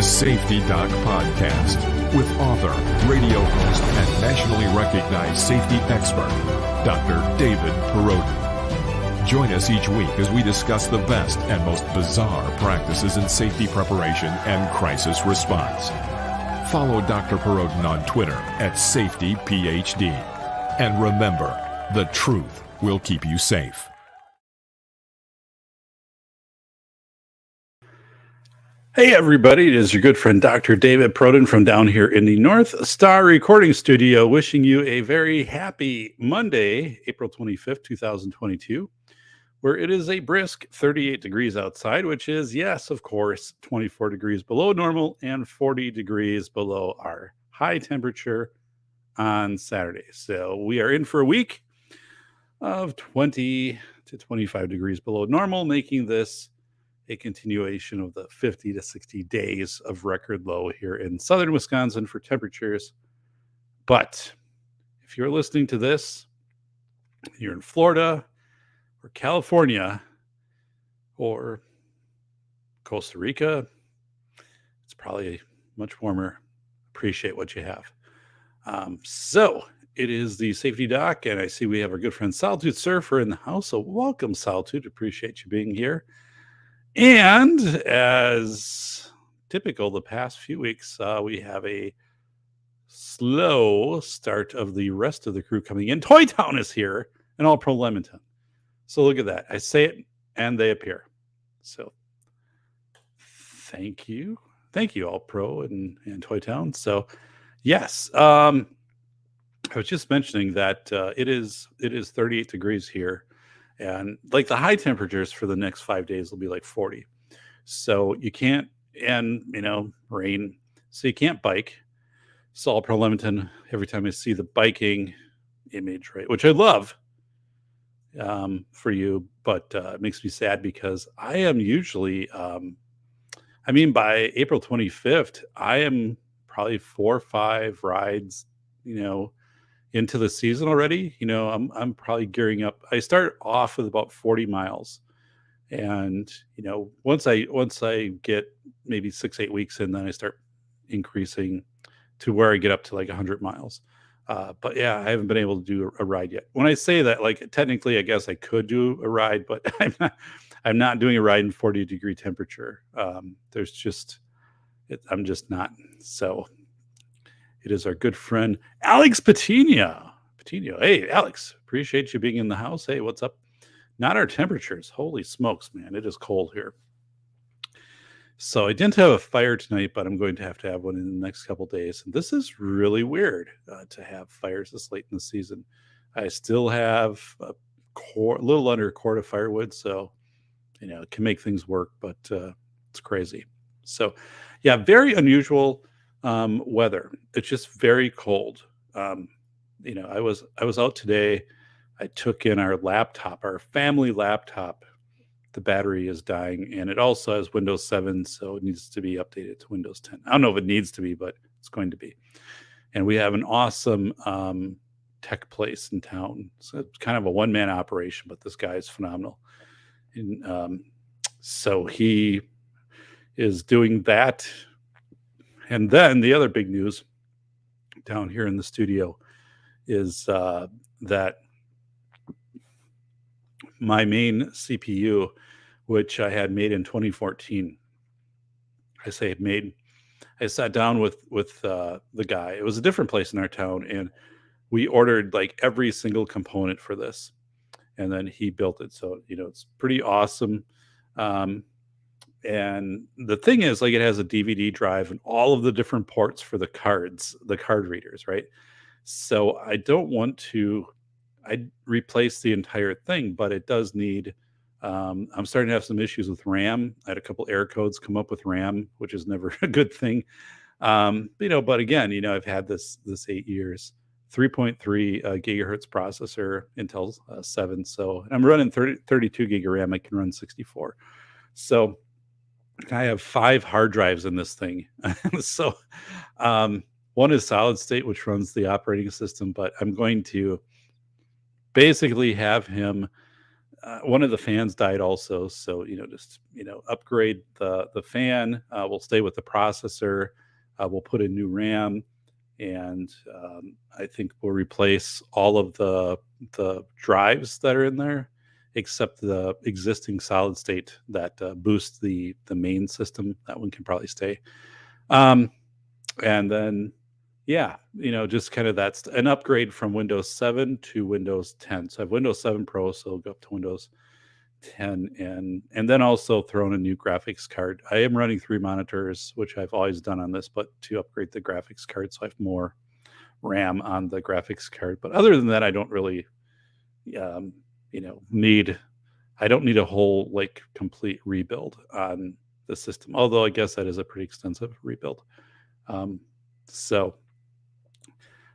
the Safety Doc Podcast with author, radio host, and nationally recognized safety expert, Dr. David Perrodin. Join us each week as we discuss the best and most bizarre practices in safety preparation and crisis response. Follow Dr. Perrodin on Twitter at SafetyPhD. And remember, the truth will keep you safe. Hey everybody, it is your good friend Dr. David Perrodin from down here in the North Star Recording Studio, wishing you a very happy Monday, April 25th, 2022, where it is a brisk 38 degrees outside, which is, yes, of course, 24 degrees below normal and 40 degrees below our high temperature on Saturday. So we are in for a week of 20 to 25 degrees below normal, making this a continuation of the 50 to 60 days of record low here in southern Wisconsin for temperatures. But if you're listening to this, you're in Florida or California or Costa Rica, it's probably much warmer. Appreciate what you have. So it is the Safety Doc, and I see we have our good friend Solitude Surfer in the house. So welcome, Solitude. Appreciate you being here. And as typical the past few weeks, we have a slow start of the rest of the crew coming in. Toy Town is here and All Pro Lemonton. So look at that. I say it and they appear. So thank you. Thank you, All Pro and Toy Town. So yes, I was just mentioning that it is 38 degrees here. And like the high temperatures for the next 5 days will be like 40. So you can't, and rain. So you can't bike. So All Pro Lemonton, every time I see the biking image, right, which I love for you, but it makes me sad because I am usually, by April 25th, I am probably 4 or 5 rides, into the season already. I'm probably gearing up. I start off with about 40 miles. And, once I get maybe 6-8 weeks in, then I start increasing to where I get up to like 100 miles. But yeah, I haven't been able to do a ride yet. When I say that, like technically, I guess I could do a ride, but I'm not doing a ride in 40 degree temperature. I'm just not. So it is our good friend, Alex Patino. Hey, Alex, appreciate you being in the house. Hey, what's up? Not our temperatures. Holy smokes, man. It is cold here. So I didn't have a fire tonight, but I'm going to have one in the next couple days. And this is really weird to have fires this late in the season. I still have a little under a quart of firewood, so, it can make things work, but it's crazy. So, yeah, very unusual weather. It's just very cold. I was out today. I took in our laptop, our family laptop. The battery is dying, and it also has Windows 7, so it needs to be updated to Windows 10. I don't know if it needs to be, but it's going to be. And we have an awesome tech place in town. So it's kind of a one-man operation, but this guy is phenomenal. And so he is doing that. And then the other big news down here in the studio is that my main CPU, which I had made in 2014, I sat down with the guy. It was a different place in our town, and we ordered like every single component for this, and then he built it. So it's pretty awesome. And the thing is, like, it has a DVD drive and all of the different ports for the card readers, right? So I don't want to, I'd replace the entire thing, but it does need, I'm starting to have some issues with RAM. I had a couple error codes come up with RAM, which is never a good thing. But again, I've had this 8 years, 3.3 gigahertz processor, Intel 7. So I'm running 32 gig of RAM. I can run 64. So I have 5 hard drives in this thing. So one is solid state, which runs the operating system, but I'm going to basically have him one of the fans died also, so just upgrade the fan. We'll stay with the processor. We'll put in new RAM, and I think we'll replace all of the drives that are in there, except the existing solid state that boosts the main system. That one can probably stay. Um, and then yeah, just kind of that's an upgrade from Windows 7 to Windows 10. So I have Windows 7 Pro, so I'll go up to Windows 10, and then also thrown a new graphics card. I am running 3 monitors, which I've always done on this, but to upgrade the graphics card, so I have more RAM on the graphics card. But other than that, I don't really, um, need. I don't need a whole like complete rebuild on the system. Although I guess that is a pretty extensive rebuild. Um, so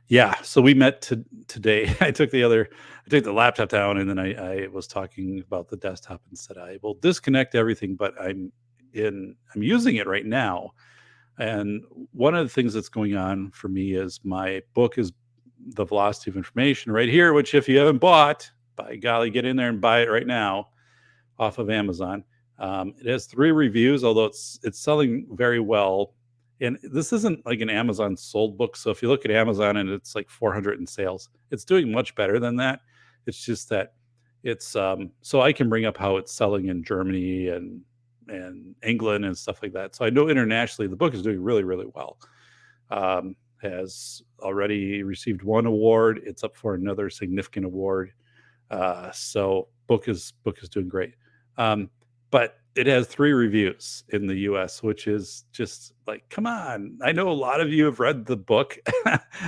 yeah, so we met today. I took the laptop down, and then I was talking about the desktop and said I will disconnect everything, but I'm using it right now. And one of the things that's going on for me is my book is The Velocity of Information right here, which if you haven't bought, by golly, get in there and buy it right now off of Amazon. It has 3 reviews, although it's selling very well. And this isn't like an Amazon sold book. So if you look at Amazon and it's like 400 in sales, it's doing much better than that. It's just that it's so I can bring up how it's selling in Germany and England and stuff like that. So I know internationally the book is doing really, really well. Has already received 1 award. It's up for another significant award. So book is doing great. But it has 3 reviews in the US, which is just like, come on. I know a lot of you have read the book,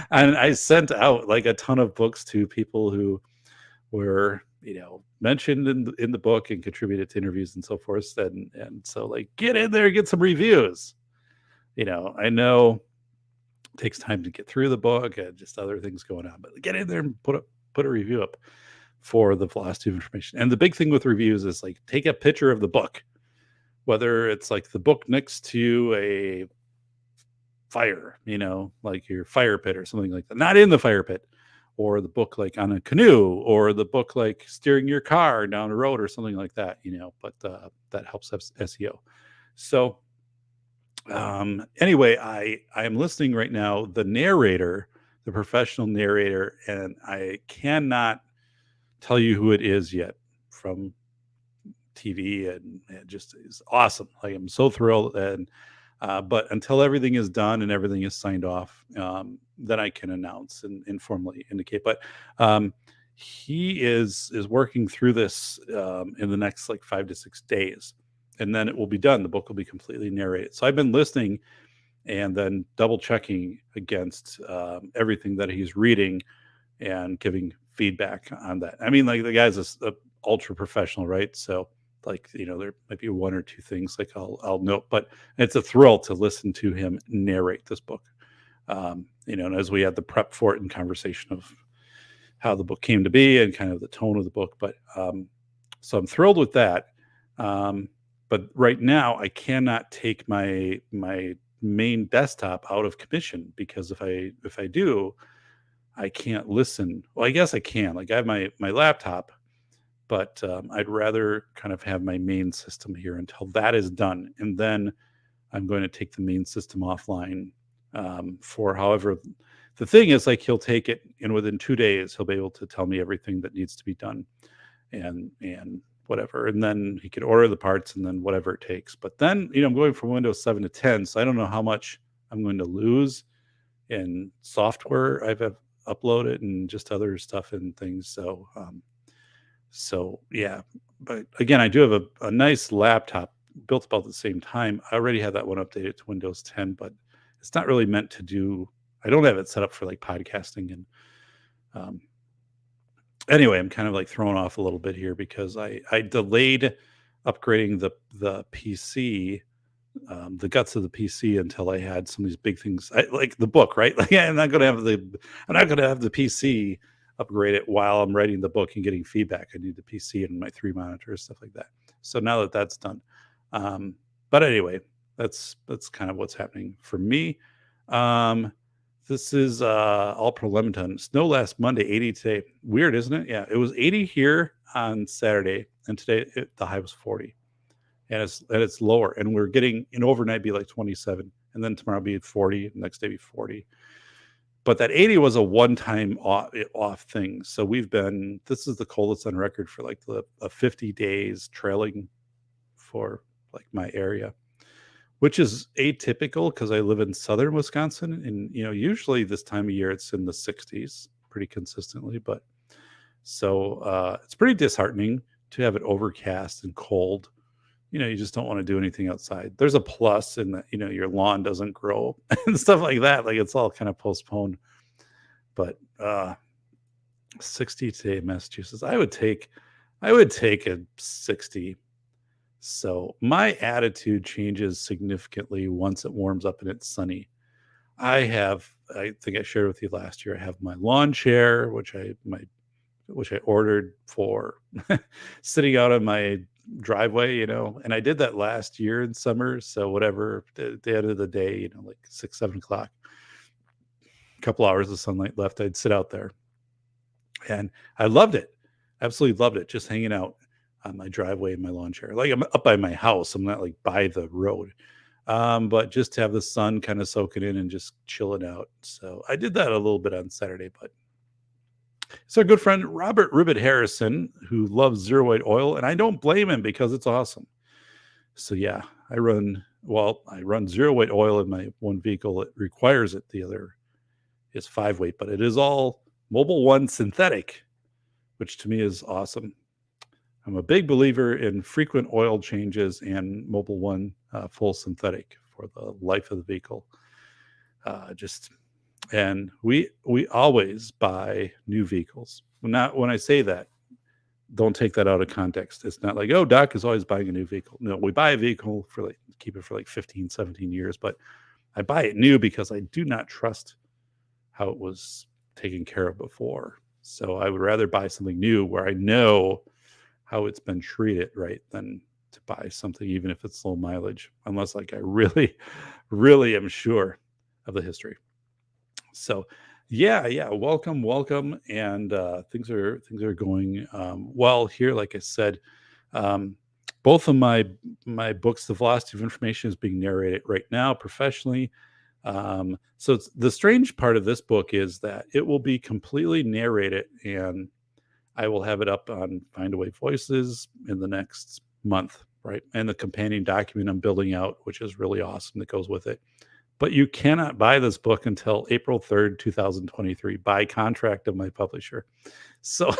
and I sent out like a ton of books to people who were, mentioned in the book and contributed to interviews and so forth. And so like, get in there, get some reviews. I know it takes time to get through the book and just other things going on, but get in there and put a review up for The Velocity of Information. And the big thing with reviews is like, take a picture of the book, whether it's like the book next to a fire, like your fire pit or something like that, not in the fire pit, or the book like on a canoe, or the book like steering your car down a road or something like that, but that helps SEO. So anyway, I am listening right now, the professional narrator, and I cannot tell you who it is yet from TV, and just is awesome. Like, I'm so thrilled. And but until everything is done and everything is signed off, then I can announce and informally indicate. But he is working through this in the next like 5 to 6 days, and then it will be done. The book will be completely narrated. So I've been listening and then double checking against everything that he's reading and giving feedback on that. I mean, like, the guy's a ultra professional, right? So like, there might be 1 or 2 things like I'll note, but it's a thrill to listen to him narrate this book. And as we had the prep for it and conversation of how the book came to be and kind of the tone of the book. But so I'm thrilled with that. But right now I cannot take my main desktop out of commission, because if I do, I can't listen. Well, I guess I can. Like, I have my laptop, but I'd rather kind of have my main system here until that is done. And then I'm going to take the main system offline for however. The thing is, like, he'll take it, and within 2 days, he'll be able to tell me everything that needs to be done and whatever. And then he could order the parts and then whatever it takes. But then, I'm going from Windows 7 to 10, so I don't know how much I'm going to lose in software I've uploaded and just other stuff and things. So yeah, but again, I do have a nice laptop built about the same time. I already had that one updated to Windows 10, but it's not really meant to do. I don't have it set up for like podcasting. And anyway, I'm kind of like thrown off a little bit here because I delayed upgrading the PC, the guts of the PC, until I had some of these big things, like the book, right? Like, I'm not going to have the PC upgrade it while I'm writing the book and getting feedback. I need the PC and my 3 monitors, stuff like that. So now that that's done, but anyway, that's kind of what's happening for me. This is all pro Lemonton. Snow last Monday, 80 today. Weird, isn't it? Yeah, it was 80 here on Saturday, and today the high was 40, and it's lower. And we're getting an overnight be like 27, and then tomorrow be 40, next day be 40. But that 80 was a one-time off thing. So this is the coldest on record for like the 50 days trailing for like my area, which is atypical because I live in southern Wisconsin, and usually this time of year it's in the 60s pretty consistently. But so it's pretty disheartening to have it overcast and cold. You just don't want to do anything outside. There's a plus in that your lawn doesn't grow and stuff like that. Like it's all kind of postponed. But 60 today in Massachusetts, I would take a 60. So my attitude changes significantly once it warms up and it's sunny. I think I shared with you last year, I have my lawn chair, which I ordered for sitting out on my driveway, and I did that last year in summer. So whatever, at the end of the day, like 6, 7 o'clock, a couple hours of sunlight left, I'd sit out there, and I loved it. Absolutely loved it. Just hanging out on my driveway in my lawn chair. Like I'm up by my house. I'm not like by the road. But just to have the sun kind of soak it in and just chill it out. So I did that a little bit on Saturday, but it's our good friend Robert Ribbit Harrison, who loves zero weight oil, and I don't blame him because it's awesome. So yeah, I run zero weight oil in my one vehicle. It requires it. The other is 5 weight, but it is all Mobil 1 synthetic, which to me is awesome. I'm a big believer in frequent oil changes and Mobil 1 full synthetic for the life of the vehicle. And we always buy new vehicles. Not when I say that, don't take that out of context. It's not like, oh, Doc is always buying a new vehicle. No, we buy a vehicle for keep it for 15, 17 years, but I buy it new because I do not trust how it was taken care of before. So I would rather buy something new where I know how it's been treated, right, than to buy something, even if it's low mileage, unless I really, really am sure of the history. So yeah, welcome. And things are going well here. Like I said, both of my books, The Velocity of Information, is being narrated right now professionally. So the strange part of this book is that it will be completely narrated, and I will have it up on Findaway Voices in the next month, right? And the companion document I'm building out, which is really awesome, that goes with it. But you cannot buy this book until April 3rd, 2023, by contract of my publisher. So,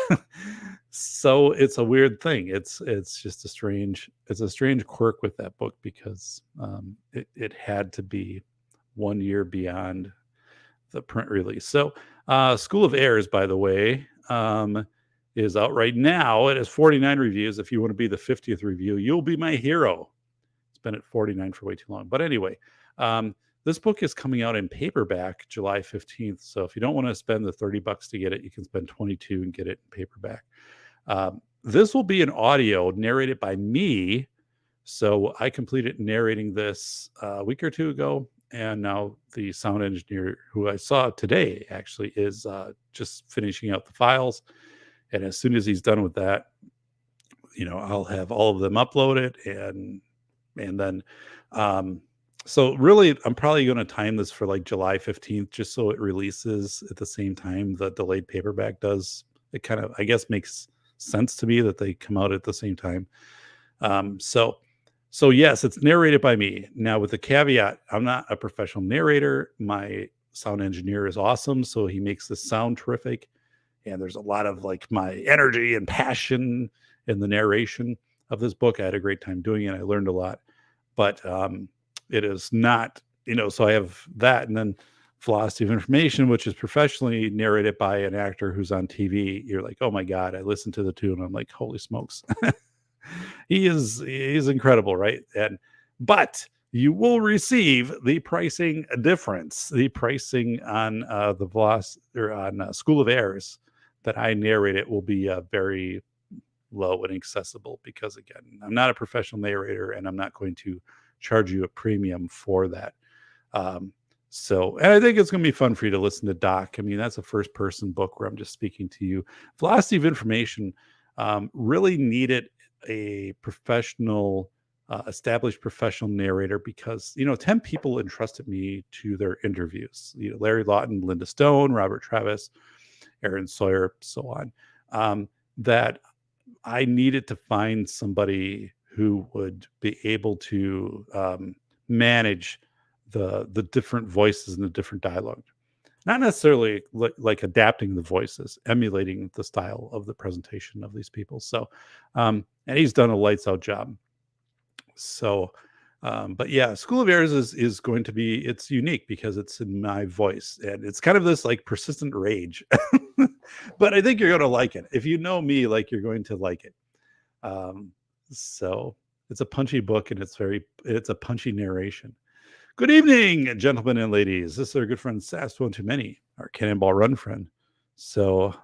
so it's a weird thing. It's just a strange quirk with that book, because it had to be 1 year beyond the print release. So, School of Airs, by the way, is out right now. It has 49 reviews. If you want to be the 50th review, you'll be my hero. It's been at 49 for way too long. But anyway, this book is coming out in paperback July 15th. So if you don't want to spend the $30 to get it, you can spend 22 and get it in paperback. This will be an audio narrated by me. So I completed narrating this a week or two ago. And now the sound engineer, who I saw today, actually is just finishing out the files. And as soon as he's done with that, I'll have all of them uploaded, and then so really, I'm probably going to time this for like July 15th, just so it releases at the same time the delayed paperback does. It kind of, I guess, makes sense to me that they come out at the same time. So yes, it's narrated by me. Now, with the caveat, I'm not a professional narrator. My sound engineer is awesome, so he makes this sound terrific. And there's a lot of my energy and passion in the narration of this book. I had a great time doing it. I learned a lot, but it is not, so I have that. And then Velocity of Information, which is professionally narrated by an actor who's on TV. You're like, oh my God, I listened to the two and I'm like, holy smokes. He's incredible, right? But you will receive the pricing difference. The pricing on the Velocity or on School of Airs that I narrated will be very low and accessible, because again, I'm not a professional narrator and I'm not going to charge you a premium for that. So, and I think it's going to be fun for you to listen to Doc. I mean, that's a first person book where I'm just speaking to you. Velocity of Information really needed a professional, established professional narrator because, 10 people entrusted me to their interviews. Larry Lawton, Linda Stone, Robert Travis, Aaron Sawyer, so on. That I needed to find somebody who would be able to manage the different voices and the different dialogue, not necessarily like adapting the voices, emulating the style of the presentation of these people. So, and he's done a lights out job. So, but yeah, School of Errors is going to be, it's unique because it's in my voice and it's kind of this like persistent rage, but I think you're going to like it. If you know me, like you're going to like it. So it's a punchy book and it's a punchy narration. Good evening, gentlemen and ladies. This is our good friend Sass One Too Many, our Cannonball Run friend. So,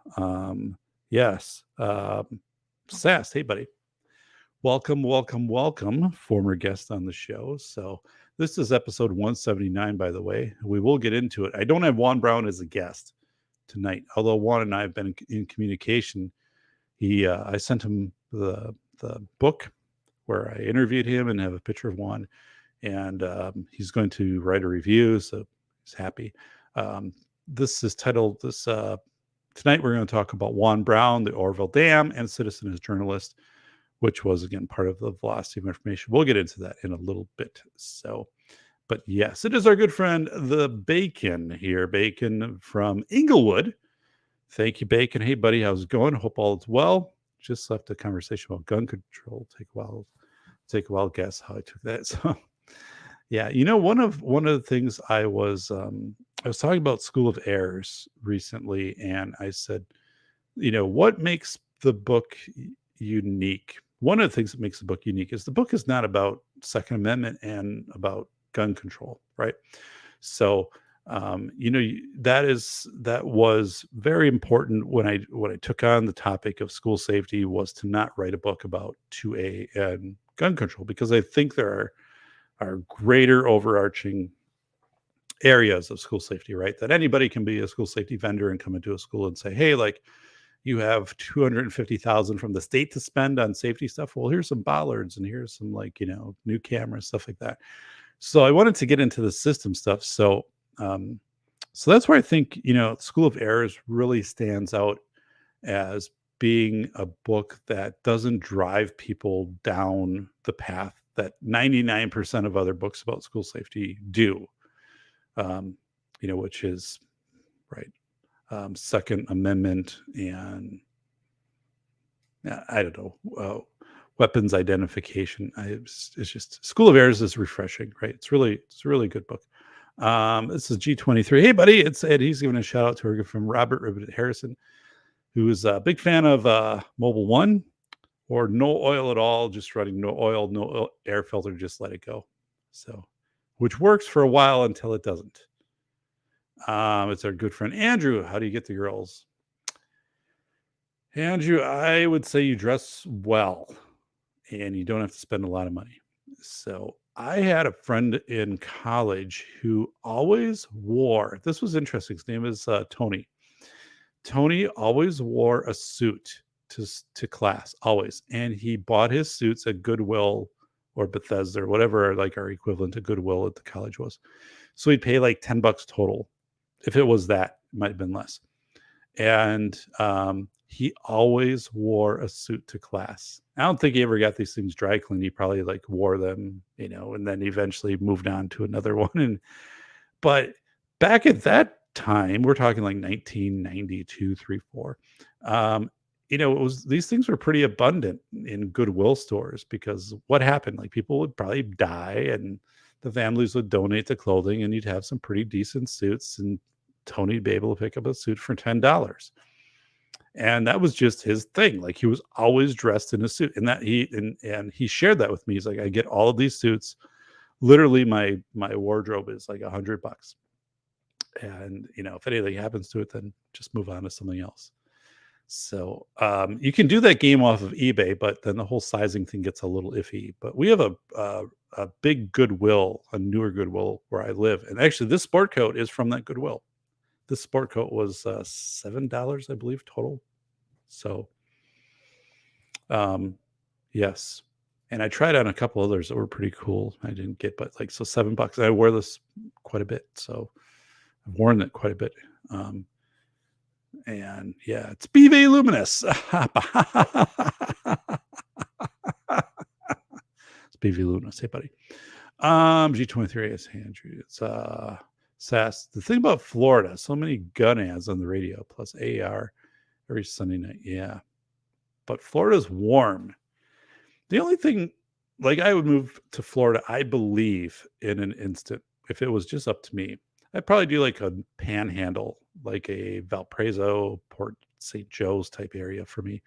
yes, Sass, hey, buddy. Welcome, welcome, welcome, former guest on the show. So this is episode 179, by the way. We will get into it. I don't have Juan Browne as a guest tonight, although Juan and I have been in communication. I sent him the book where I interviewed him and have a picture of Juan. And he's going to write a review, so he's happy. This is titled tonight we're going to talk about Juan Browne, the Orville Dam, and Citizen as Journalist, which was, again, part of the Velocity of Information. We'll get into that in a little bit. So, but yes, it is our good friend, the Bacon here, Bacon from Inglewood. Thank you, Bacon. Hey, buddy, how's it going? Hope all is well. Just left a conversation about gun control. Take a while to guess how I took that. So, yeah, one of the things I was talking about School of Errors recently, and I said, what makes the book unique? One of the things that makes the book unique is the book is not about Second Amendment and about gun control, right? So, that was very important when I took on the topic of school safety, was to not write a book about 2A and gun control, because I think there are greater overarching areas of school safety, right? That anybody can be a school safety vendor and come into a school and say, hey, like, you have $250,000 from the state to spend on safety stuff. Well, here's some bollards and here's some new cameras, stuff like that. So I wanted to get into the system stuff. So that's where I think, School of Errors really stands out as being a book that doesn't drive people down the path that 99% of other books about school safety do, which is, right, Second Amendment and I don't know, weapons identification. It's just School of Errors is refreshing, right? It's a really good book. This is G23. Hey, buddy, it's Ed. He's giving a shout out to her from Robert Ribbit Harrison, who is a big fan of Mobile One, or no oil at all, just running no oil, air filter, just let it go. So, which works for a while until it doesn't. It's our good friend Andrew. How do you get the girls? Andrew, I would say you dress well and you don't have to spend a lot of money. So I had a friend in college who always wore, this was interesting, his name is Tony. Tony always wore a suit to class, always. And he bought his suits at Goodwill or Bethesda or whatever, like our equivalent to Goodwill at the college was. So he'd pay like $10 total. If it was that, it might have been less. And he always wore a suit to class. I don't think he ever got these things dry cleaned. He probably like wore them, and then eventually moved on to another one. But back at that time, we're talking like 1992, 3, 4. These things were pretty abundant in Goodwill stores, because what happened? Like, people would probably die and the families would donate the clothing, and you'd have some pretty decent suits, and Tony'd be able to pick up a suit for $10. And that was just his thing. Like, he was always dressed in a suit, and that he shared that with me. He's like, I get all of these suits. Literally my wardrobe is like $100. And, if anything happens to it, then just move on to something else. So you can do that game off of eBay, but then the whole sizing thing gets a little iffy. But we have a a big Goodwill, a newer Goodwill where I live. And actually, this sport coat is from that Goodwill. This sport coat was $7, I believe, total. So, yes. And I tried on a couple others that were pretty cool. I didn't get, but like, so $7. I wear this quite a bit. So I've worn it quite a bit. And yeah, it's BV Luminous. It's BV Luminous. Hey, buddy. G23 is Andrew. It's SAS. The thing about Florida, so many gun ads on the radio, plus AR every Sunday night. Yeah. But Florida's warm. The only thing, like, I would move to Florida, I believe, in an instant. If it was just up to me, I'd probably do like a panhandle, like a Valparaiso, Port St. Joe's type area for me.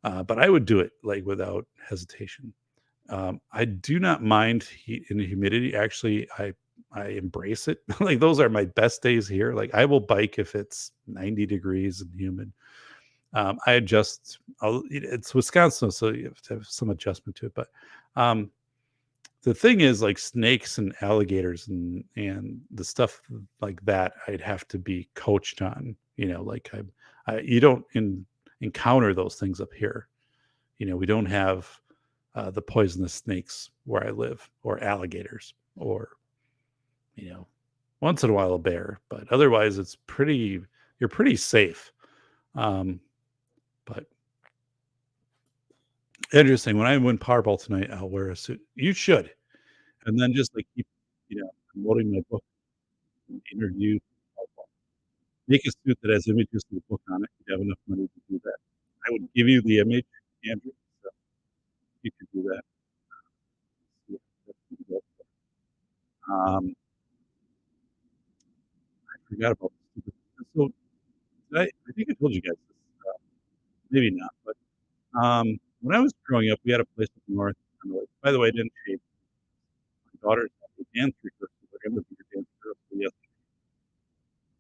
But I would do it like without hesitation. I do not mind heat and humidity. Actually, I embrace it. Like, those are my best days here. Like, I will bike if it's 90 degrees and humid. I adjust. It's Wisconsin, so you have to have some adjustment to it. But the thing is, like, snakes and alligators and the stuff like that, I'd have to be coached on. Like, you don't encounter those things up here. We don't have the poisonous snakes where I live, or alligators, or once in a while a bear. But otherwise, you're pretty safe. But interesting. When I win Powerball tonight, I'll wear a suit. You should, and then just like keep, promoting my book, and interview. Make a suit that has images of the book on it. You have enough money to do that. I would give you the image, Andrew. So you could do that. I forgot about this. So I think I told you guys this. Maybe not, but when I was growing up, we had a place up north on the lake. By the way, I didn't shave. My daughter's a dance rehearsal. We're going to be a dance rehearsal yesterday.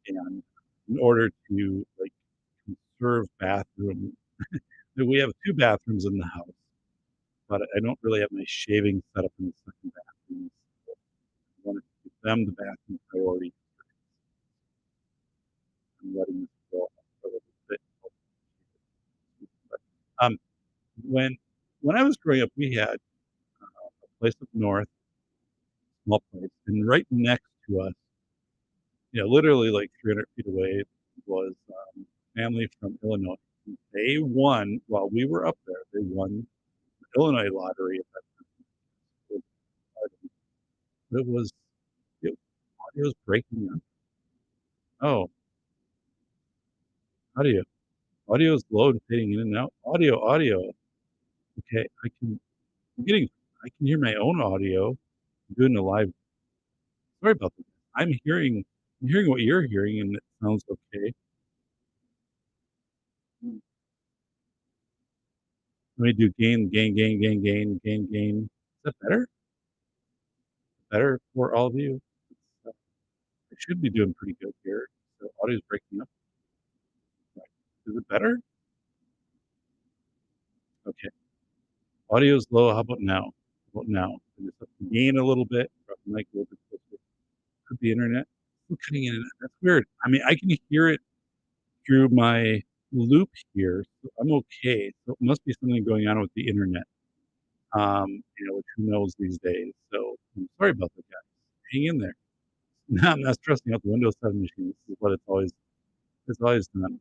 And in order to, like, conserve bathroom, we have 2 bathrooms in the house, but I don't really have my shaving set up in the second bathroom. So I wanted to give them the bathroom priority. I'm letting this go for a little bit. But, when I was growing up, we had a place up north, small place, and right next to us, literally like 300 feet away, was family from Illinois. They won while we were up there. They won the Illinois lottery at that time. It was audio was breaking up. Oh, audio is low and fading in and out. Audio. Okay, I can hear my own audio. I'm doing a live. Sorry about that. I'm hearing what you're hearing, and it sounds okay. Let me do gain. Is that better? Better for all of you? I should be doing pretty good here. The audio is breaking up. Right. Is it better? Okay. Audio is low. How about now? I just have to gain a little bit. Drop the mic a little bit closer. Could be internet. I'm cutting in and out. That's weird. I mean, I can hear it through my loop here, so I'm okay. So it must be something going on with the internet. Which who knows these days. So I'm sorry about that, guys. Hang in there. No, I'm not stressing out the Windows 7 machine. This is what it's always done.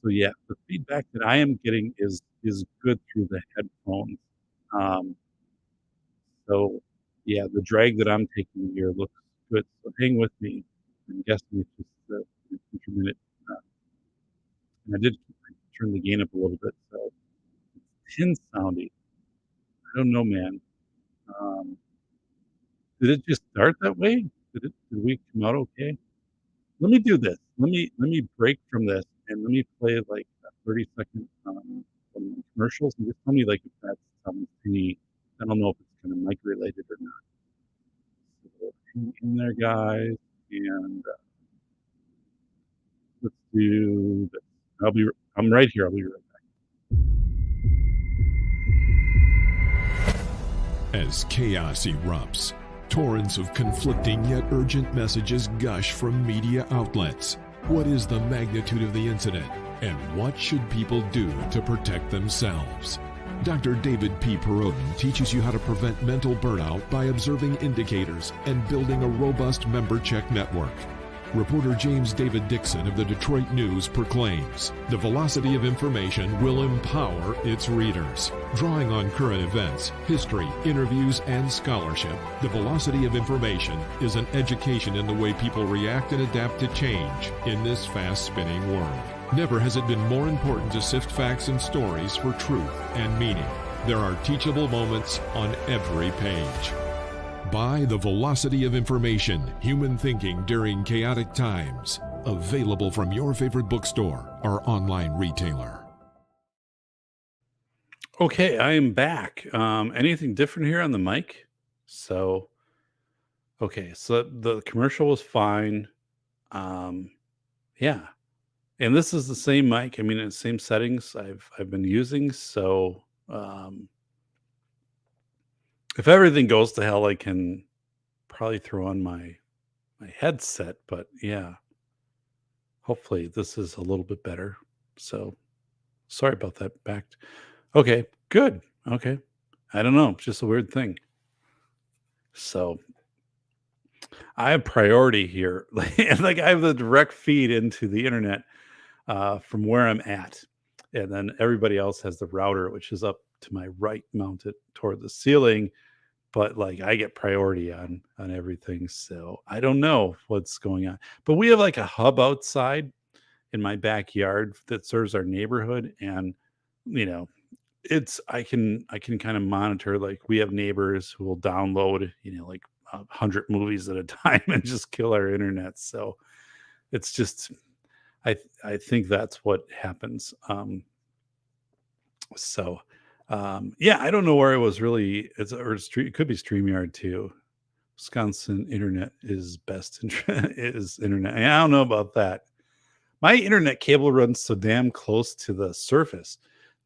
So yeah, the feedback that I am getting is good through the headphones. So yeah, the drag that I'm taking here looks good. So hang with me. I'm guessing it's just a minute. And I did turn the gain up a little bit, so it's tin sounding. I don't know, man. Did it just start that way? Did we come out okay? Let me do this. Let me break from this and let me play like a 30-second commercials and just tell me like if that's tinny. I don't know if it's kind of mic related or not. So hang in there, guys, and let's do this. I'm right here. I'll be right back. As chaos erupts, torrents of conflicting yet urgent messages gush from media outlets. What is the magnitude of the incident, and what should people do to protect themselves? Dr. David P. Perodin teaches you how to prevent mental burnout by observing indicators and building a robust member check network. Reporter James David Dixon of the Detroit News proclaims, the velocity of information will empower its readers. Drawing on current events, history, interviews, and scholarship, the velocity of information is an education in the way people react and adapt to change in this fast-spinning world. Never has it been more important to sift facts and stories for truth and meaning. There are teachable moments on every page. Buy The Velocity of Information, Human Thinking During Chaotic Times. Available from your favorite bookstore or online retailer. Okay, I am back. Anything different here on the mic? So the commercial was fine. Yeah. And this is the same mic. I mean, it's the same settings I've been using. So if everything goes to hell, I can probably throw on my headset. But yeah, hopefully this is a little bit better. So sorry about that. Okay, good. Okay. I don't know. Just a weird thing. So I have priority here. Like I have the direct feed into the internet from where I'm at. And then everybody else has the router, which is up to my right, mounted toward the ceiling. But like I get priority on everything. So I don't know what's going on. But we have like a hub outside in my backyard that serves our neighborhood. And I can kind of monitor, like we have neighbors who will download, like 100 movies at a time and just kill our internet. So it's just I think that's what happens. Yeah, I don't know where it was really. It could be StreamYard too. Wisconsin internet is best is internet. I don't know about that. My internet cable runs so damn close to the surface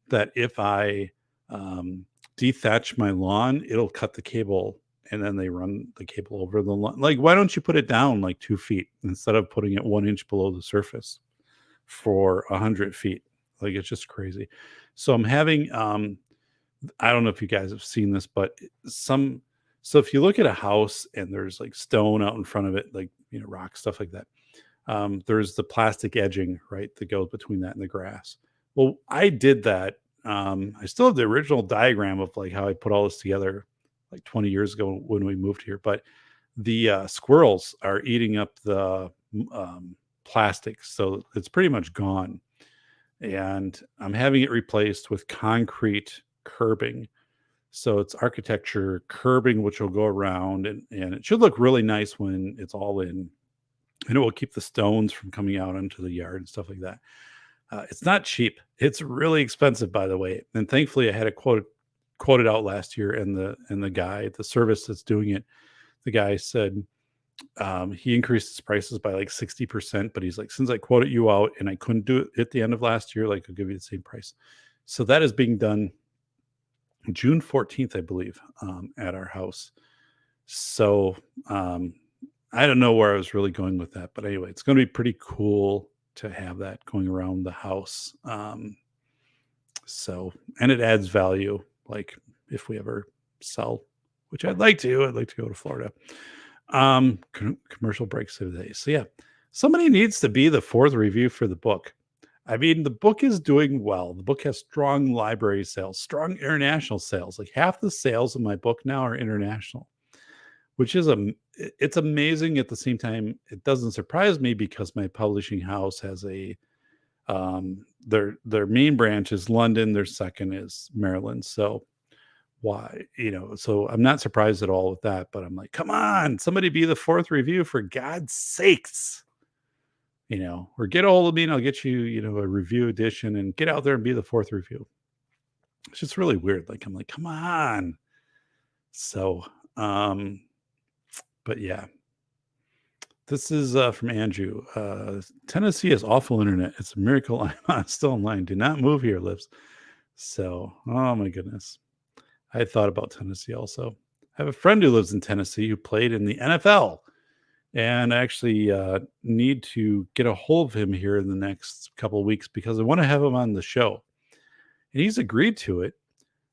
that if I dethatch my lawn, it'll cut the cable, and then they run the cable over the lawn. Like, why don't you put it down like 2 feet instead of putting it 1 inch below the surface for 100 feet? Like, it's just crazy. So I'm having, I don't know if you guys have seen this, but so if you look at a house and there's like stone out in front of it, like, rock, stuff like that, there's the plastic edging, right, that goes between that and the grass. Well, I did that. I still have the original diagram of like how I put all this together like 20 years ago when we moved here, but the squirrels are eating up the plastic, so it's pretty much gone. And I'm having it replaced with concrete curbing. So it's architecture curbing, which will go around, and it should look really nice when it's all in, and it will keep the stones from coming out into the yard and stuff like that. It's not cheap. It's really expensive, by the way. And thankfully I had it quoted out last year, and the service that's doing it, the guy said he increased his prices by like 60%, but he's like, since I quoted you out and I couldn't do it at the end of last year, like I'll give you the same price. So that is being done June 14th, I believe, at our house. So I don't know where I was really going with that, but anyway, it's going to be pretty cool to have that going around the house. And it adds value. Like if we ever sell, which I'd like to go to Florida. Commercial breaks today. So yeah, somebody needs to be the fourth review for the book. I mean, the book is doing well. The book has strong library sales, strong international sales. Like half the sales of my book now are international, which is it's amazing. At the same time, it doesn't surprise me because my publishing house has their main branch is London, their second is Maryland. So why, so I'm not surprised at all with that, but I'm like, come on, somebody be the fourth review for God's sakes, or get a hold of me and I'll get you, a review edition, and get out there and be the fourth review. It's just really weird. Like, I'm like, come on. So, but yeah, this is from Andrew. Tennessee has awful internet. It's a miracle I'm still online. Do not move here, Lives. So, oh my goodness. I had thought about Tennessee also. I have a friend who lives in Tennessee who played in the NFL, and I actually need to get a hold of him here in the next couple of weeks because I want to have him on the show. And he's agreed to it.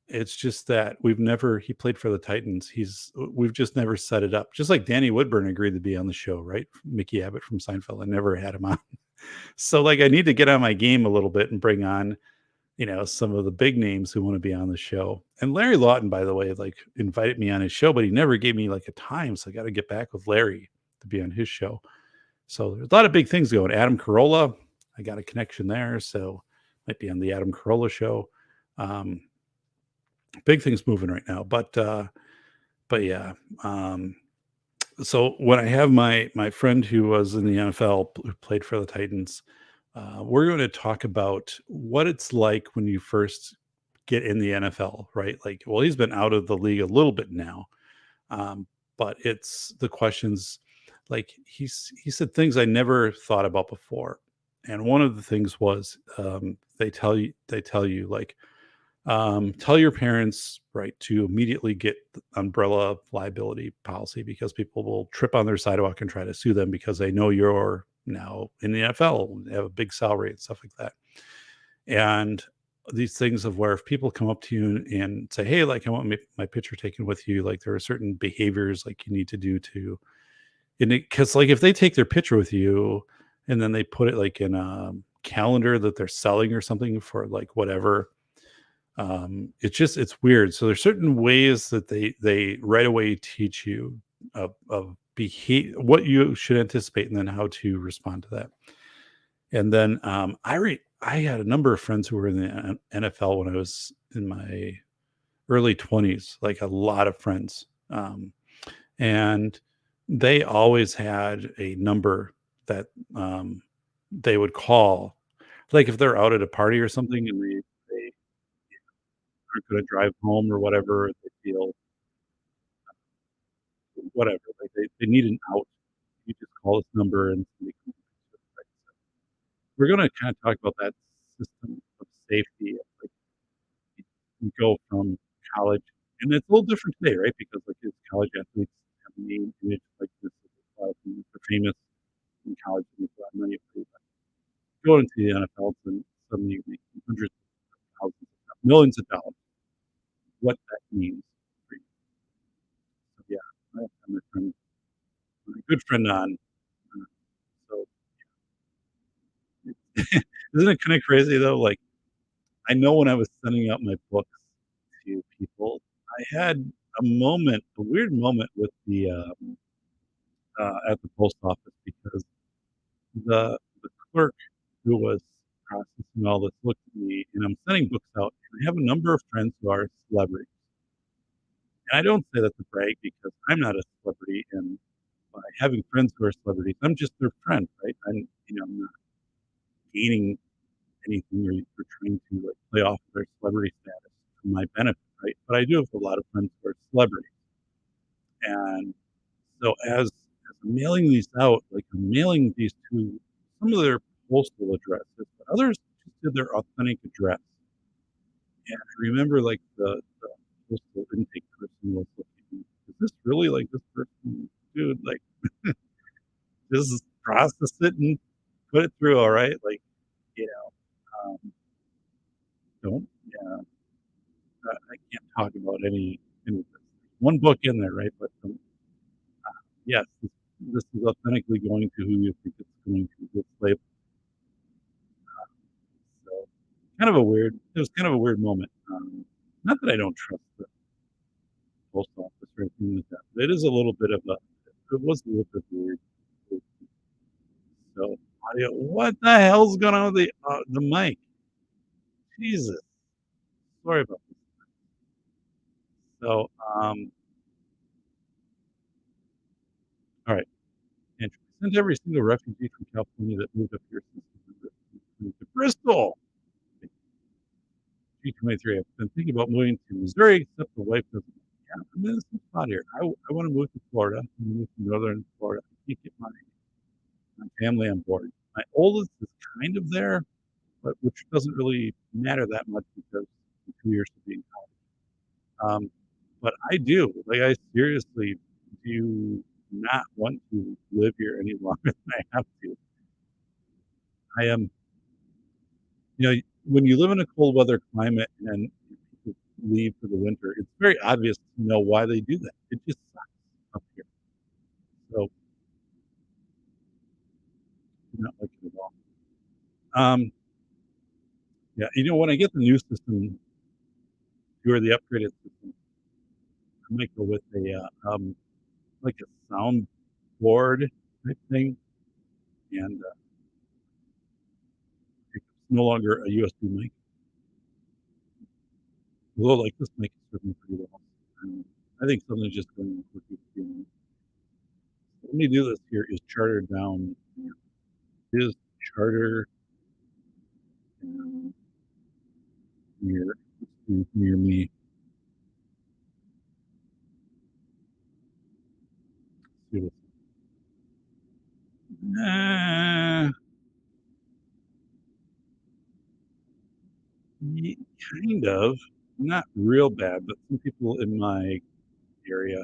It's just that he played for the Titans. We've just never set it up. Just like Danny Woodburn agreed to be on the show, right? Mickey Abbott from Seinfeld. I never had him on. So like I need to get on my game a little bit and bring on, some of the big names who want to be on the show. And Larry Lawton, by the way, like invited me on his show, but he never gave me like a time. So I got to get back with Larry to be on his show. So there's a lot of big things going. Adam Carolla, I got a connection there. So might be on the Adam Carolla show. Um, Big things moving right now. But yeah. So when I have my friend who was in the NFL, who played for the Titans, we're going to talk about what it's like when you first get in the NFL, right? Like, well, he's been out of the league a little bit now, but it's the questions. Like he said things I never thought about before, and one of the things was they tell you like tell your parents, right, to immediately get the umbrella liability policy because people will trip on their sidewalk and try to sue them because they know you're now in the NFL, and have a big salary and stuff like that. And these things of where if people come up to you and say, "Hey, like I want my picture taken with you," like there are certain behaviors like you need to do to, and because like if they take their picture with you and then they put it like in a calendar that they're selling or something for like whatever, it's weird. So there's certain ways that they right away teach you of behavior, what you should anticipate, and then how to respond to that. And then I had a number of friends who were in the NFL when I was in my early 20s, like a lot of friends, and they always had a number that they would call, like if they're out at a party or something and they aren't going to drive home or whatever, they feel whatever, like they need an out. You just call this number and somebody comes to it, right? So we're going to kind of talk about that system of safety. Like you go from college, and it's a little different today, right? Because like these college athletes have a name, image, like this. They're famous in college and make a lot of money. But go into the NFL and suddenly you make hundreds of thousands, millions of dollars. What that means for you. So yeah, I have my good friend on. So isn't it kind of crazy though? Like I know when I was sending out my books to people, I had a weird moment with the at the post office because the clerk who was processing all this looked at me, and I'm sending books out, and I have a number of friends who are celebrities, and I don't say that to brag because I'm not a celebrity, and by having friends who are celebrities, I'm just their friend, right? I'm not gaining anything or trying to like play off their celebrity status for my benefit, right? But I do have a lot of friends who are celebrities, and so as I'm mailing these out, like I'm mailing these to some of their postal addresses, but others just did their authentic address. And I remember like the postal intake person was looking, is this really like this person? Dude, like just process it and put it through, all right? Like, you know, don't, yeah, I can't talk about any of this. One book in there, right? But yes, this is authentically going to who you think it's going to. This label. So it was kind of a weird moment. Not that I don't trust the post office or anything like that, but it is a little bit of it was a little bit weird. So audio, what the hell's going on with the mic? Jesus, sorry about this. So, all right, Andrew, sent every single refugee from California that moved up here since moved to Bristol. G23. I've been thinking about moving to Missouri, except the wife doesn't. Yeah, I'm in this spot here. I want to move to Florida. I want to move to northern Florida. I can't get my family on board. My oldest is kind of there, but which doesn't really matter that much because in 2 years to be in college. Um, but I do, like, I seriously do not want to live here any longer than I have to. I am, when you live in a cold weather climate and people leave for the winter, it's very obvious to know why they do that. It just sucks up here. So, I do not like it at all. Um, yeah, when I get the new system or the upgraded system, I might go with like a sound board type thing, and it's no longer a USB mic. Although, like, this mic is serving pretty well. Um, I think something's just going on with USB. Let me do this here is charter down. Is charter down near near me. See what uh, kind of. Not real bad, but some people in my area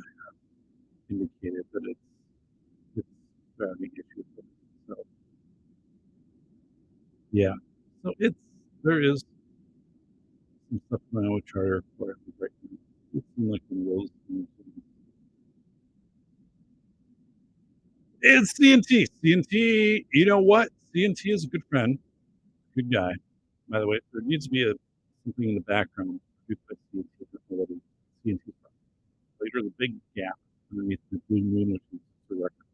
indicated that it's having issues with it. So yeah. So there is some stuff going on with charter for it right now. It's like one of those things. It's CNT. CNT, you know what? CNT is a good friend, good guy. By the way, there needs to be something in the background produced by CNT facility. CNT later the big gap underneath the blue moon, which is the record,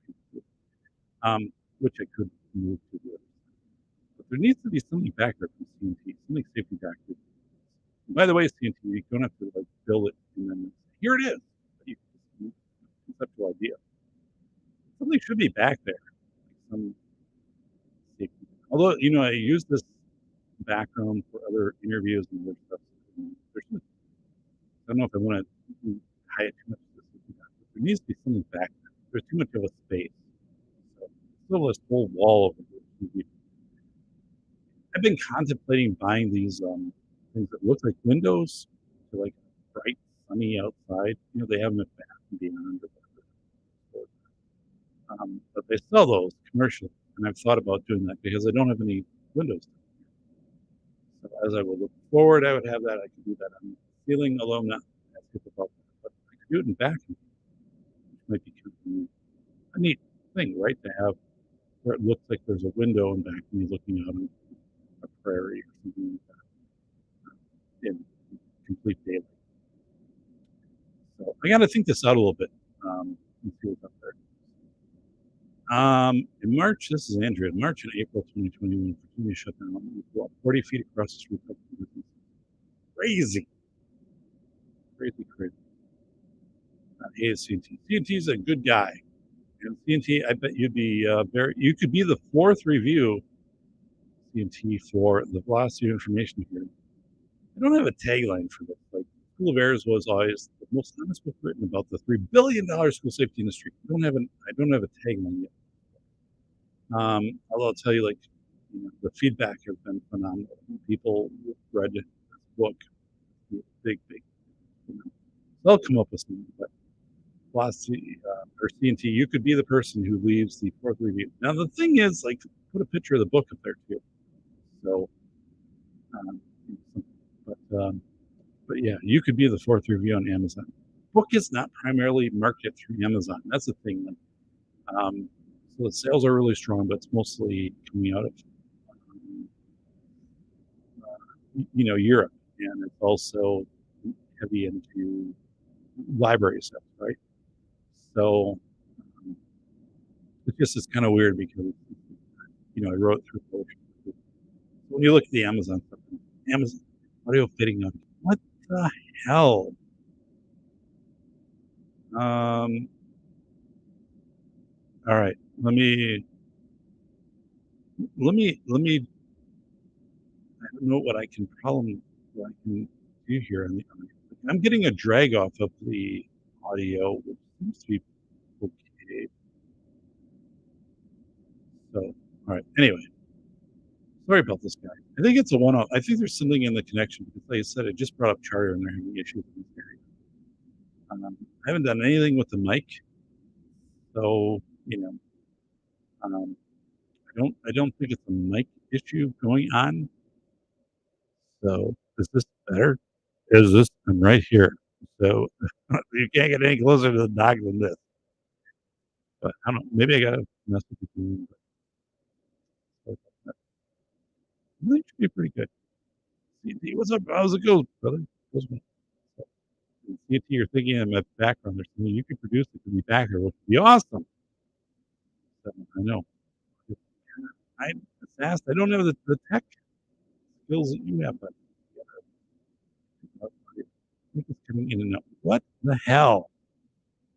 which I could move to the other side. But there needs to be something back there from CNT, something safety back there. By the way, CNT, you don't have to like build it and then here it is. You can just conceptual idea. Something should be back there. Like some safety. Although, I use this background for other interviews and other stuff. I don't know if I want to hide too much of this, but there needs to be something back there. There's too much of a space. So, still this whole wall over here. I've been contemplating buying these things that look like windows to like bright, sunny outside. They have them at Bath and Beyond. But they sell those commercially, and I've thought about doing that because I don't have any windows. So as I would look forward, I would have that. I could do that on the ceiling, although I'm not as good about that. But I could do it in back, which might be kind of a neat thing, right? To have where it looks like there's a window in back and you're looking out on a prairie or something like that in complete daylight. So I got to think this out a little bit and see what's up there. In March, this is Andrea. In March and April 2021, Virginia shut down 40 feet across the street. Crazy. Crazy. Hey, CNT. CNT is a good guy. And CNT, I bet you'd be you could be the fourth review, CNT, for the velocity of information here. I don't have a tagline for this. Like, School of Errors was always the most honest book written about the $3 billion school safety industry. I don't have a tagline yet. Although I'll tell you, like, the feedback has been phenomenal. People read this book, big. They'll come up with something, but velocity or CNT, you could be the person who leaves the fourth review. Now the thing is, like, put a picture of the book up there too. So, but yeah, you could be the fourth review on Amazon. Book is not primarily marketed through Amazon. That's the thing. So the sales are really strong, but it's mostly coming out of Europe, and it's also heavy into library stuff, right? So it just is kind of weird because I wrote through poetry. When you look at the Amazon stuff, Amazon audio fitting up. What the hell? All right. Let me. I don't know what I can do here on the. I'm getting a drag off of the audio, which seems to be okay. So, all right. Anyway, sorry about this guy. I think it's a one-off. I think there's something in the connection because, like I said, I just brought up charter and they're having issues in this area. I haven't done anything with the mic, so you know, um, I don't think it's a mic issue going on. So is this better? Is this? I'm right here. So you can't get any closer to the dog than this. But I don't. Maybe I gotta mess with the game. But I think it should be pretty good. CT, what's up? How's it go, brother? How's it going? So, CT, you're thinking in the background. There's something you can produce it to be back here, which would be awesome. So, I know. I just asked. I don't have the tech skills that you have, but I think it's coming in and out. What the hell?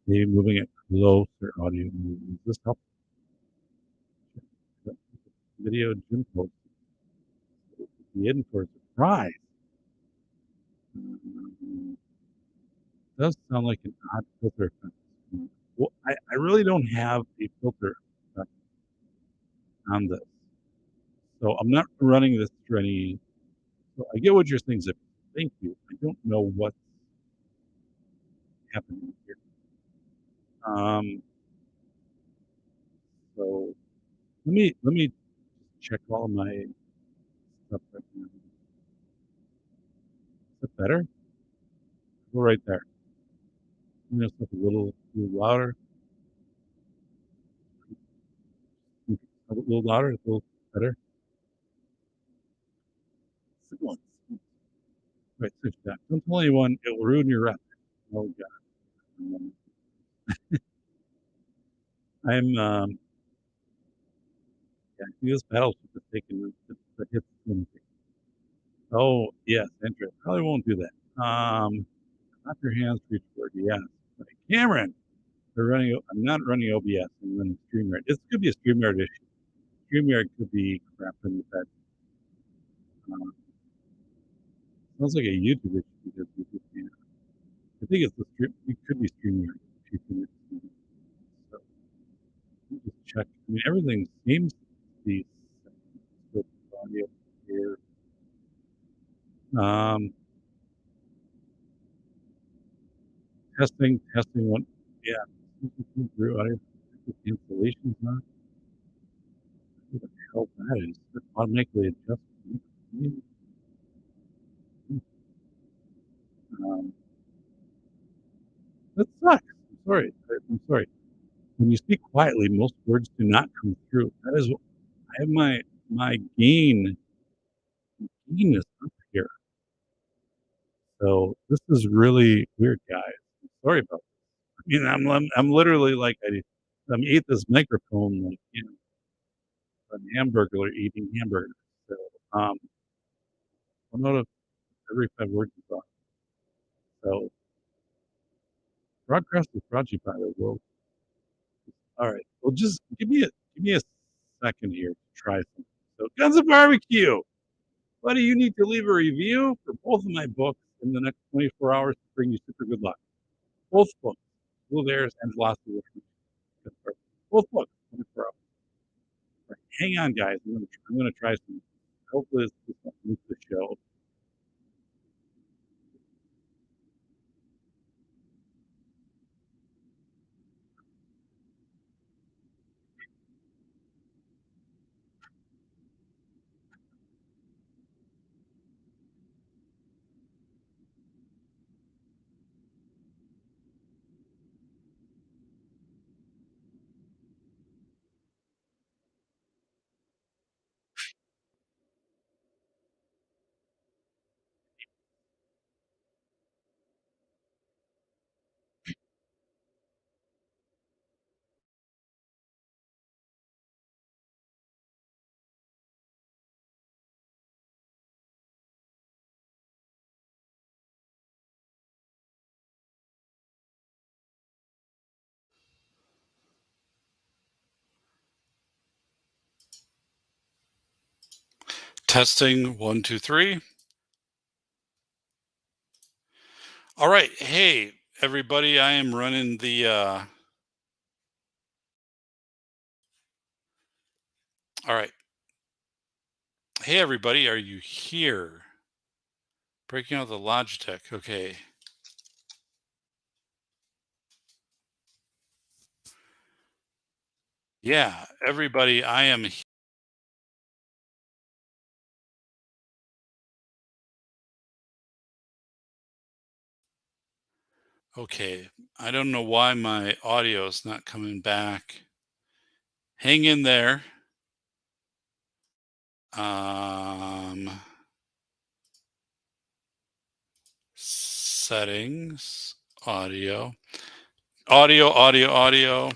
Maybe moving it closer. Audio. Is this help? Video Jim post. Be in for a surprise. Does sound like an odd filter effect. Well, I really don't have a filter effect on this. So I'm not running this through any. So I get what you're saying, Zip. Thank you. I don't know what's happening here. So let me check all my stuff right now. Is that better? Go right there. Stuff a little louder. A little louder. A little better. Sibilance. Right, switch that. Don't tell anyone; it will ruin your rep. Oh God. I'm yeah, I think this battleship is taking the hits. Oh yes, Andrew. Probably won't do that. Clap your hands, reach forward. Yes. Right. Cameron, they're running. I'm not running OBS. I'm running StreamYard. This could be a StreamYard issue. StreamYard could be crap in that. Sounds like a YouTube issue because YouTube can't. I think it's the stream. It could be StreamYard. So just check. I mean, everything seems to be good audio here. Um, testing one. Yeah. Through audio installations not. What the hell that is? That automatically adjusts. Um, that sucks. I'm sorry. I'm sorry. When you speak quietly, most words do not come through. That is, I have my gain is up here. So this is really weird, guys. I'm sorry about this. I mean, I'm literally like I'm eat this microphone like an hamburger eating hamburger. So one out of every 5 words is off. So broadcast is brought to you by the world. All right. Well, just give me a second here to try something. So Guns of Barbecue. Buddy, you need to leave a review for both of my books in the next 24 hours to bring you super good luck. Both books, Blue Bears and Philosophy of Life. Both books, 24 hours. Right. Hang on, guys. I'm gonna try some. Hopefully, this won't miss the show. Testing 1, 2, 3. All right. Hey, everybody. I am running the. All right. Hey, everybody. Are you here? Breaking out the Logitech. Okay. Yeah, everybody, I am okay. I don't know why my audio is not coming back. Hang in there. Um, settings, audio, audio, audio.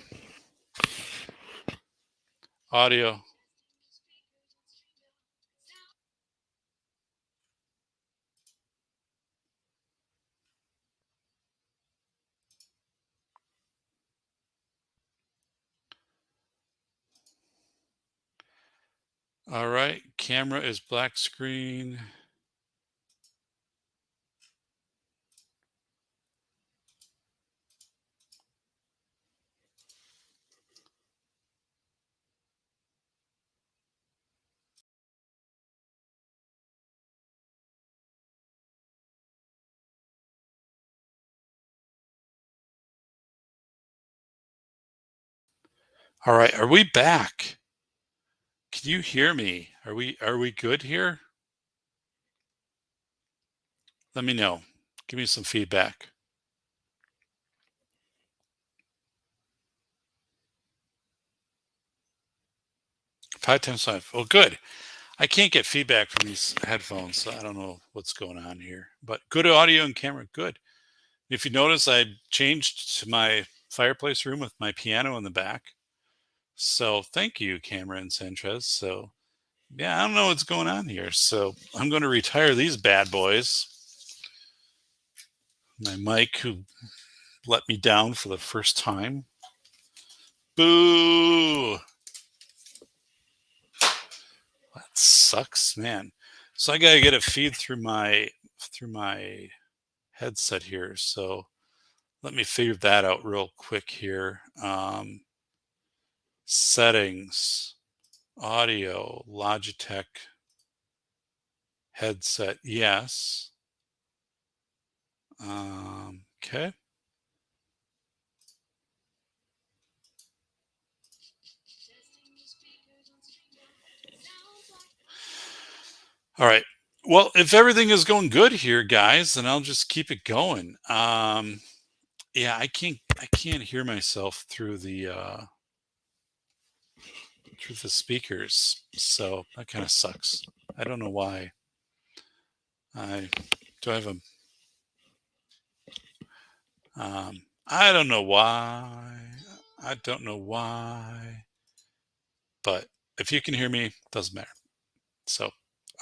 All right, camera is black screen. All right, are we back? Can you hear me? Are we good here? Let me know. Give me some feedback. 5 times 5. Well, good. I can't get feedback from these headphones, so I don't know what's going on here. But good audio and camera, good. If you notice, I changed to my fireplace room with my piano in the back. So thank you, Cameron Sanchez. So yeah, I don't know what's going on here. So I'm going to retire these bad boys. My mic, who let me down for the first time. Boo! That sucks, man. So I gotta get a feed through my headset here. So let me figure that out real quick here. Settings, audio, Logitech headset, yes. Okay. All right. Well, if everything is going good here, guys, then I'll just keep it going. Yeah, I can't hear myself through the speakers, so that kind of sucks. I don't know why. I do I have a I don't know why. I don't know why. But if you can hear me, doesn't matter. So, all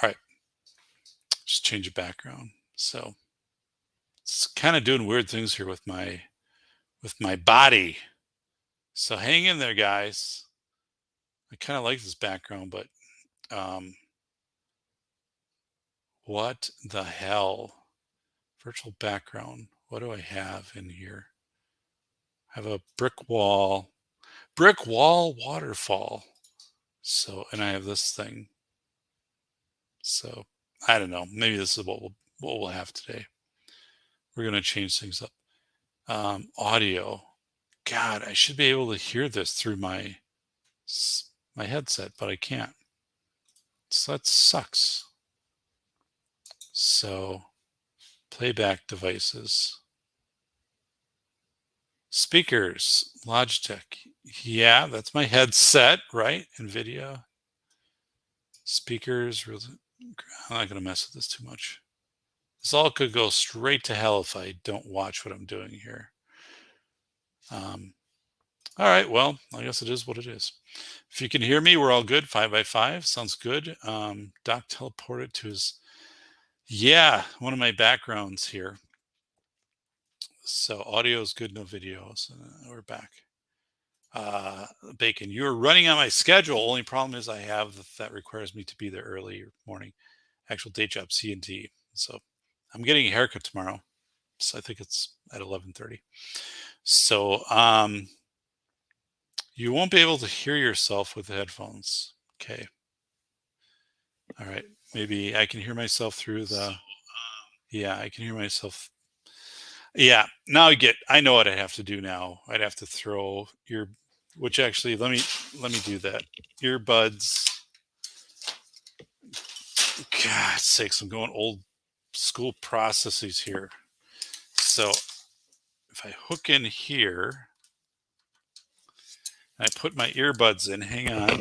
right, just change the background. So it's kind of doing weird things here with my body. So hang in there, guys. I kind of like this background, but um, what the hell? Virtual background. What do I have in here? I have a brick wall waterfall. So, and I have this thing. So I don't know. Maybe this is what we'll have today. We're gonna change things up. Audio. God, I should be able to hear this through my headset, but I can't. So that sucks. So playback devices. Speakers, Logitech. Yeah, that's my headset, right? NVIDIA. Speakers. I'm not going to mess with this too much. This all could go straight to hell if I don't watch what I'm doing here. All right, well, I guess it is what it is. If you can hear me, we're all good. 5 by 5 sounds good. Doc teleported to his, yeah, one of my backgrounds here. So audio is good, no video. So we're back. Bacon, you're running on my schedule. Only problem is I have that requires me to be there early morning. Actual day job, C&T. So I'm getting a haircut tomorrow. So I think it's at 11:30. So you won't be able to hear yourself with the headphones. Okay. All right. Maybe I can hear myself through the. Yeah, I can hear myself. Yeah. Now I know what I have to do now. I'd have to throw your which actually, let me do that. Earbuds. God's sakes, I'm going old school processes here. So if I hook in here, I put my earbuds in, hang on.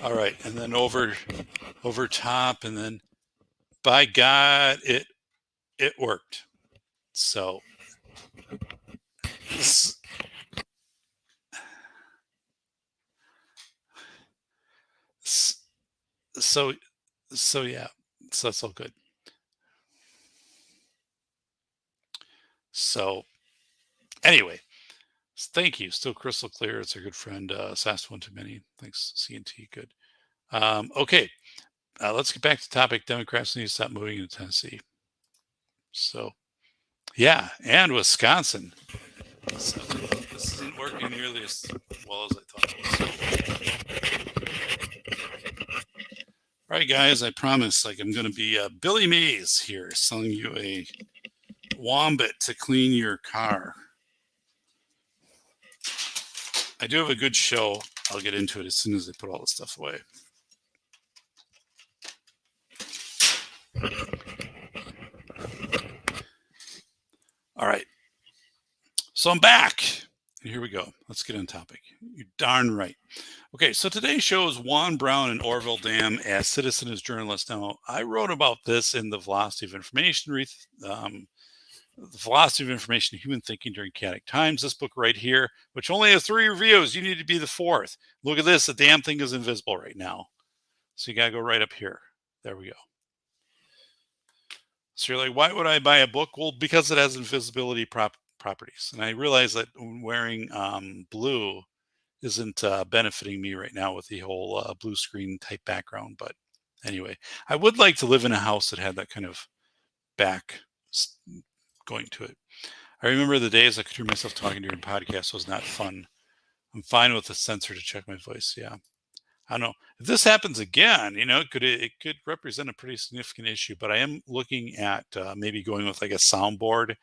All right, and then over top, and then by God, it worked. So so yeah, so that's all good. So anyway, thank you. Still crystal clear. It's a good friend, SAS one too many. Thanks, CNT. Good. Okay, let's get back to the topic. Democrats need to stop moving into Tennessee. So, yeah, and Wisconsin. So this isn't working nearly as well as I thought it was. All right, guys, I promise, I'm going to be Billy Mays here, selling you a Wombit to clean your car. I do have a good show. I'll get into it as soon as I put all the stuff away. All right. So I'm back. And here we go. Let's get on topic. You're darn right. Okay, so today's show is Juan Browne and Orville Dam as citizen as journalists. Now, I wrote about this in the Velocity of Information, the Velocity of Information, Human Thinking During Chaotic Times. This book right here, which only has 3 reviews. You need to be the 4th. Look at this. The damn thing is invisible right now. So you got to go right up here. There we go. So you're like, why would I buy a book? Well, because it has invisibility properties. And I realize that wearing blue isn't benefiting me right now with the whole blue screen type background. But anyway, I would like to live in a house that had that kind of back going to it. I remember the days I could hear myself talking during podcasts was not fun. I'm fine with the sensor to check my voice. Yeah. I don't know if this happens again, it could represent a pretty significant issue, but I am looking at maybe going with like a soundboard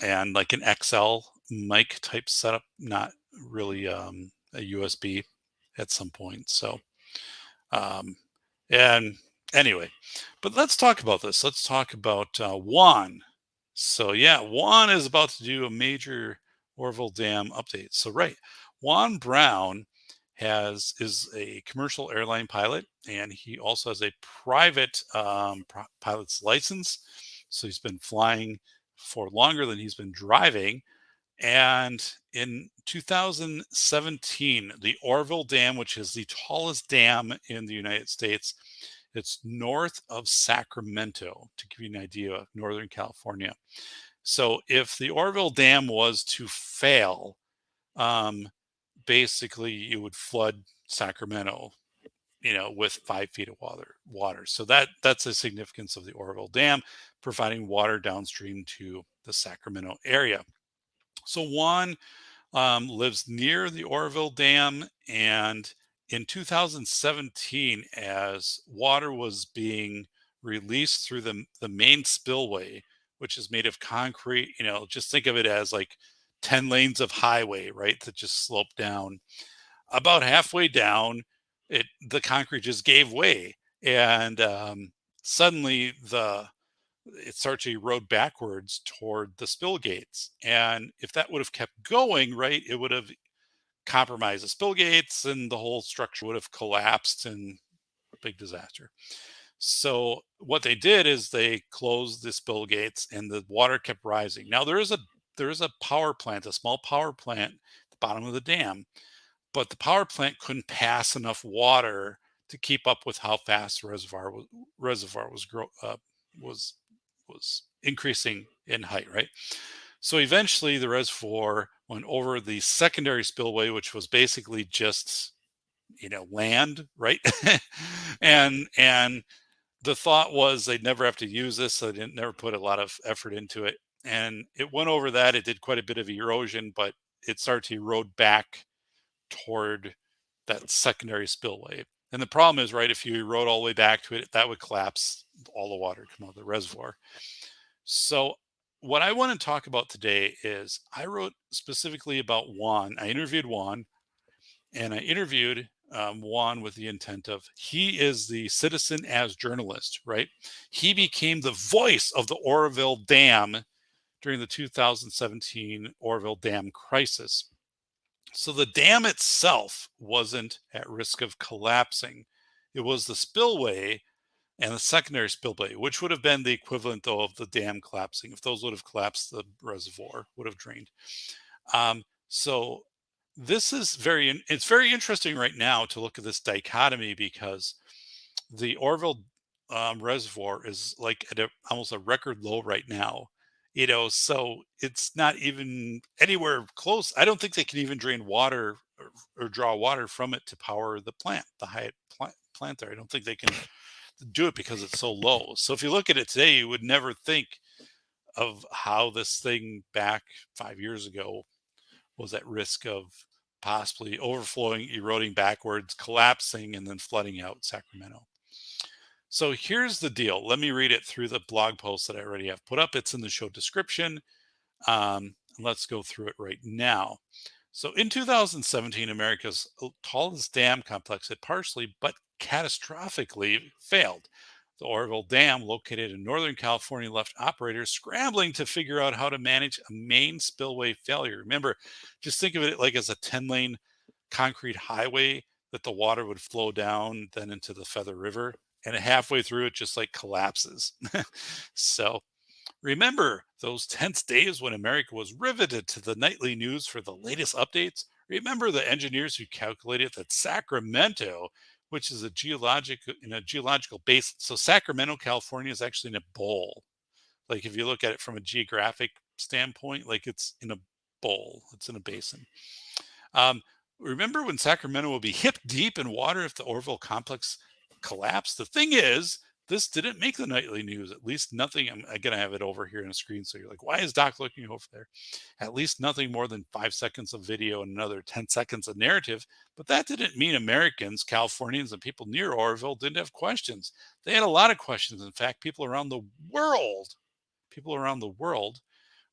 and like an XL mic type setup, not really a USB at some point. So, and anyway, but let's talk about this. Let's talk about Juan. So yeah, Juan is about to do a major Orville Dam update. So right, Juan Browne is a commercial airline pilot, and he also has a private pilot's license. So he's been flying for longer than he's been driving. And in 2017, the Orville Dam, which is the tallest dam in the United States, it's north of Sacramento, to give you an idea of Northern California. So if the Orville Dam was to fail, basically you would flood Sacramento, with 5 feet of water. So that's the significance of the Orville Dam, providing water downstream to the Sacramento area. So Juan lives near the Orville Dam, and in 2017, as water was being released through the main spillway, which is made of concrete, just think of it as like 10 lanes of highway, right, that just slope down. About halfway down, the concrete just gave way, and suddenly it starts to erode backwards toward the spill gates. And if that would have kept going, right, it would have compromised the spill gates, and the whole structure would have collapsed, and big disaster. So what they did is they closed the spill gates, and the water kept rising. Now there is a power plant, a small power plant at the bottom of the dam, but the power plant couldn't pass enough water to keep up with how fast the reservoir was increasing in height, right? So eventually the reservoir went over the secondary spillway, which was basically just, land, right? and the thought was they'd never have to use this, so they didn't never put a lot of effort into it. And it went over that. It did quite a bit of erosion, but it started to erode back toward that secondary spillway. And the problem is, right, if you erode all the way back to it, that would collapse all the water, come out of the reservoir. So what I want to talk about today is I wrote specifically about Juan. I interviewed Juan, and I interviewed Juan with the intent of, he is the citizen as journalist, right? He became the voice of the Oroville Dam during the 2017 Orville Dam crisis. So the dam itself wasn't at risk of collapsing. It was the spillway and the secondary spillway, which would have been the equivalent, though, of the dam collapsing. If those would have collapsed, the reservoir would have drained. So this is it's very interesting right now to look at this dichotomy, because the Orville Reservoir is like at almost a record low right now. So it's not even anywhere close. I don't think they can even drain water or draw water from it to power the plant, the Hyatt plant there. I don't think they can do it because it's so low. So if you look at it today, you would never think of how this thing back 5 years ago was at risk of possibly overflowing, eroding backwards, collapsing, and then flooding out Sacramento. So here's the deal. Let me read it through the blog post that I already have put up. It's in the show description. Let's go through it right now. So in 2017, America's tallest dam complex had partially but catastrophically failed. The Orville Dam, located in Northern California, left operators scrambling to figure out how to manage a main spillway failure. Remember, just think of it like as a 10-lane concrete highway that the water would flow down then into the Feather River. And halfway through, it just like collapses. So remember those tense days when America was riveted to the nightly news for the latest updates? Remember the engineers who calculated that Sacramento, which is in a geological basin. So Sacramento, California is actually in a bowl. Like if you look at it from a geographic standpoint, like it's in a bowl, it's in a basin. Remember when Sacramento will be hip deep in water if the Orville complex collapsed? The thing is, this didn't make the nightly news. At least nothing. I'm going to have it over here on the screen. So you're like, why is Doc looking over there? At least nothing more than 5 seconds of video and another 10 seconds of narrative. But that didn't mean Americans, Californians, and people near Oroville didn't have questions. They had a lot of questions. In fact, people around the world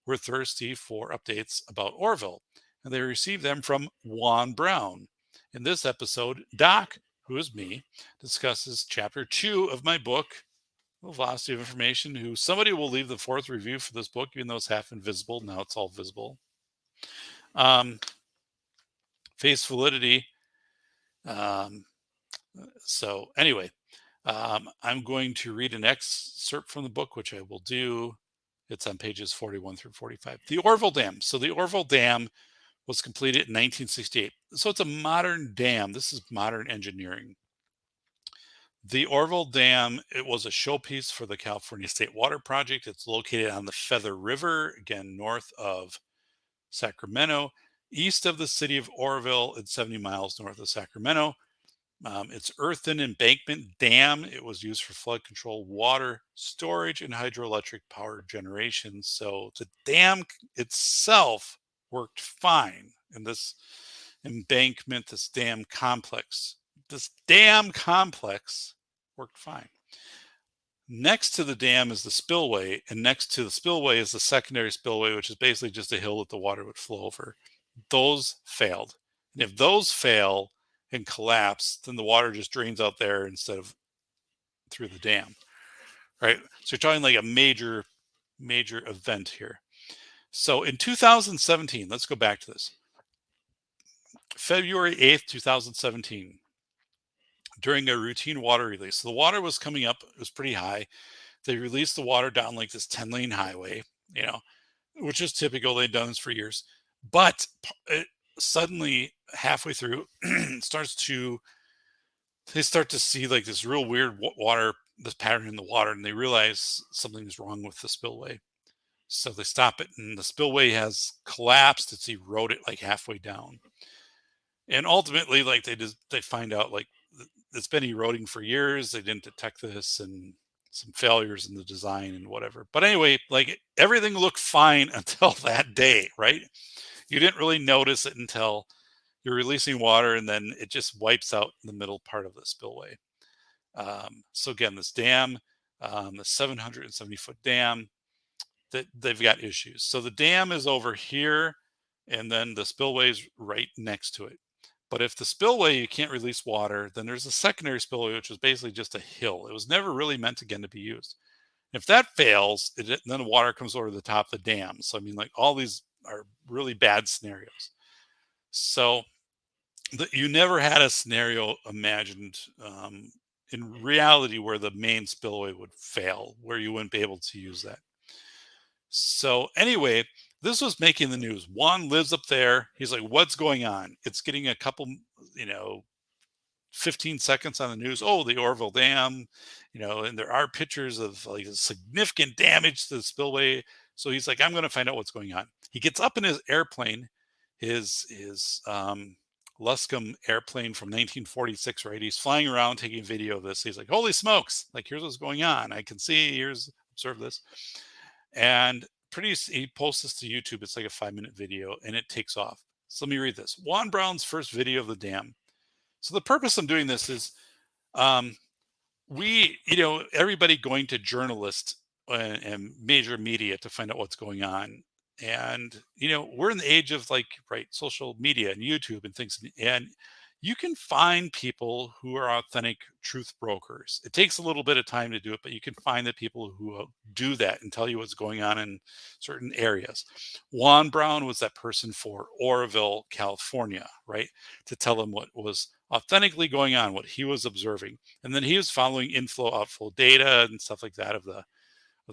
were thirsty for updates about Oroville. And they received them from Juan Browne. In this episode, Doc, who is me, discusses chapter 2 of my book, The Velocity of Information, who somebody will leave the 4th review for this book, even though it's half invisible. Now it's all visible. Face validity. So anyway, I'm going to read an excerpt from the book, which I will do. It's on pages 41 through 45. The Orville Dam. So the Orville Dam was completed in 1968. So it's a modern dam. This is modern engineering. The Orville Dam, it was a showpiece for the California State Water Project. It's located on the Feather River, again, north of Sacramento, east of the city of Oroville, and 70 miles north of Sacramento. It's earthen embankment dam. It was used for flood control, water storage, and hydroelectric power generation. So the dam itself worked fine in this embankment, this dam complex. This dam complex worked fine. Next to the dam is the spillway, and next to the spillway is the secondary spillway, which is basically just a hill that the water would flow over. Those failed. And if those fail and collapse, then the water just drains out there instead of through the dam, right? So you're talking like a major event here. So in 2017, let's go back to this. February 8th, 2017, during a routine water release. So the water was coming up. It was pretty high. They released the water down like this 10-lane highway, which is typical. They've done this for years. But it suddenly, halfway through, they start to see like this real weird water, this pattern in the water, and they realize something's wrong with the spillway. So they stop it, and the spillway has collapsed. It's eroded like halfway down. And ultimately, like they find out like it's been eroding for years. They didn't detect this, and some failures in the design and whatever. But anyway, like everything looked fine until that day, right? You didn't really notice it until you're releasing water, and then it just wipes out the middle part of the spillway. So again, this dam, the 770-foot dam, that they've got issues. So the dam is over here, and then the spillway is right next to it. But if the spillway, you can't release water, then there's a secondary spillway, which was basically just a hill. It was never really meant again to be used. If that fails, then the water comes over the top of the dam. So I mean, like, all these are really bad scenarios. So you never had a scenario imagined in reality where the main spillway would fail, where you wouldn't be able to use that. So anyway, this was making the news. Juan lives up there. He's like, what's going on? It's getting a couple, 15 seconds on the news. Oh, the Orville Dam, and there are pictures of like significant damage to the spillway. So he's like, I'm going to find out what's going on. He gets up in his airplane, his Luscombe airplane from 1946, right? He's flying around taking video of this. He's like, holy smokes, like, here's what's going on. I can see, observe this. And he posts this to YouTube. It's like a 5-minute video, and it takes off. So let me read this. Juan Browne's first video of the dam. So the purpose of doing this is everybody going to journalists and major media to find out what's going on. And, we're in the age of social media and YouTube and things. And you can find people who are authentic truth brokers. It takes a little bit of time to do it, but you can find the people who do that and tell you what's going on in certain areas. Juan Browne was that person for Oroville, California, right? To tell them what was authentically going on, what he was observing. And then he was following inflow, outflow data and stuff like that of the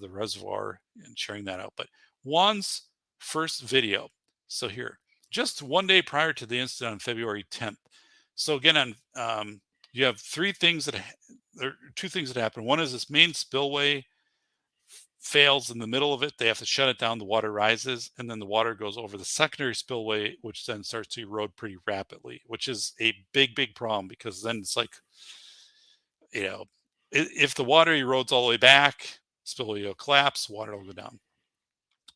reservoir and sharing that out. But Juan's first video. So here, just one day prior to the incident on February 10th. So again, you have two things that happen. One is this main spillway fails in the middle of it. They have to shut it down. The water rises, and then the water goes over the secondary spillway, which then starts to erode pretty rapidly, which is a big, big problem, because then it's like, if the water erodes all the way back, spillway will collapse, water will go down.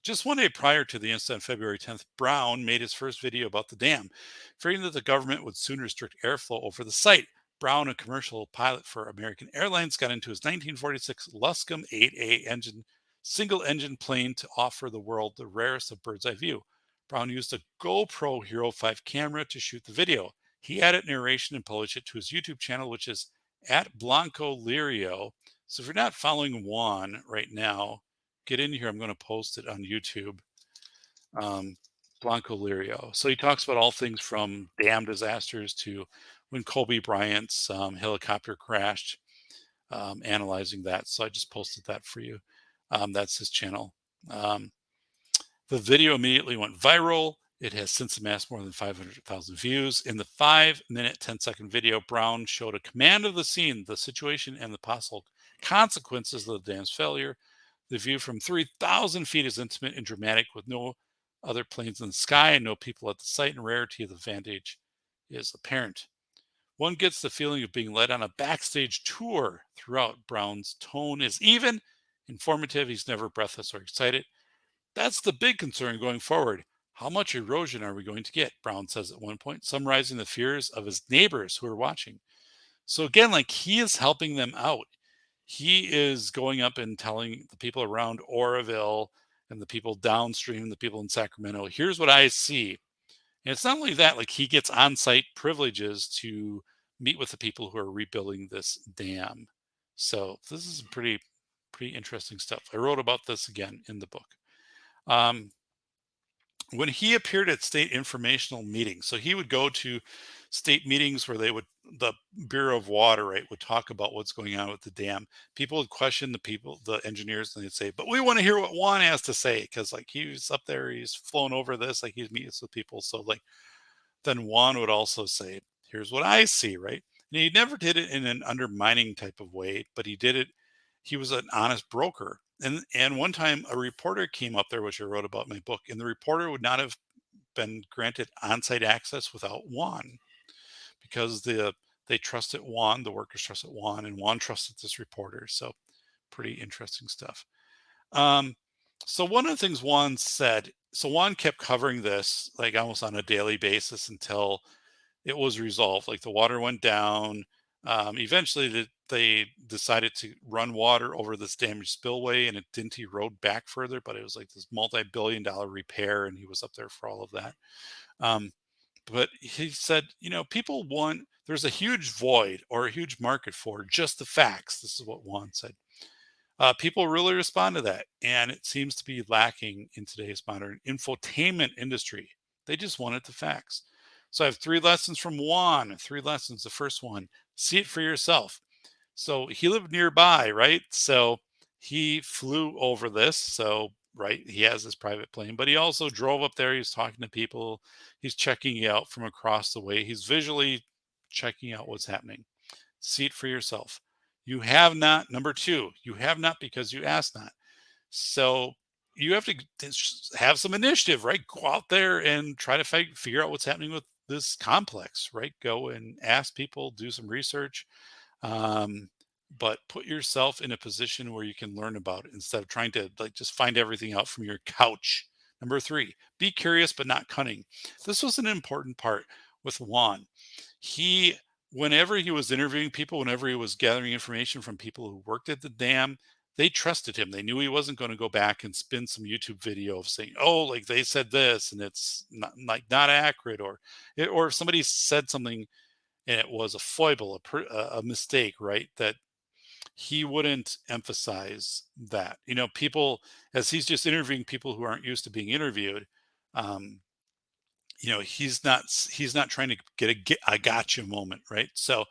Just one day prior to the incident, February 10th, Browne made his first video about the dam, fearing that the government would soon restrict airflow over the site. Browne, a commercial pilot for American Airlines, got into his 1946 Luscombe 8A single-engine plane to offer the world the rarest of bird's-eye view. Browne used a GoPro Hero 5 camera to shoot the video. He added narration and published it to his YouTube channel, which is at Blanco Lirio. So if you're not following Juan right now, get in here. I'm going to post it on YouTube. Blanco Lirio. So he talks about all things from dam disasters to when Kobe Bryant's helicopter crashed, analyzing that. So I just posted that for you. That's his channel. The video immediately went viral. It has since amassed more than 500,000 views. In the 5-minute, 10-second video, Browne showed a command of the scene, the situation, and the possible consequences of the dam's failure. The view from 3,000 feet is intimate and dramatic, with no other planes in the sky and no people at the site, and rarity of the vantage is apparent. One gets the feeling of being led on a backstage tour throughout. Browne's tone is even, informative. He's never breathless or excited. That's the big concern going forward. How much erosion are we going to get? Browne says at one point, summarizing the fears of his neighbors who are watching. So again, he is helping them out. He is going up and telling the people around Oroville and the people downstream, the people in Sacramento, here's what I see. And it's not only that, he gets on-site privileges to meet with the people who are rebuilding this dam. So this is pretty interesting stuff. I wrote about this again in the book. When he appeared at state informational meetings, so he would go to state meetings where the Bureau of Water, right, would talk about what's going on with the dam. People would question the engineers, and they'd say, but we want to hear what Juan has to say, because he's up there, he's flown over this, he's meeting with people. So then Juan would also say, here's what I see, right? And he never did it in an undermining type of way, but he did it. He was an honest broker. And one time a reporter came up there, which I wrote about in my book, and the reporter would not have been granted on-site access without Juan, because they trusted Juan, the workers trusted Juan, and Juan trusted this reporter. So pretty interesting stuff. So one of the things Juan said so Juan kept covering this like almost on a daily basis until it was resolved. Like the water went down. Eventually, they decided to run water over this damaged spillway, and it didn't erode back further. But it was like this multi-billion-dollar repair, and he was up there for all of that. Um, but he said, people want. There's a huge void or a huge market for just the facts. This is what Juan said. People really respond to that, and it seems to be lacking in today's modern infotainment industry. They just wanted the facts. So I have three lessons from Juan. Three lessons. The first one: see it for yourself. So he lived nearby, right? So he flew over this. So right, he has his private plane, but he also drove up there. He's talking to people. He's checking it out from across the way. He's visually checking out what's happening. See it for yourself. You have not. Number two, you have not because you asked not. So you have to have some initiative, right? Go out there and try to figure out what's happening with this complex, right? Go and ask people, do some research, um, but put yourself in a position where you can learn about it instead of trying to like just find everything out from your couch. Number three, be curious but not cunning. This was an important part with Juan. He, whenever he was interviewing people, whenever he was gathering information from people who worked at the dam, they trusted him. They knew he wasn't going to go back and spin some YouTube video of saying, "Oh, like they said this and it's not accurate," or if somebody said something and it was a foible, a mistake, right? That he wouldn't emphasize that. People, as he's just interviewing people who aren't used to being interviewed, um, he's not trying to get a gotcha moment, right? So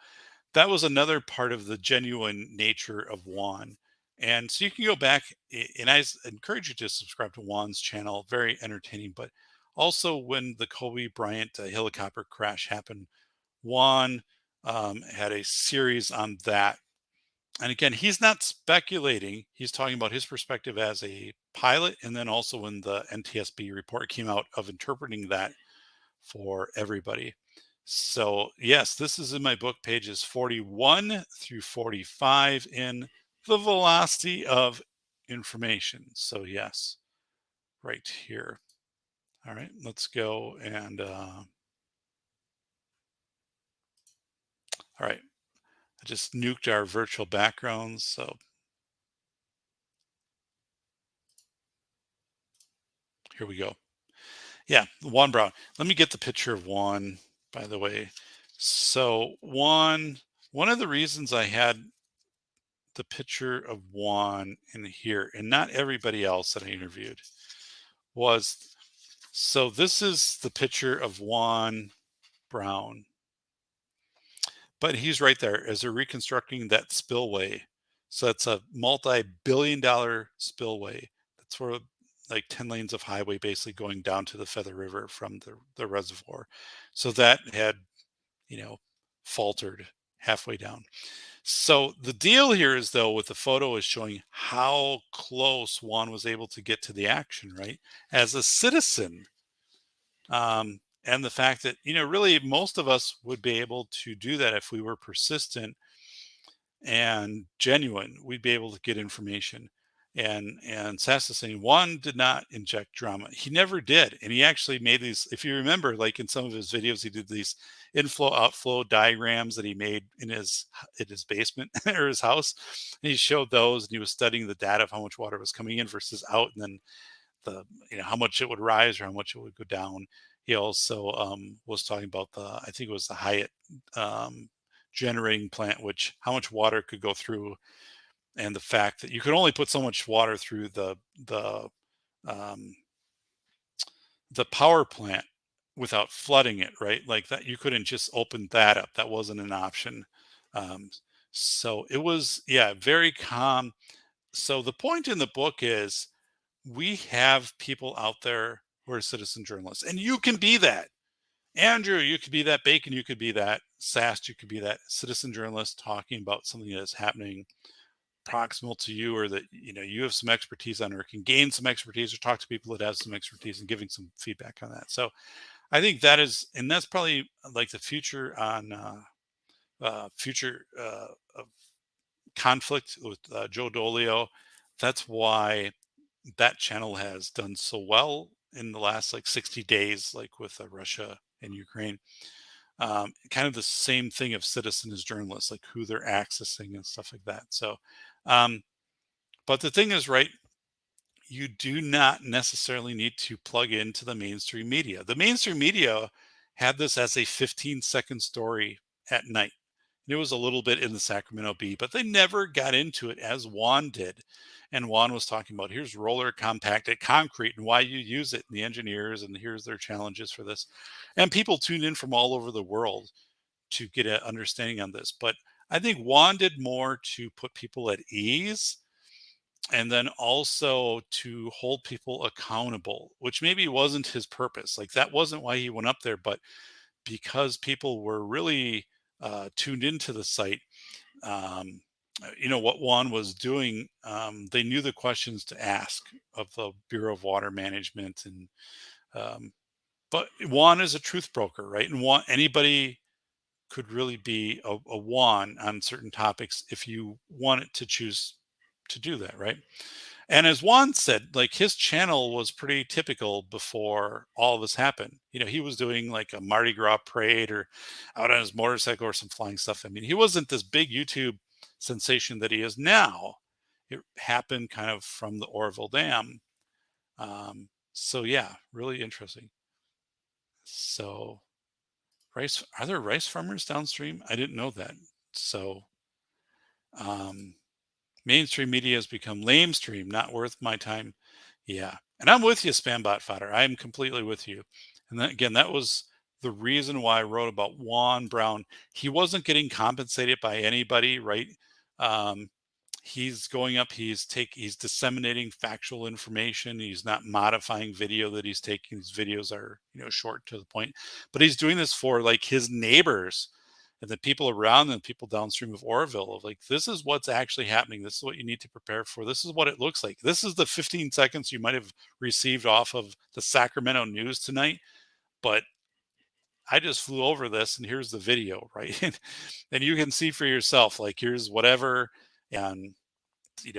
that was another part of the genuine nature of Juan. And so you can go back, and encourage you to subscribe to Juan's channel. Very entertaining. But also, when the Kobe Bryant helicopter crash happened, Juan had a series on that. And again, he's not speculating. He's talking about his perspective as a pilot, and then also when the NTSB report came out of interpreting that for everybody. So, yes, this is in my book, pages 41 through 45 in The Velocity of Information. So, yes, right here. All right, let's go and, all right, I just nuked our virtual backgrounds. So, here we go. Yeah, Juan Browne. Let me get the picture of Juan, by the way. So, Juan, one of the reasons I had the picture of Juan in here and not everybody else that I interviewed was, so this is the picture of Juan Browne, but he's right there as they're reconstructing that spillway. So it's a multi-billion-dollar spillway. That's where like 10 lanes of highway basically going down to the Feather River from the reservoir. So that had, faltered halfway down. So the deal here is, though, with the photo is showing how close Juan was able to get to the action, right? As a citizen. And the fact that, really most of us would be able to do that if we were persistent and genuine. We'd be able to get information. And Sassa saying Juan did not inject drama. He never did. And he actually made these, if you remember, like in some of his videos, he did these inflow outflow diagrams that he made in his basement or his house. And he showed those, and he was studying the data of how much water was coming in versus out, and then how much it would rise or how much it would go down. He also was talking about I think it was the Hyatt generating plant, which how much water could go through, and the fact that you could only put so much water through um, the power plant without flooding it, right? Like that, you couldn't just open that up. That wasn't an option. Um, so it was, yeah, very calm. So the point in the book is we have people out there who are citizen journalists, and you can be that. Andrew, you could be that. Bacon, you could be that. Sast, you could be that citizen journalist talking about something that is happening proximal to you, or that you have some expertise on, or can gain some expertise, or talk to people that have some expertise and giving some feedback on that. So I think that's probably like the future on future of conflict with Joe Dolio. That's why that channel has done so well in the last like 60 days, like with Russia and Ukraine. Kind of the same thing of citizen as journalists, like who they're accessing and stuff like that. So, but the thing is, right, you do not necessarily need to plug into the mainstream media. The mainstream media had this as a 15-second story at night. It was a little bit in the Sacramento Bee, but they never got into it as Juan did. And Juan was talking about here's roller compacted concrete and why you use it, and the engineers, and here's their challenges for this. And people tuned in from all over the world to get an understanding on this. But I think Juan did more to put people at ease and then also to hold people accountable, which maybe wasn't his purpose. Like that wasn't why he went up there, but because people were really tuned into the site, what Juan was doing, they knew the questions to ask of the Bureau of Water Management, and but Juan is a truth broker, right? And anybody could really be a Juan on certain topics if you wanted to choose to do that, right? And as Juan said, like his channel was pretty typical before all of this happened. He was doing like a Mardi Gras parade or out on his motorcycle or some flying stuff. I mean, he wasn't this big YouTube sensation that he is now. It happened kind of from the Orville Dam. So yeah, really interesting. So are there rice farmers downstream? I didn't know that. So mainstream media has become lamestream, not worth my time. Yeah. And I'm with you, Spambot Fodder. I'm completely with you. And then, again, that was the reason why I wrote about Juan Browne. He wasn't getting compensated by anybody, right? He's going up, he's disseminating factual information. He's not modifying video that he's taking. These videos are, short to the point, but he's doing this for like his neighbors and the people around them, people downstream of Oroville, of like, this is what's actually happening. This is what you need to prepare for. This is what it looks like. This is the 15 seconds you might have received off of the Sacramento news tonight, but I just flew over this and here's the video, right? And you can see for yourself, like, here's whatever, and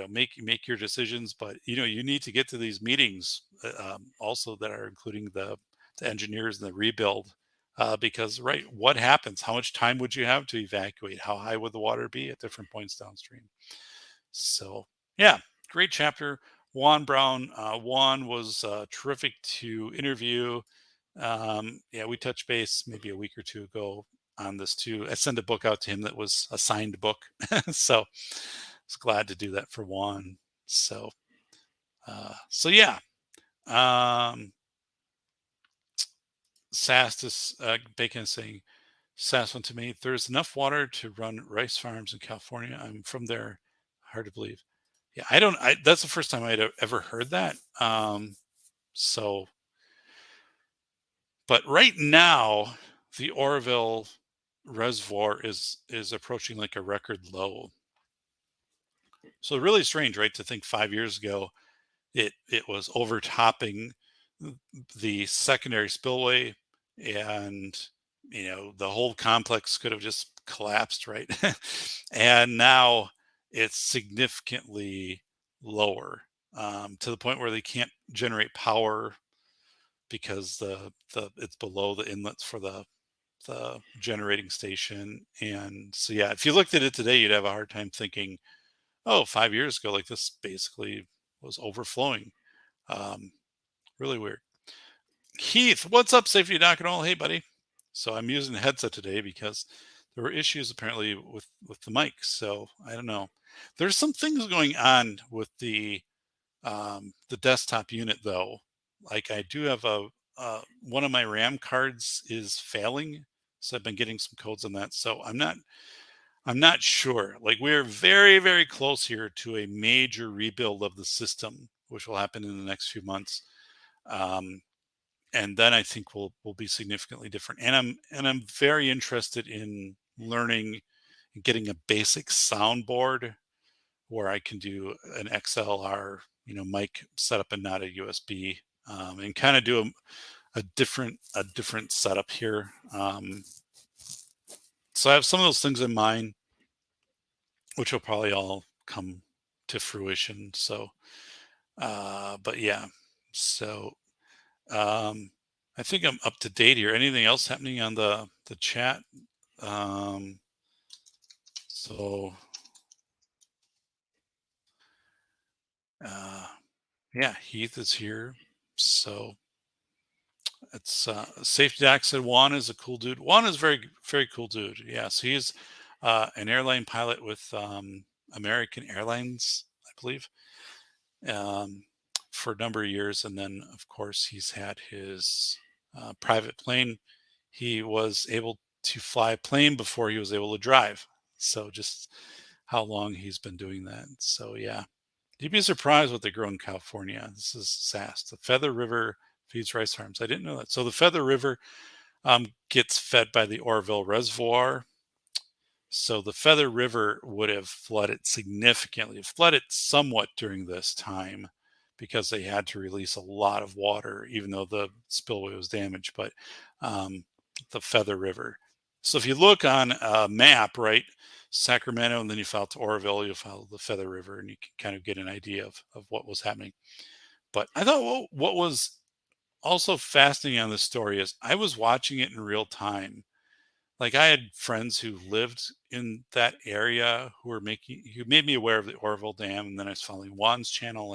make your decisions. But you need to get to these meetings also that are including the engineers and the rebuild, because right, what happens? How much time would you have to evacuate? How high would the water be at different points downstream? So yeah, great chapter. Juan Browne. Juan was terrific to interview. Yeah, we touched base maybe a week or two ago on this too. I sent a book out to him that was a signed book. So I was glad to do that for Juan. So yeah. Sastus Bacon is saying, Sass went to me, there's enough water to run rice farms in California. I'm from there. Hard to believe. Yeah, that's the first time I'd ever heard that. So, but right now, the Oroville Reservoir is approaching like a record low. So really strange, right? To think 5 years ago, it was overtopping the secondary spillway, and the whole complex could have just collapsed, right? And now it's significantly lower, to the point where they can't generate power because it's below the inlets for the generating station. And so yeah, if you looked at it today, you'd have a hard time thinking, oh, 5 years ago, like this basically was overflowing. Really weird. Heath, what's up, Safety Doc and all? Hey, buddy. So I'm using the headset today because there were issues apparently with the mic. So I don't know. There's some things going on with the desktop unit though. Like I do have one of my RAM cards is failing, so I've been getting some codes on that. So I'm not sure. Like we're very, very close here to a major rebuild of the system, which will happen in the next few months. And then I think will be significantly different. And I'm very interested in learning and getting a basic soundboard where I can do an XLR, mic setup and not a USB, and kind of do a different setup here. So I have some of those things in mind, which will probably all come to fruition. So, but yeah, so I think I'm up to date here. Anything else happening on the chat? Um, so uh, yeah, Heath is here. So it's Safety Doc said Juan is a cool dude. Juan is very, very cool dude. Yes, he's an airline pilot with American Airlines, I believe, um, for a number of years. And then, of course, he's had his private plane. He was able to fly a plane before he was able to drive. So just how long he's been doing that. So yeah, you'd be surprised what they grow in California. This is SASS. The Feather River feeds rice farms. I didn't know that. So the Feather River gets fed by the Oroville Reservoir. So the Feather River would have flooded significantly, flooded somewhat during this time because they had to release a lot of water, even though the spillway was damaged. But the Feather River. So if you look on a map, right, Sacramento, and then you follow to Oroville, you'll follow the Feather River, and you can kind of get an idea of what was happening. But I thought what was also fascinating on this story is I was watching it in real time. Like I had friends who lived in that area who made me aware of the Orville Dam, and then I was following Juan's channel,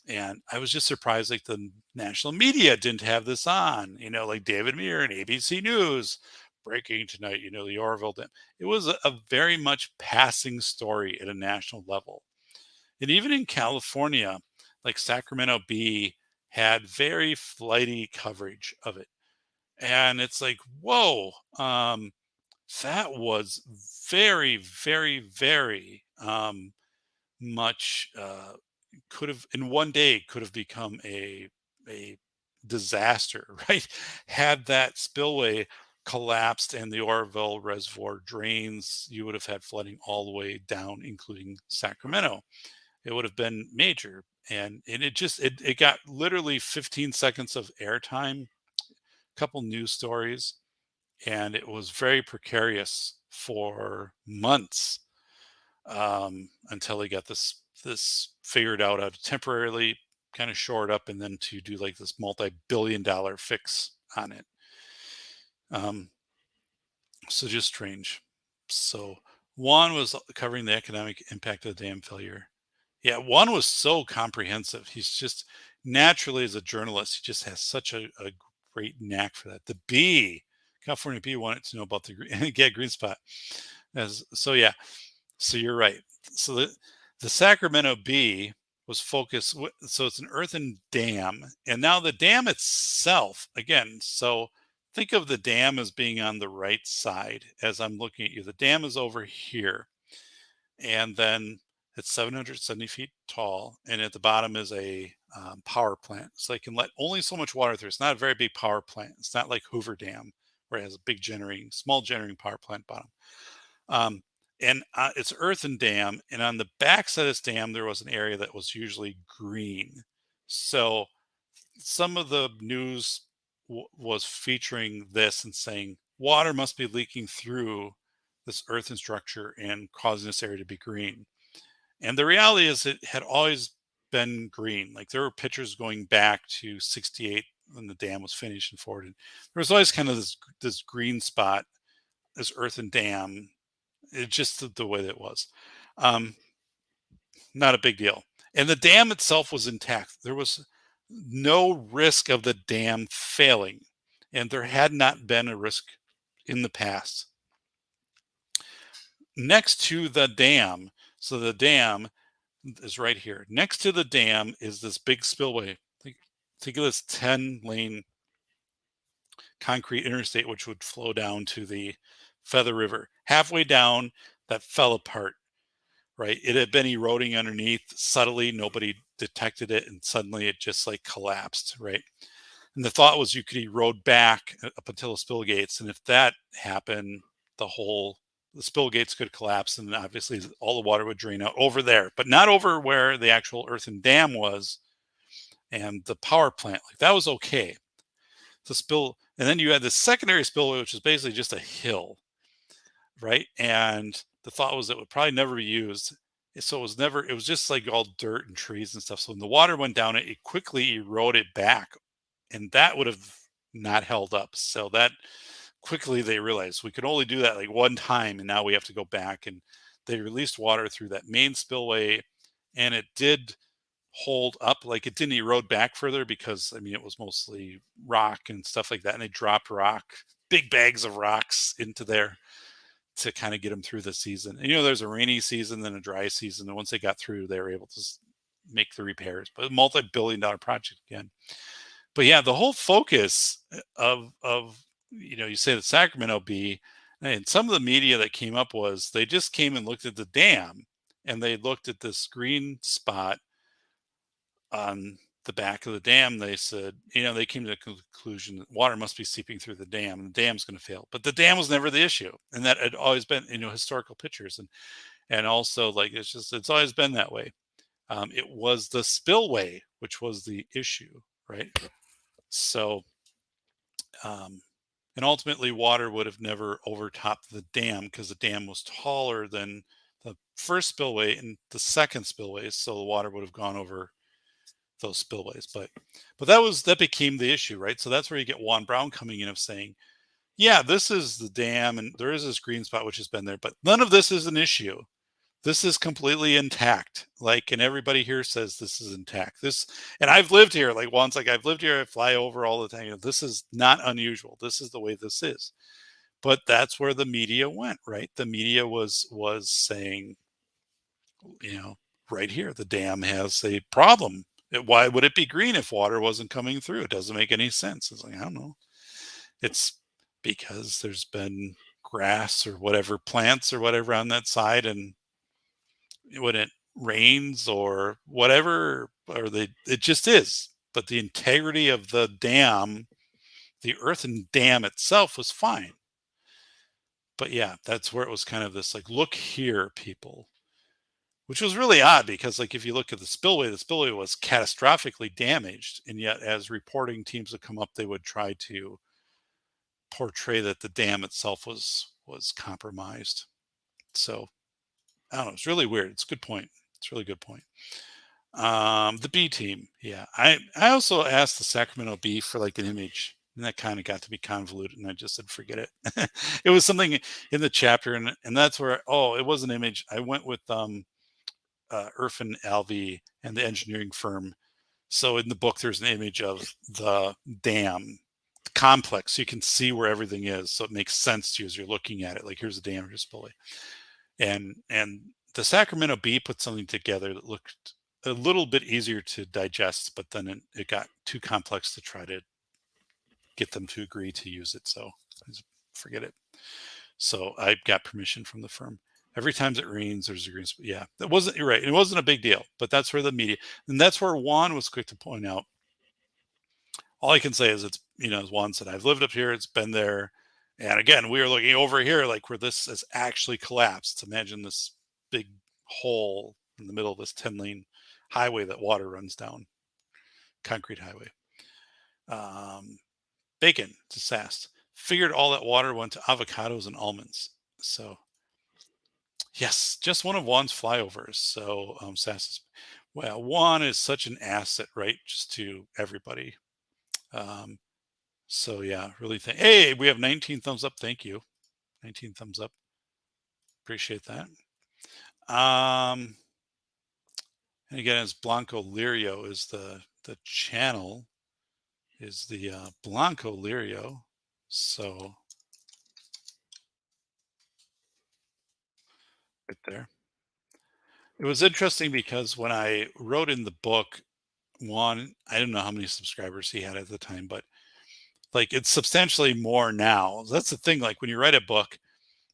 and I was just surprised like the national media didn't have this on, like David Muir and ABC News breaking tonight, the Orville Dam. It was a very much passing story at a national level. And even in California, like Sacramento Bee had very flighty coverage of it. And it's like, whoa, that was very, very, very much could have in one day could have become a disaster, right? Had that spillway collapsed and the Oroville Reservoir drains, you would have had flooding all the way down, including Sacramento. It would have been major, and it got literally 15 seconds of airtime, a couple news stories, and it was very precarious for months until they got this figured out how to temporarily kind of shore it up and then to do like this multi-billion-dollar fix on it. So just strange. So Juan was covering the economic impact of the dam failure. Yeah, Juan was so comprehensive. He's just naturally as a journalist, he just has such a great knack for that. The bee, California bee, wanted to know about the green spot. So you're right. So the Sacramento Bee was focused. So it's an earthen dam, and now the dam itself, again. So think of the dam as being on the right side as I'm looking at you. The dam is over here, and then it's 770 feet tall, and at the bottom is a power plant. So they can let only so much water through. It's not a very big power plant. It's not like Hoover Dam, where it has a small generating power plant bottom. And it's earthen dam, and on the backside of this dam there was an area that was usually green. So some of the news was featuring this and saying water must be leaking through this earthen structure and causing this area to be green. And the reality is it had always been green. Like there were pictures going back to 68 when the dam was finished and forward. And there was always kind of this green spot, this earthen dam. It's just the way that it was. Not a big deal. And the dam itself was intact. There was no risk of the dam failing. And there had not been a risk in the past. Next to the dam, so the dam is right here. Next to the dam is this big spillway. Think of this 10-lane concrete interstate, which would flow down to the Feather River. Halfway down, that fell apart, right? It had been eroding underneath subtly. Nobody detected it, and suddenly it just like collapsed, right? And the thought was you could erode back up until the spill gates, and if that happened, the spill gates could collapse, and obviously all the water would drain out over there, but not over where the actual earthen dam was and the power plant. Like that was okay. The spill, and then you had the secondary spillway, which is basically just a hill, right? And the thought was it would probably never be used. So it was just like all dirt and trees and stuff. So when the water went down, it quickly eroded back and that would have not held up. So that quickly they realized we could only do that like one time, and now we have to go back, and they released water through that main spillway, and it did hold up. Like, it didn't erode back further because I mean it was mostly rock and stuff like that, and they dropped big bags of rocks into there to kind of get them through the season. And there's a rainy season, then a dry season, and once they got through, they were able to make the repairs. But a multi-billion-dollar project again. But yeah, the whole focus of you say the Sacramento Bee, and some of the media that came up was they just came and looked at the dam, and they looked at this green spot on the back of the dam. They said, they came to the conclusion that water must be seeping through the dam, and the dam's going to fail. But the dam was never the issue, and that had always been, historical pictures, and also like it's always been that way. It was the spillway which was the issue, right? So, and ultimately, water would have never overtopped the dam because the dam was taller than the first spillway and the second spillway, so the water would have gone over those spillways. But that became the issue, right? So that's where you get Juan Browne coming in of saying, yeah, this is the dam, and there is this green spot which has been there, but none of this is an issue. This is completely intact. Like, and everybody here says this is intact. And I've lived here, like once, like I've lived here, I fly over all the time. This is not unusual. This is the way this is. But that's where the media went, right? The media was saying, right here, the dam has a problem. Why would it be green if water wasn't coming through? It doesn't make any sense. It's like, I don't know. It's because there's been grass or whatever, plants or whatever on that side, and when it rains or whatever, it just is. But the integrity of the dam, the earthen dam itself, was fine. But yeah, that's where it was kind of this like, look here, people, which was really odd because like if you look at the spillway was catastrophically damaged, and yet as reporting teams would come up, they would try to portray that the dam itself was compromised. So I don't know. It's really weird. It's a good point. It's a really good point. The B team. Yeah. I also asked the Sacramento Bee for like an image, and that kind of got to be convoluted, and I just said, forget it. It was something in the chapter, and that's where, it was an image. I went with Irfan Alvi and the engineering firm. So in the book, there's an image of the dam complex, so you can see where everything is. So it makes sense to you as you're looking at it. Like, here's the dam, here's the spillway. And the Sacramento Bee put something together that looked a little bit easier to digest, but then it got too complex to try to get them to agree to use it. So forget it. So I got permission from the firm. Every time it rains, there's a green spot. Yeah, you're right. It wasn't a big deal, but that's where the media, and that's where Juan was quick to point out. All I can say is it's, as Juan said, I've lived up here. It's been there. And again, we are looking over here, like where this has actually collapsed. Imagine this big hole in the middle of this 10-lane highway that water runs down, concrete highway. Bacon, to Sast. Figured all that water went to avocados and almonds. So, yes, just one of Juan's flyovers. So, Sast, Juan is such an asset, right? Just to everybody. So yeah, really hey, we have 19 thumbs up. Thank you. 19 thumbs up. Appreciate that. And again, as Blanco Lirio is the channel is the Blanco Lirio. So right there. It was interesting because when I wrote in the book, Juan, I don't know how many subscribers he had at the time, but like it's substantially more now. That's the thing. Like when you write a book,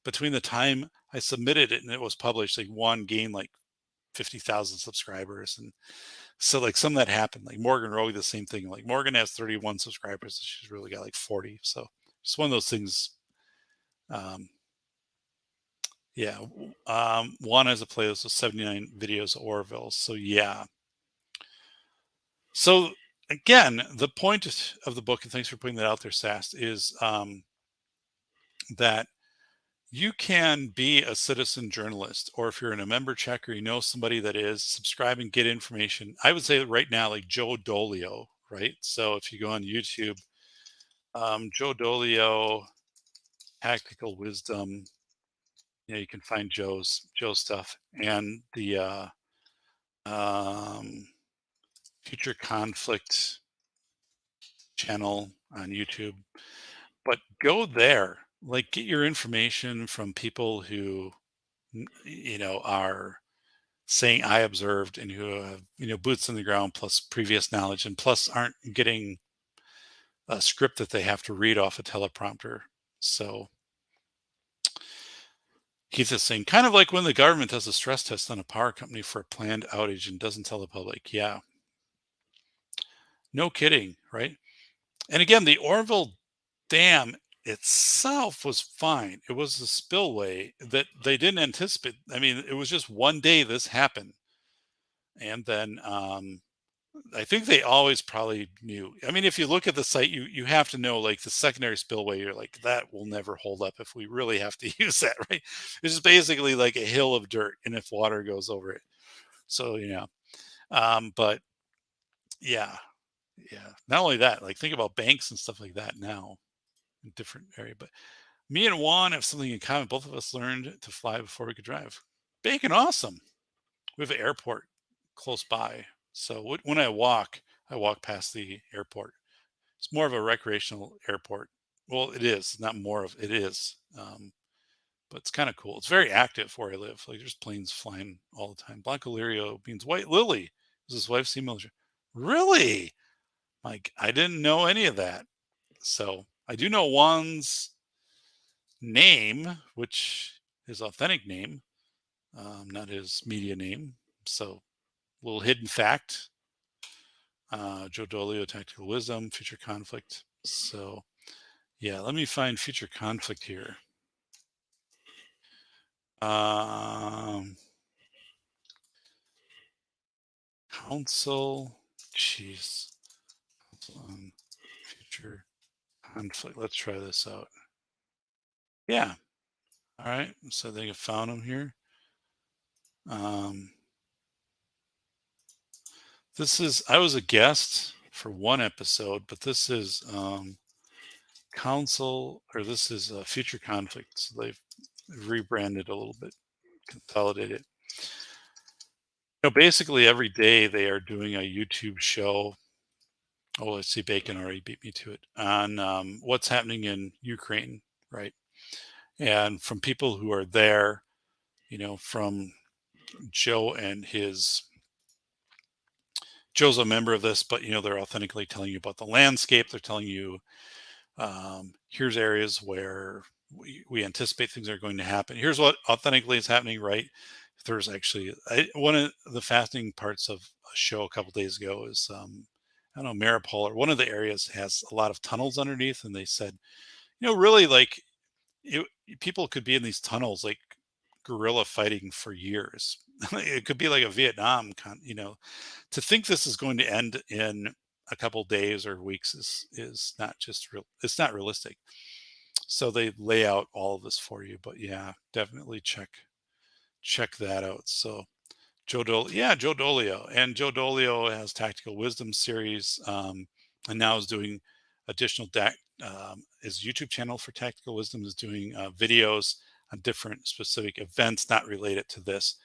between the time I submitted it and it was published, like Juan gained like 50,000 subscribers. And so like some of that happened. Like Morgan Rogue, the same thing. Like Morgan has 31 subscribers. She's really got like 40. So just one of those things. Juan has a playlist of 79 videos of Oroville. So yeah. So again, the point of the book, and thanks for putting that out there, Sast, is that you can be a citizen journalist, or if you're in a member check or you know somebody that is, subscribe and get information. I would say right now, like Joe Dolio, right? So if you go on YouTube, Joe Dolio, Tactical Wisdom, you can find Joe's stuff, and the um, Future Conflict channel on YouTube. But go there, like get your information from people who are saying I observed and who have boots on the ground plus previous knowledge and plus aren't getting a script that they have to read off a teleprompter. So Keith is saying, kind of like when the government does a stress test on a power company for a planned outage and doesn't tell the public. Yeah, no kidding, right? And again, the Orville Dam itself was fine. It was a spillway that they didn't anticipate. I mean, it was just one day this happened. And then I think they always probably knew. I mean, if you look at the site, you have to know, like, the secondary spillway, you're like, that will never hold up if we really have to use that, right? It's just basically like a hill of dirt, and if water goes over it. So, but yeah. Not only that, like, think about banks and stuff like that now in different area. But me and Juan have something in common. Both of us learned to fly before we could drive. Bacon, awesome. We have an airport close by. So when I walk past the airport. It's more of a recreational airport. Well, it is not more of it is, but it's kind of cool. It's very active where I live. Like, there's planes flying all the time. Blanco Lirio means white lily. Is his wife's female? Really? Like, I didn't know any of that. So I do know Juan's name, which his authentic name, not his media name. So, little hidden fact. Joe Dolio, Tactical Wisdom, Future Conflict. So, yeah, let me find Future Conflict here. Council, jeez, Council on Future Conflict. Let's try this out. Yeah. All right. So I think I found him here. I was a guest for one episode, but this is this is Future Conflict. So they've rebranded a little bit, consolidated. Basically every day they are doing a YouTube show. Oh, I see Bacon already beat me to it, on what's happening in Ukraine, right? And from people who are there, from Joe and Joe's a member of this, but they're authentically telling you about the landscape. They're telling you, here's areas where we anticipate things are going to happen. Here's what authentically is happening, right? There's actually one of the fascinating parts of a show a couple days ago is I don't know, Maripol, or one of the areas has a lot of tunnels underneath, and they said, really, like, people could be in these tunnels like guerrilla fighting for years. It could be like a Vietnam, to think this is going to end in a couple days or weeks is not just real. It's not realistic. So they lay out all of this for you. But yeah, definitely check that out. So Joe Dolio, and Joe Dolio has Tactical Wisdom series, and now is doing additional his YouTube channel for Tactical Wisdom is doing videos on different specific events not related to this.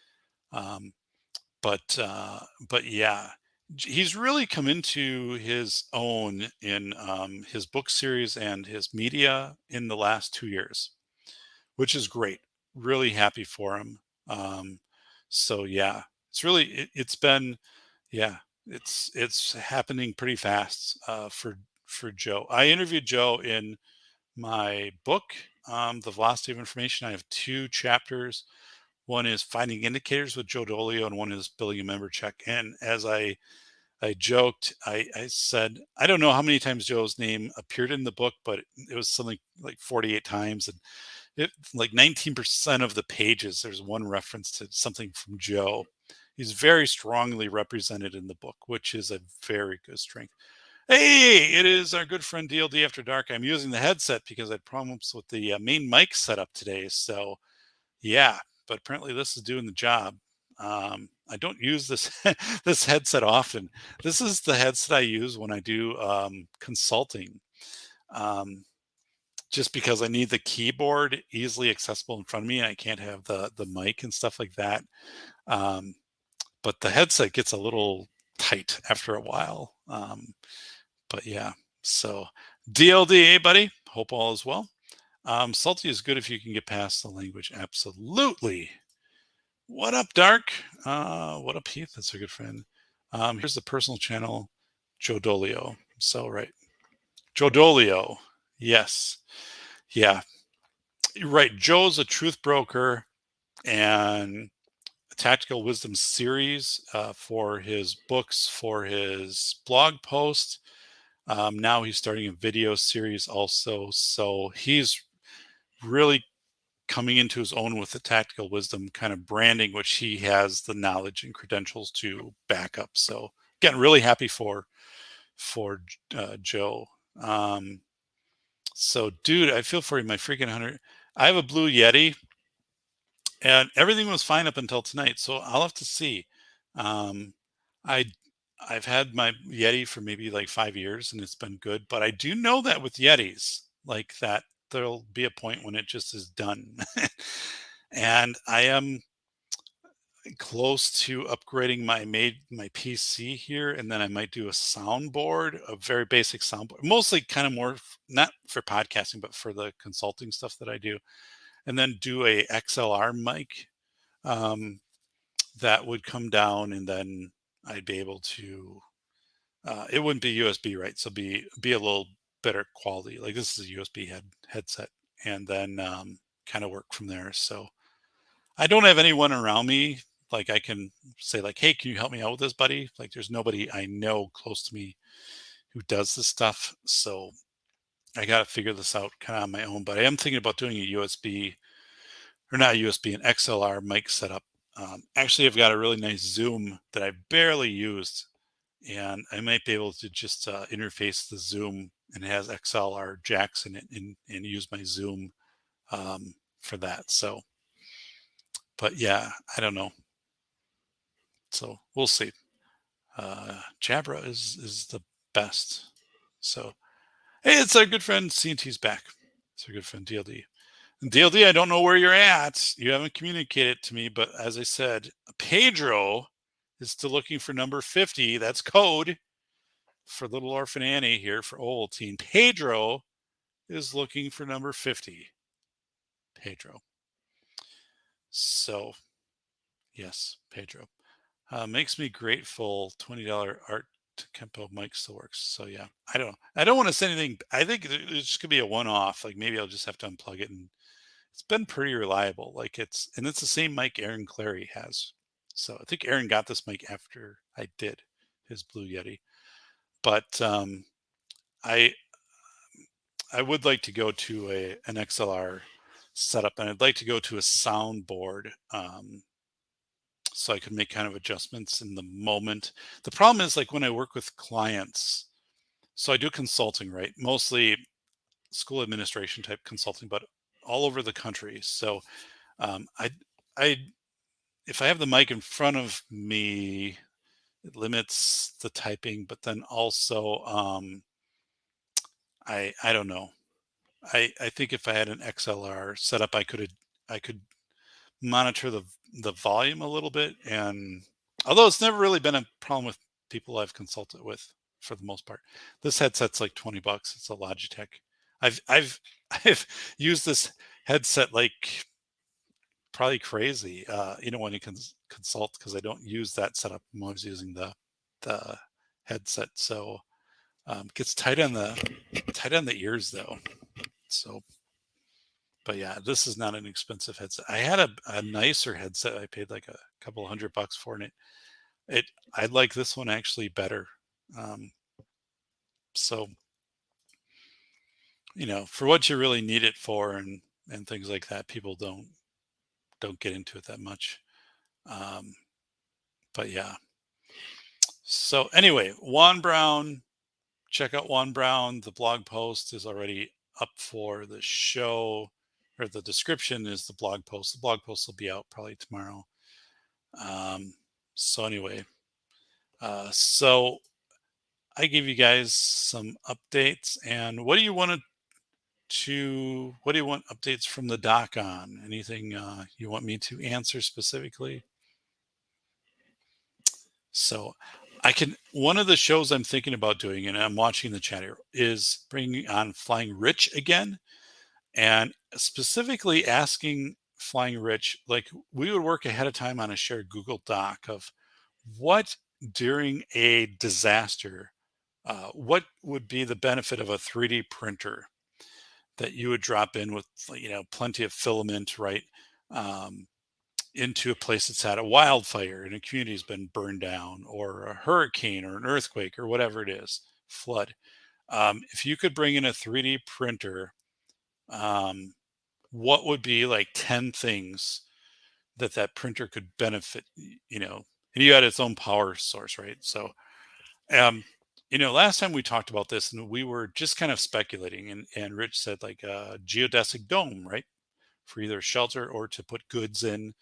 But yeah, he's really come into his own in his book series and his media in the last 2 years, which is great. Really happy for him. So yeah, it's been, yeah, it's happening pretty fast for Joe. I interviewed Joe in my book, The Velocity of Information. I have 2 chapters. One is Finding Indicators with Joe Dolio, and one is Building a Member Check. And as I joked, I said, I don't know how many times Joe's name appeared in the book, but it was something like 48 times. And like 19% of the pages, there's one reference to something from Joe. He's very strongly represented in the book, which is a very good strength. Hey, it is our good friend DLD After Dark. I'm using the headset because I had problems with the main mic setup today. So yeah, but apparently this is doing the job. I don't use this this headset often. This is the headset I use when I do consulting. Um, just because I need the keyboard easily accessible in front of me, and I can't have the mic and stuff like that. Um, but the headset gets a little tight after a while. But yeah, so DLD, buddy. Hope all is well. Salty is good if you can get past the language. Absolutely. What up, Dark? What up, Heath? That's a good friend. Here's the personal channel, Joe Dolio. So right, Joe Dolio. Yes, yeah, you're right. Joe's a truth broker and a tactical wisdom series for his books, for his blog posts. Now he's starting a video series also. So he's really coming into his own with the tactical wisdom kind of branding, which he has the knowledge and credentials to back up. So again, really happy for Joe. So dude, I feel for you, my freaking 100. I have a Blue Yeti, and everything was fine up until tonight. So I'll have to see. Um, I I've had my Yeti for maybe like 5 years, and it's been good. But I do know that with Yetis, like that, there'll be a point when it just is done. And I am close to upgrading my PC here, and then I might do a soundboard, a very basic soundboard, mostly kind of more not for podcasting, but for the consulting stuff that I do, and then do a XLR mic that would come down, and then I'd be able to. It wouldn't be USB, right? So be a little better quality. Like this is a USB headset, and then kind of work from there. So I don't have anyone around me like I can say like, hey, can you help me out with this, buddy? Like there's nobody I know close to me who does this stuff. So I got to figure this out kind of on my own. But I am thinking about doing a USB or not a USB, an XLR mic setup. Actually, I've got a really nice Zoom that I've barely used, and I might be able to just interface the Zoom, and it has XLR jacks in it, and use my Zoom for that. So, but yeah, I don't know. So we'll see. Jabra is the best. So hey, it's our good friend CNT's back. It's our good friend DLD. And DLD, I don't know where you're at. You haven't communicated to me, but as I said, Pedro is still looking for number 50. That's code for Little Orphan Annie here for Ovaltine. Pedro is looking for number 50. Pedro. So, yes, Pedro. Makes me grateful. $20 art Kempo mic still works. So yeah, I don't want to say anything. I think it's just gonna be a one-off. Like maybe I'll just have to unplug it, and it's been pretty reliable. Like it's the same mic Aaron Clary has. So I think Aaron got this mic after I did his Blue Yeti. But I would like to go to an XLR setup, and I'd like to go to a soundboard. So I could make kind of adjustments in the moment. The problem is like when I work with clients, so I do consulting, right? Mostly school administration type consulting, but all over the country. So I if I have the mic in front of me, it limits the typing, but then also I don't know. I think if I had an XLR setup, I could monitor the volume a little bit, and although it's never really been a problem with people I've consulted with for the most part. This headset's like $20. It's a Logitech. I've used this headset like probably crazy, when you can consult, because I don't use that setup. I'm always using the headset. So gets tight on the ears though. So but yeah, this is not an expensive headset. I had a nicer headset I paid like a couple $100 for, and I like this one actually better. So for what you really need it for, and things like that, people don't get into it that much. But yeah. So anyway, Juan Browne, check out Juan Browne. The blog post is already up for the show, or the description is the blog post. The blog post will be out probably tomorrow. So anyway, so I gave you guys some updates, and what do you want updates from the doc on? Anything you want me to answer specifically? So one of the shows I'm thinking about doing, and I'm watching the chat here, is bringing on Flying Rich again, and specifically asking Flying Rich, like, we would work ahead of time on a shared Google Doc of what during a disaster, what would be the benefit of a 3D printer that you would drop in with, plenty of filament, right? Um, into a place that's had a wildfire and a community's been burned down, or a hurricane or an earthquake or whatever it is, flood. If you could bring in a 3D printer, um, what would be like 10 things that printer could benefit, and you had its own power source, right? So, um, last time we talked about this and we were just kind of speculating, and Rich said like a geodesic dome, right? For either shelter or to put goods in.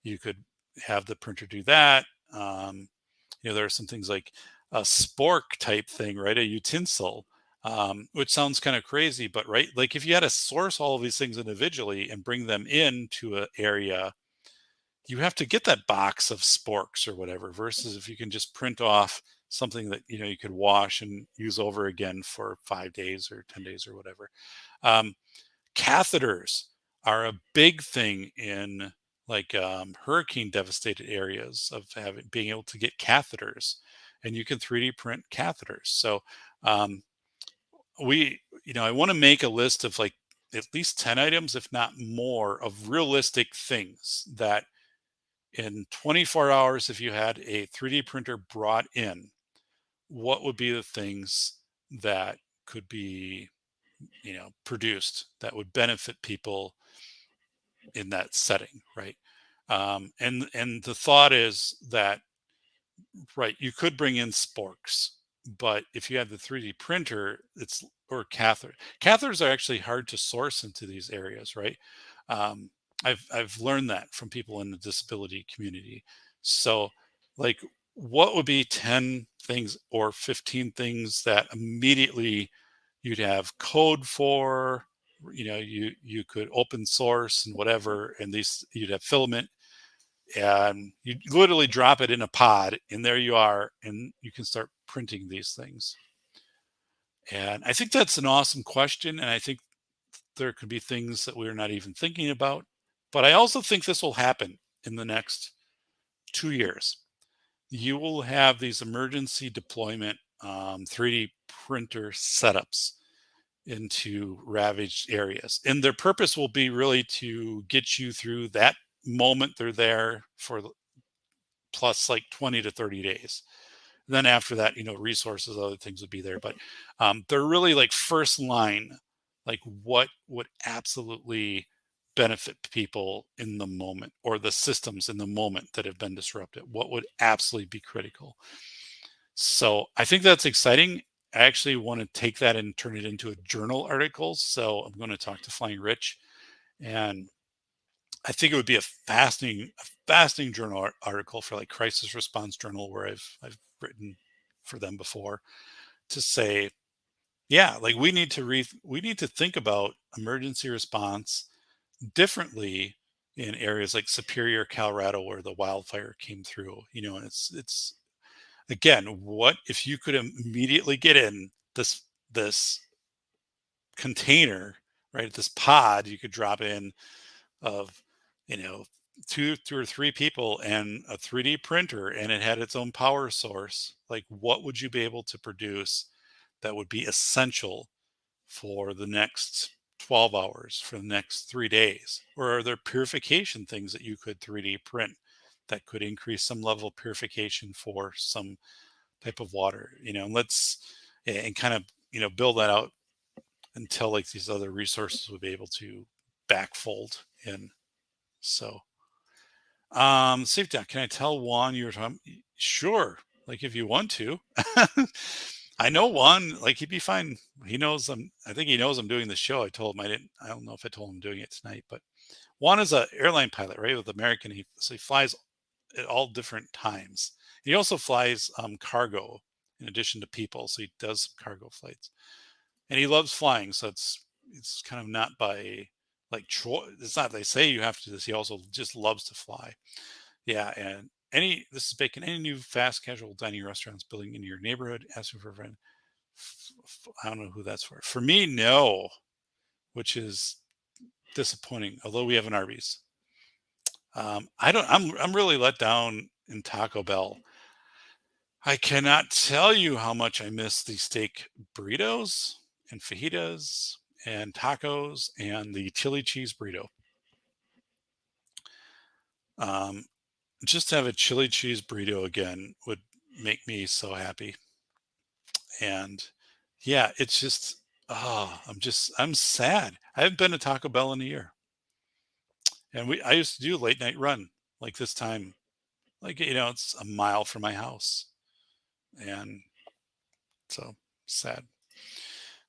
You could have the printer do that. There are some things like a spork type thing, right? A utensil, which sounds kind of crazy, but right, like if you had to source all of these things individually and bring them into an area, you have to get that box of sporks or whatever. Versus if you can just print off something that you could wash and use over again for 5 days or 10 days or whatever. Um, Catheters are a big thing in like hurricane devastated areas of being able to get catheters, and you can 3D print catheters. So um, I want to make a list of like at least 10 items, if not more, of realistic things that in 24 hours, if you had a 3D printer brought in, what would be the things that could be produced that would benefit people in that setting, right? And the thought is that, right, you could bring in sporks, but if you have the 3D printer, or catheters are actually hard to source into these areas, right? um, I've learned that from people in the disability community. So, like, what would be 10 things or 15 things that immediately you'd have code for? You could open source and whatever, and these you'd have filament, and you literally drop it in a pod, and there you are, and you can start printing these things. And I think that's an awesome question, and I think there could be things that we're not even thinking about. But I also think this will happen in the next 2 years. You will have these emergency deployment 3D printer setups into ravaged areas. And their purpose will be really to get you through that moment they're there for plus like 20 to 30 days. And then after that, resources, other things would be there. But they're really like first line, like what would absolutely benefit people in the moment, or the systems in the moment that have been disrupted. What would absolutely be critical? So I think that's exciting. I actually want to take that and turn it into a journal article. So I'm going to talk to Flying Rich, and I think it would be a fascinating journal article for like crisis response journal, where I've written for them before, to say, yeah, like we need to think about emergency response differently in areas like Superior, Colorado, where the wildfire came through. And it's again, what if you could immediately get in this container, right? This pod you could drop in of, you know, two or three people and a 3D printer, and it had its own power source. Like, what would you be able to produce that would be essential for the next 12 hours, for the next 3 days? Or are there purification things that you could 3D print that could increase some level of purification for some type of water? And kind of, build that out until like these other resources would be able to backfold in. So, safety. Can I tell Juan you were talking? Sure. Like if you want to. I know Juan, like he'd be fine. He knows I think he knows I'm doing the show. I told him I don't know if I told him I'm doing it tonight, but Juan is an airline pilot, right? With American. So he flies at all different times. He also flies cargo in addition to people, so he does some cargo flights, and he loves flying. So it's kind of not by like it's not they say you have to do this. He also just loves to fly. Yeah, and this is Bacon. Any new fast casual dining restaurants building in your neighborhood? Asking for a friend. I don't know who that's for. For me, no, which is disappointing. Although we have an Arby's, I don't. I'm really let down in Taco Bell. I cannot tell you how much I miss the steak burritos and fajitas and tacos and the chili cheese burrito. Um, just to have a chili cheese burrito again would make me so happy. And yeah, it's just, I'm sad. I haven't been to Taco Bell in a year. And I used to do a late night run like this time, like, it's a mile from my house. And so sad.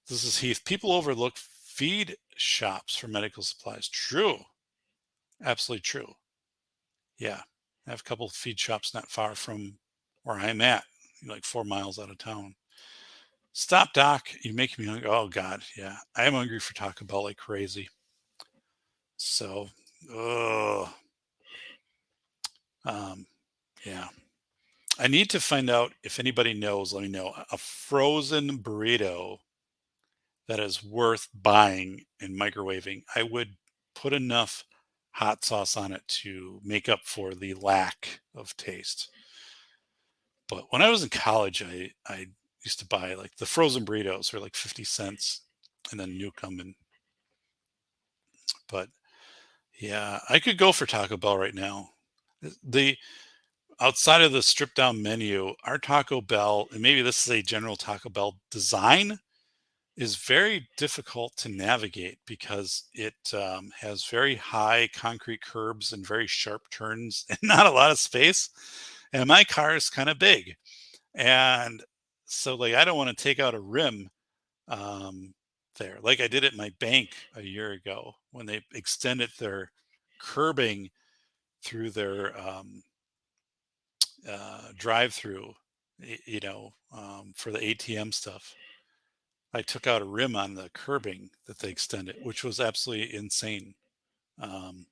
This is Heath. People overlook feed shops for medical supplies. True. Absolutely true. Yeah. I have a couple of feed shops not far from where I'm at, like 4 miles out of town. Stop, Doc. You make me hungry. Oh, God. Yeah. I am hungry for Taco Bell like crazy. So, yeah. I need to find out if anybody knows, let me know, a frozen burrito that is worth buying and microwaving. I would put enough hot sauce on it to make up for the lack of taste. But when I was in college, I used to buy like the frozen burritos for like 50 cents and then nuke them. But yeah, I could go for Taco Bell right now. The outside of the stripped down menu, our Taco Bell, and maybe this is a general Taco Bell design, is very difficult to navigate because it has very high concrete curbs and very sharp turns and not a lot of space. And my car is kind of big. And so, like, I don't want to take out a rim there, like I did at my bank a year ago when they extended their curbing through their drive-through, for the ATM stuff. I took out a rim on the curbing that they extended, which was absolutely insane. Um,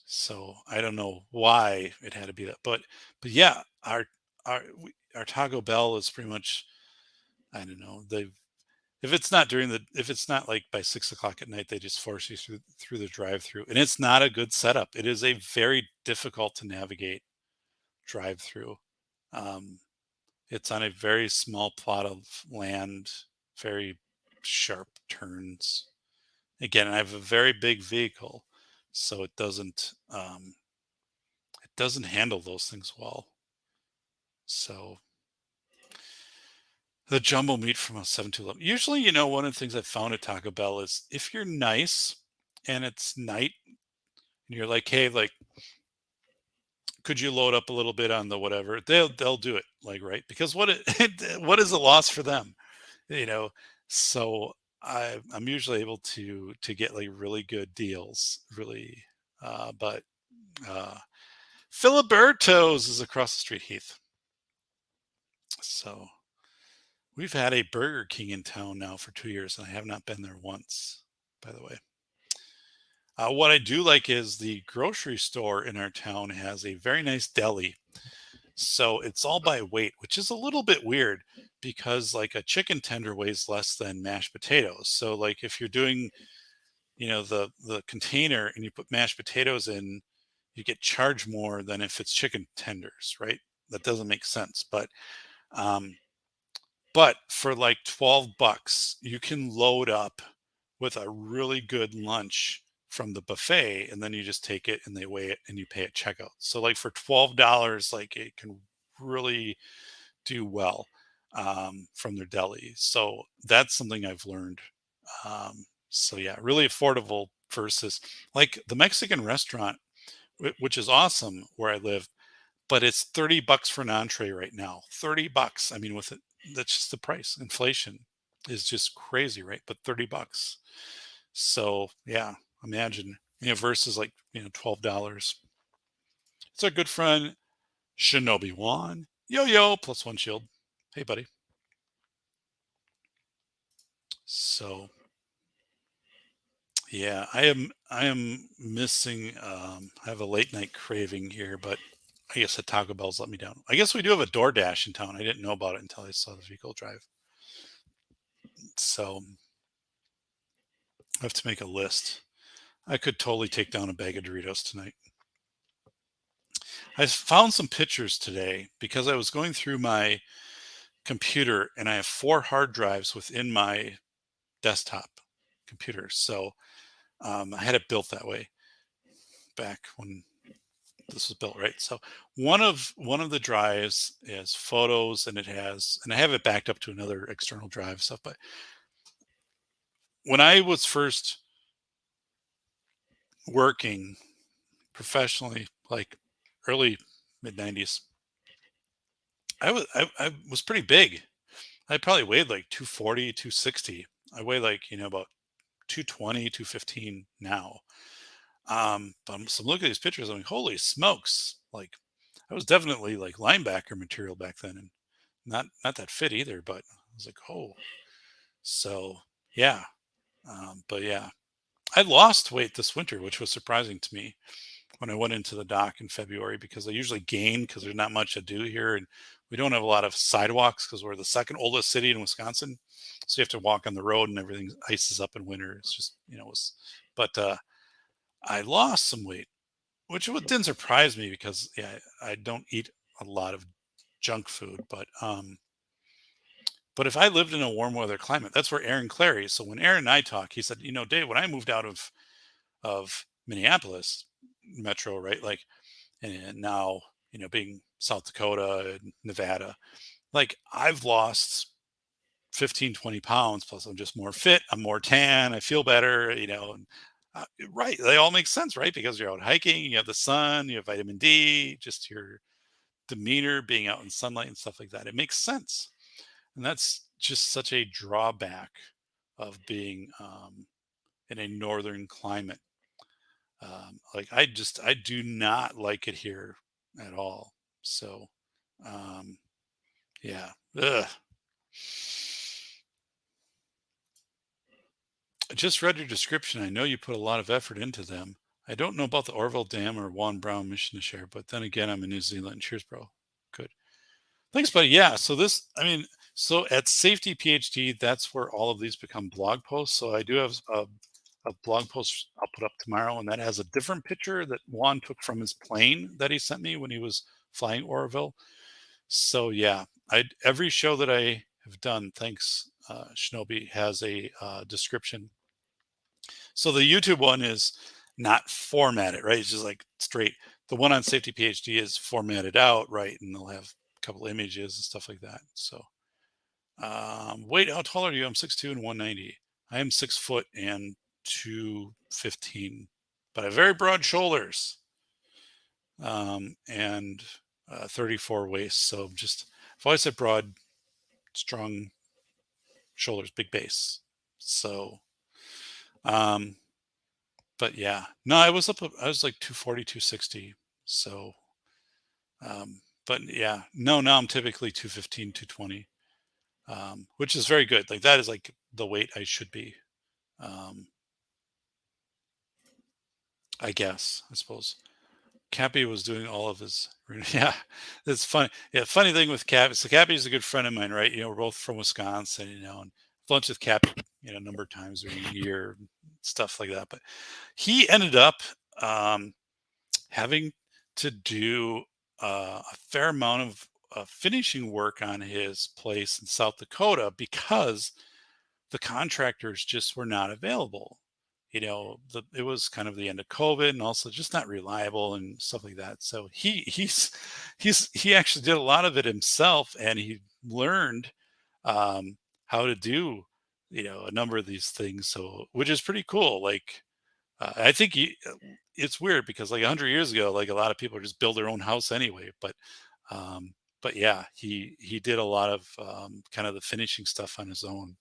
so I don't know why it had to be that, but yeah, our Taco Bell is pretty much, I don't know, if it's not like by 6 o'clock at night, they just force you through the drive-through, and it's not a good setup. It is a very difficult to navigate drive-through. Um, it's on a very small plot of land, very sharp turns. Again, I have a very big vehicle, so it doesn't handle those things well. So the jumbo meat from a 7-Eleven. Usually, one of the things I've found at Taco Bell is if you're nice and it's night and you're like, hey, like, could you load up a little bit on the whatever? They'll do it, like, right? Because what is a loss for them? you know so I'm usually able to get like really good deals, really. But Filiberto's is across the street, Heath. So we've had a Burger King in town now for 2 years, and I have not been there once, by the way. What I do like is the grocery store in our town has a very nice deli. So it's all by weight, which is a little bit weird because like a chicken tender weighs less than mashed potatoes. So like if you're doing, the container and you put mashed potatoes in, you get charged more than if it's chicken tenders, right? That doesn't make sense. Um, but for like $12, you can load up with a really good lunch from the buffet, and then you just take it and they weigh it and you pay at checkout. So like for $12, like it can really do well from their deli. So that's something I've learned. So yeah, really affordable versus like the Mexican restaurant, which is awesome where I live, but it's $30 for an entree right now. $30. I mean, with it, that's just the price. Inflation is just crazy, right? But $30. So yeah, imagine, versus like, $12. It's our good friend Shinobi Juan. Yo, +1 shield. Hey, buddy. So, yeah, I am missing. I have a late night craving here, but I guess the Taco Bell's let me down. I guess we do have a DoorDash in town. I didn't know about it until I saw the vehicle drive. So I have to make a list. I could totally take down a bag of Doritos tonight. I found some pictures today because I was going through my computer and I have 4 hard drives within my desktop computer. So I had it built that way back when this was built, right? So one of the drives is photos, and I have it backed up to another external drive stuff. But when I was first working professionally, like early mid 90s, I was pretty big. I probably weighed like 240, 260. I weigh like, about 220, 215 now. But I'm looking at these pictures, I'm like, holy smokes. Like I was definitely like linebacker material back then, and not that fit either, but I was like, oh, so yeah. But yeah, I lost weight this winter, which was surprising to me when I went into the dock in February, because I usually gain because there's not much to do here. And we don't have a lot of sidewalks because we're the second oldest city in Wisconsin. So you have to walk on the road and everything ices up in winter. It's just, but I lost some weight, which didn't surprise me because I don't eat a lot of junk food, but if I lived in a warm weather climate, that's where Aaron Clary. So when Aaron and I talk, he said, Dave, when I moved out of Minneapolis metro, right? Like, and now, being South Dakota and Nevada, like I've lost 15, 20 pounds, plus I'm just more fit. I'm more tan. I feel better, and, right. They all make sense, right? Because you're out hiking, you have the sun, you have vitamin D, just your demeanor being out in sunlight and stuff like that. It makes sense. And that's just such a drawback of being in a northern climate. Like I do not like it here at all. So, yeah. Ugh. I just read your description. I know you put a lot of effort into them. I don't know about the Orville Dam or Juan Browne mission to share, but then again, I'm in New Zealand. Cheers, bro. Good. Thanks, buddy. Yeah. So so at Safety PhD, that's where all of these become blog posts. So I do have a blog post I'll put up tomorrow, and that has a different picture that Juan took from his plane that he sent me when he was flying Oroville. So yeah, every show that I have done, thanks, Shinobi, has a description. So the YouTube one is not formatted, right? It's just like straight. The one on Safety PhD is formatted out, right? And they'll have a couple images and stuff like that. So, wait, how tall are you? I'm 6'2" and 190. I am 6 foot and 215, but I have very broad shoulders, and 34 waist. So I've always had broad, strong shoulders, big base. So, but yeah, no, I was like 240, 260. So, but yeah, no, now I'm typically 215, 220, which is very good. Like that is like the weight I should be. I guess, I suppose. Cappy was doing all of his, yeah, it's funny. Yeah, funny thing with Cappy. So Cappy is a good friend of mine, right? We're both from Wisconsin, and lunch with Cappy, a number of times during the year, stuff like that. But he ended up having to do a fair amount of finishing work on his place in South Dakota because the contractors just were not available. It was kind of the end of COVID, and also just not reliable and stuff like that. So he actually did a lot of it himself, and he learned how to do a number of these things. So, which is pretty cool. Like I think it's weird because like 100 years ago, like a lot of people just build their own house anyway. But yeah, he did a lot of kind of the finishing stuff on his own.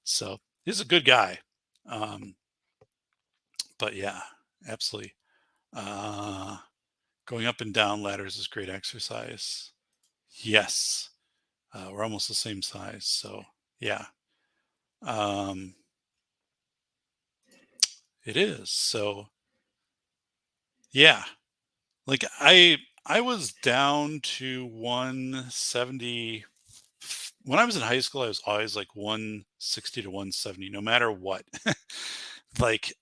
So he's a good guy. But yeah, absolutely. Going up and down ladders is great exercise. Yes. We're almost the same size. So, yeah. Um, it is. So, yeah. Like I was down to 170 when I was in high school. I was always like 160 to 170 no matter what. Like,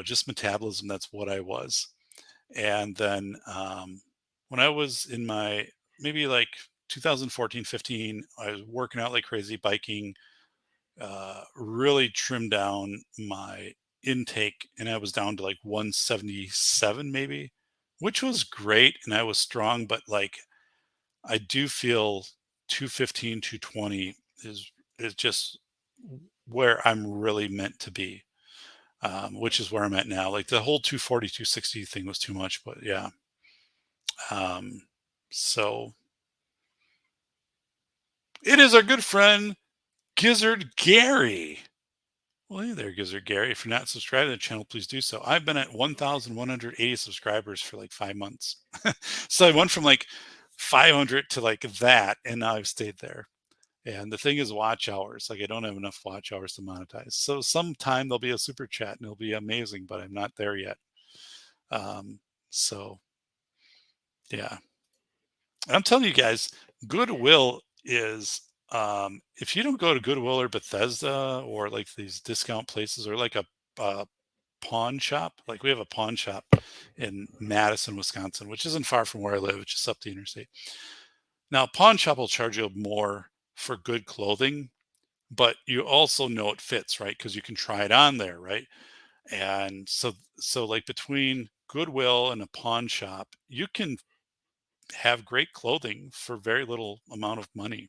just metabolism, that's what I was. And then when I was in my maybe like 2014, 15, I was working out like crazy, biking, really trimmed down my intake, and I was down to like 177 maybe, which was great. And I was strong, but like I do feel 215, 220 is just where I'm really meant to be, which is where I'm at now. Like the whole 240, 260 thing was too much, but yeah. Um, so it is our good friend Gizzard Gary. Well, hey there, Gizzard Gary. If you're not subscribed to the channel, please do so. I've been at 1,180 subscribers for like 5 months. So I went from like 500 to like that, and now I've stayed there. And the thing is watch hours. Like I don't have enough watch hours to monetize. So sometime there'll be a super chat and it'll be amazing, but I'm not there yet. So yeah. I'm telling you guys, Goodwill is if you don't go to Goodwill or Bethesda or like these discount places or like a pawn shop, like we have a pawn shop in Madison, Wisconsin, which isn't far from where I live, it's just up the interstate. Now, a pawn shop will charge you more for good clothing, but you also know it fits, right? Because you can try it on there, right? And so like between Goodwill and a pawn shop, you can have great clothing for very little amount of money.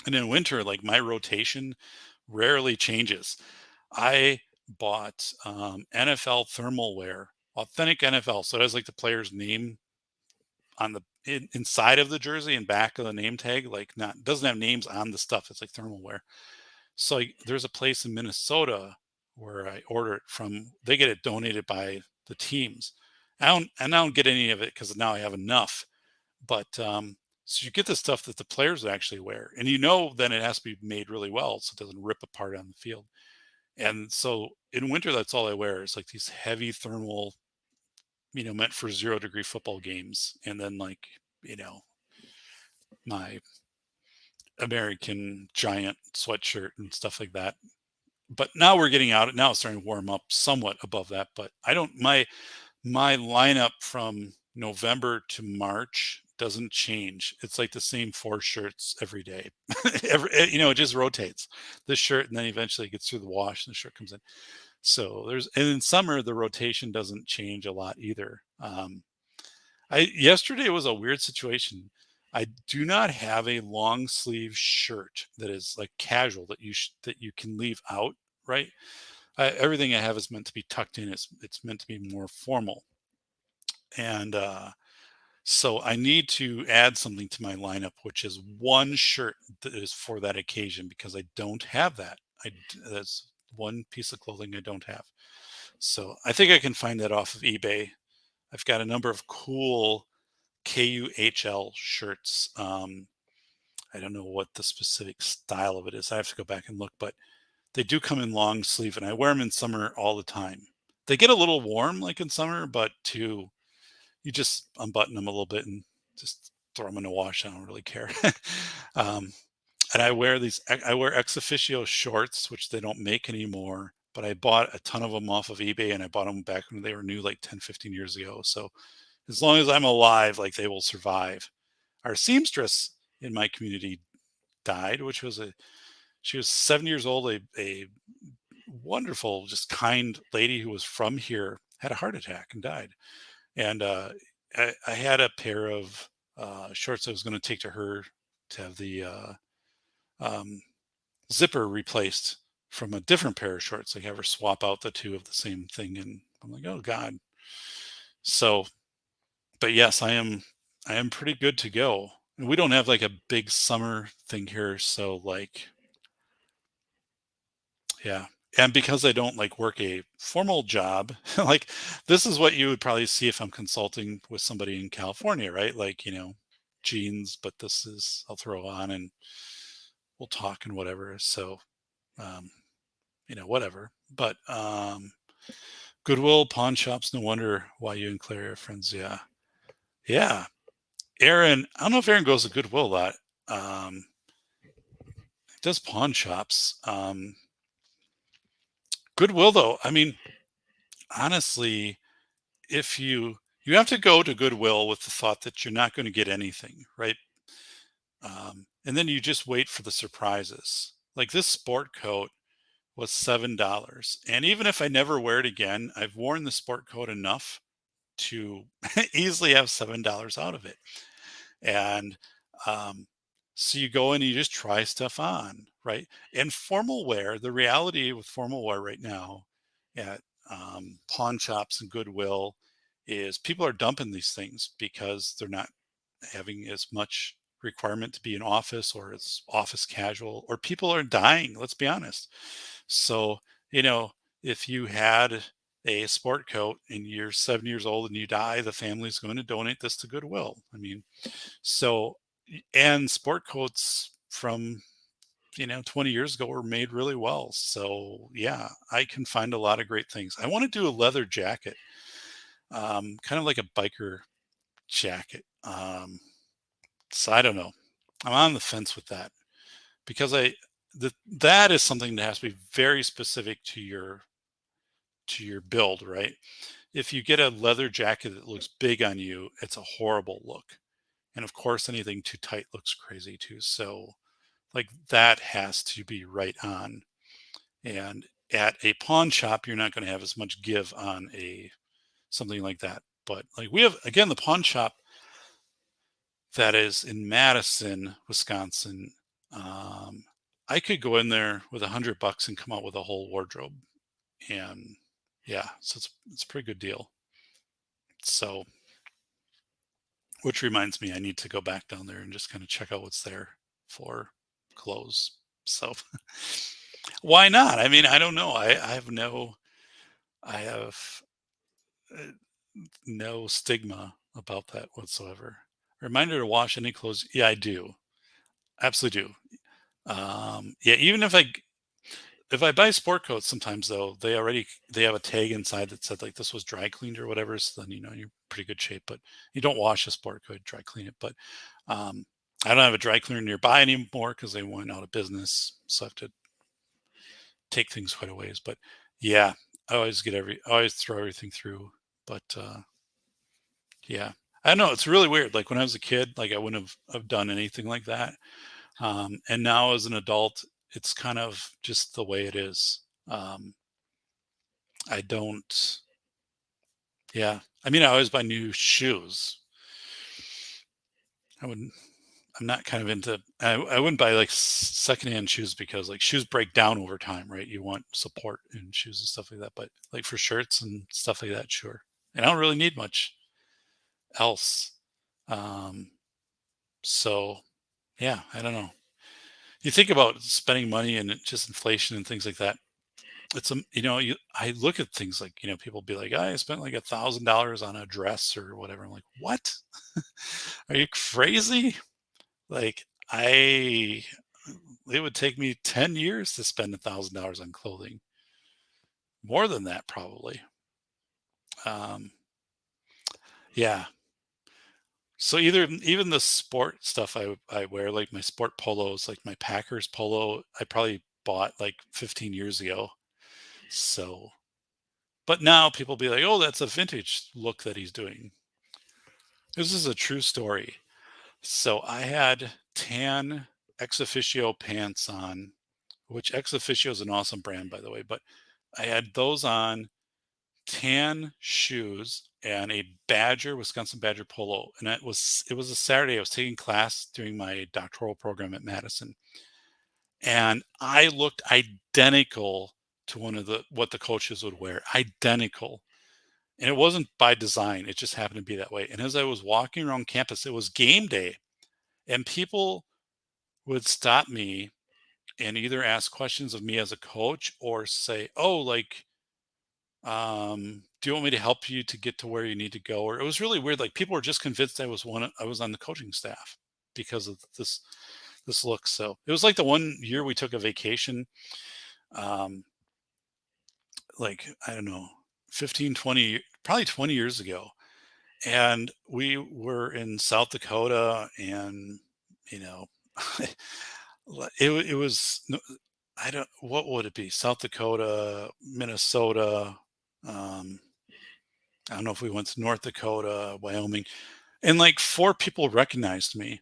And in winter, like my rotation rarely changes. I bought NFL thermal wear, authentic NFL. So it has like the player's name on the inside of the jersey and back of the name tag. Like not doesn't have names on the stuff. It's like thermal wear. So there's a place in Minnesota where I order it from. They get it donated by the teams. I don't get any of it because now I have enough. But so you get the stuff that the players actually wear, and then it has to be made really well so it doesn't rip apart on the field. And so in winter, that's all I wear is like these heavy thermal, meant for 0-degree football games, and then like my American Giant sweatshirt and stuff like that. But now we're getting out. Now it's starting to warm up somewhat above that. But I don't my lineup from November to March doesn't change. It's like the same 4 shirts every day. It just rotates. This shirt, and then eventually it gets through the wash and the shirt comes in. So and in summer the rotation doesn't change a lot either. Yesterday was a weird situation. I do not have a long sleeve shirt that is like casual that you can leave out, right? Everything I have is meant to be tucked in. It's meant to be more formal. And so I need to add something to my lineup, which is one shirt that is for that occasion because I don't have that. That's one piece of clothing I don't have. So I think I can find that off of eBay. I've got a number of cool KUHL shirts. I don't know what the specific style of it is. I have to go back and look, but they do come in long sleeve, and I wear them in summer all the time. They get a little warm, like in summer, but you just unbutton them a little bit and just throw them in the wash. I don't really care. And I wear ex officio shorts, which they don't make anymore, but I bought a ton of them off of eBay, and I bought them back when they were new, like 10, 15 years ago. So as long as I'm alive, like they will survive. Our seamstress in my community died, she was 7 years old, a wonderful, just kind lady who was from here, had a heart attack and died. And I had a pair of shorts I was going to take to her to have the zipper replaced from a different pair of shorts. Like have her swap out the two of the same thing. And I'm like, oh God. So, but yes, I am pretty good to go. And we don't have like a big summer thing here. So like, yeah, and because I don't like work a formal job, like this is what you would probably see if I'm consulting with somebody in California, right? Like, jeans, but this is, I'll throw on and we'll talk and whatever. So, um, whatever. But Goodwill, pawn shops, no wonder why you and Claire are friends. Yeah. Yeah. Aaron, I don't know if Aaron goes to Goodwill a lot. He does pawn shops. Goodwill, though, I mean, honestly, if you have to go to Goodwill with the thought that you're not going to get anything, right? And then you just wait for the surprises. Like this sport coat was $7. And even if I never wear it again, I've worn the sport coat enough to easily have $7 out of it. And so you go in and you just try stuff on, right? And formal wear, the reality with formal wear right now at pawn shops and Goodwill is people are dumping these things because they're not having as much requirement to be in office, or it's office casual, or people are dying, let's be honest. So, if you had a sport coat and you're 7 years old and you die, the family's going to donate this to Goodwill. I mean, so, and sport coats from 20 years ago were made really well. So yeah, I can find a lot of great things. I want to do a leather jacket, kind of like a biker jacket. So I don't know. I'm on the fence with that because that is something that has to be very specific to your build, right? If you get a leather jacket that looks big on you, it's a horrible look. And of course, anything too tight looks crazy too. So like that has to be right on. And at a pawn shop, you're not going to have as much give on something like that. But like we have, again, the pawn shop that is in Madison, Wisconsin. I could go in there with $100 and come out with a whole wardrobe. And yeah, so it's a pretty good deal. So, which reminds me, I need to go back down there and just kind of check out what's there for clothes. So why not? I mean, I don't know. I have no stigma about that whatsoever. Reminder to wash any clothes. Yeah, I do. Absolutely do. Yeah, even if I buy sport coats, sometimes though they have a tag inside that said like this was dry cleaned or whatever, so then you're in pretty good shape. But you don't wash a sport coat, dry clean it. But I don't have a dry cleaner nearby anymore because they went out of business, so I have to take things quite a ways. But yeah, I always throw everything through. But yeah, I don't know. It's really weird. Like when I was a kid, like I wouldn't have done anything like that. And now as an adult, it's kind of just the way it is. I don't, yeah. I mean, I always buy new shoes. I'm not kind of into, I wouldn't buy like secondhand shoes because like shoes break down over time, right? You want support in shoes and stuff like that. But like for shirts and stuff like that, sure. And I don't really need much else. So yeah, I don't know. You think about spending money and just inflation and things like that. It's I look at things like people be like, I spent like $1,000 on a dress or whatever. I'm like, what? Are you crazy? Like it would take me 10 years to spend $1,000 on clothing. More than that, probably. Yeah. So even the sport stuff I wear, like my sport polos, like my Packers polo, I probably bought like 15 years ago. So, but now people be like, oh, that's a vintage look that he's doing. This is a true story. So I had tan Ex Officio pants on, which Ex Officio is an awesome brand, by the way, but I had those on, tan shoes, and a Wisconsin Badger polo. And it was a Saturday. I was taking class during my doctoral program at Madison. And I looked identical to what the coaches would wear, identical. And it wasn't by design. It just happened to be that way. And as I was walking around campus, it was game day, and people would stop me and either ask questions of me as a coach or say, oh, like, do you want me to help you to get to where you need to go? Or it was really weird. Like people were just convinced I was on the coaching staff because of this look. So it was like the one year we took a vacation, um, like, I don't know, 15, 20, probably 20 years ago. And we were in South Dakota and, you know, it was, I don't, what would it be? South Dakota, Minnesota. Um, I don't know if we went to North Dakota, Wyoming, and like four people recognized me.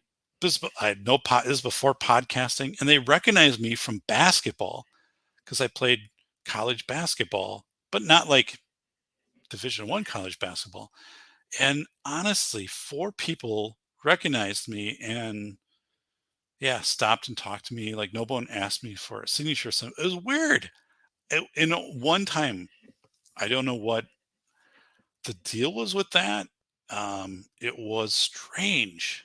I had no pot. This is before podcasting, and they recognized me from basketball because I played college basketball, but not like Division I college basketball. And honestly, four people recognized me and yeah, stopped and talked to me. Like no one asked me for a signature. So it was weird. In one time, I don't know what the deal was with that. It was strange.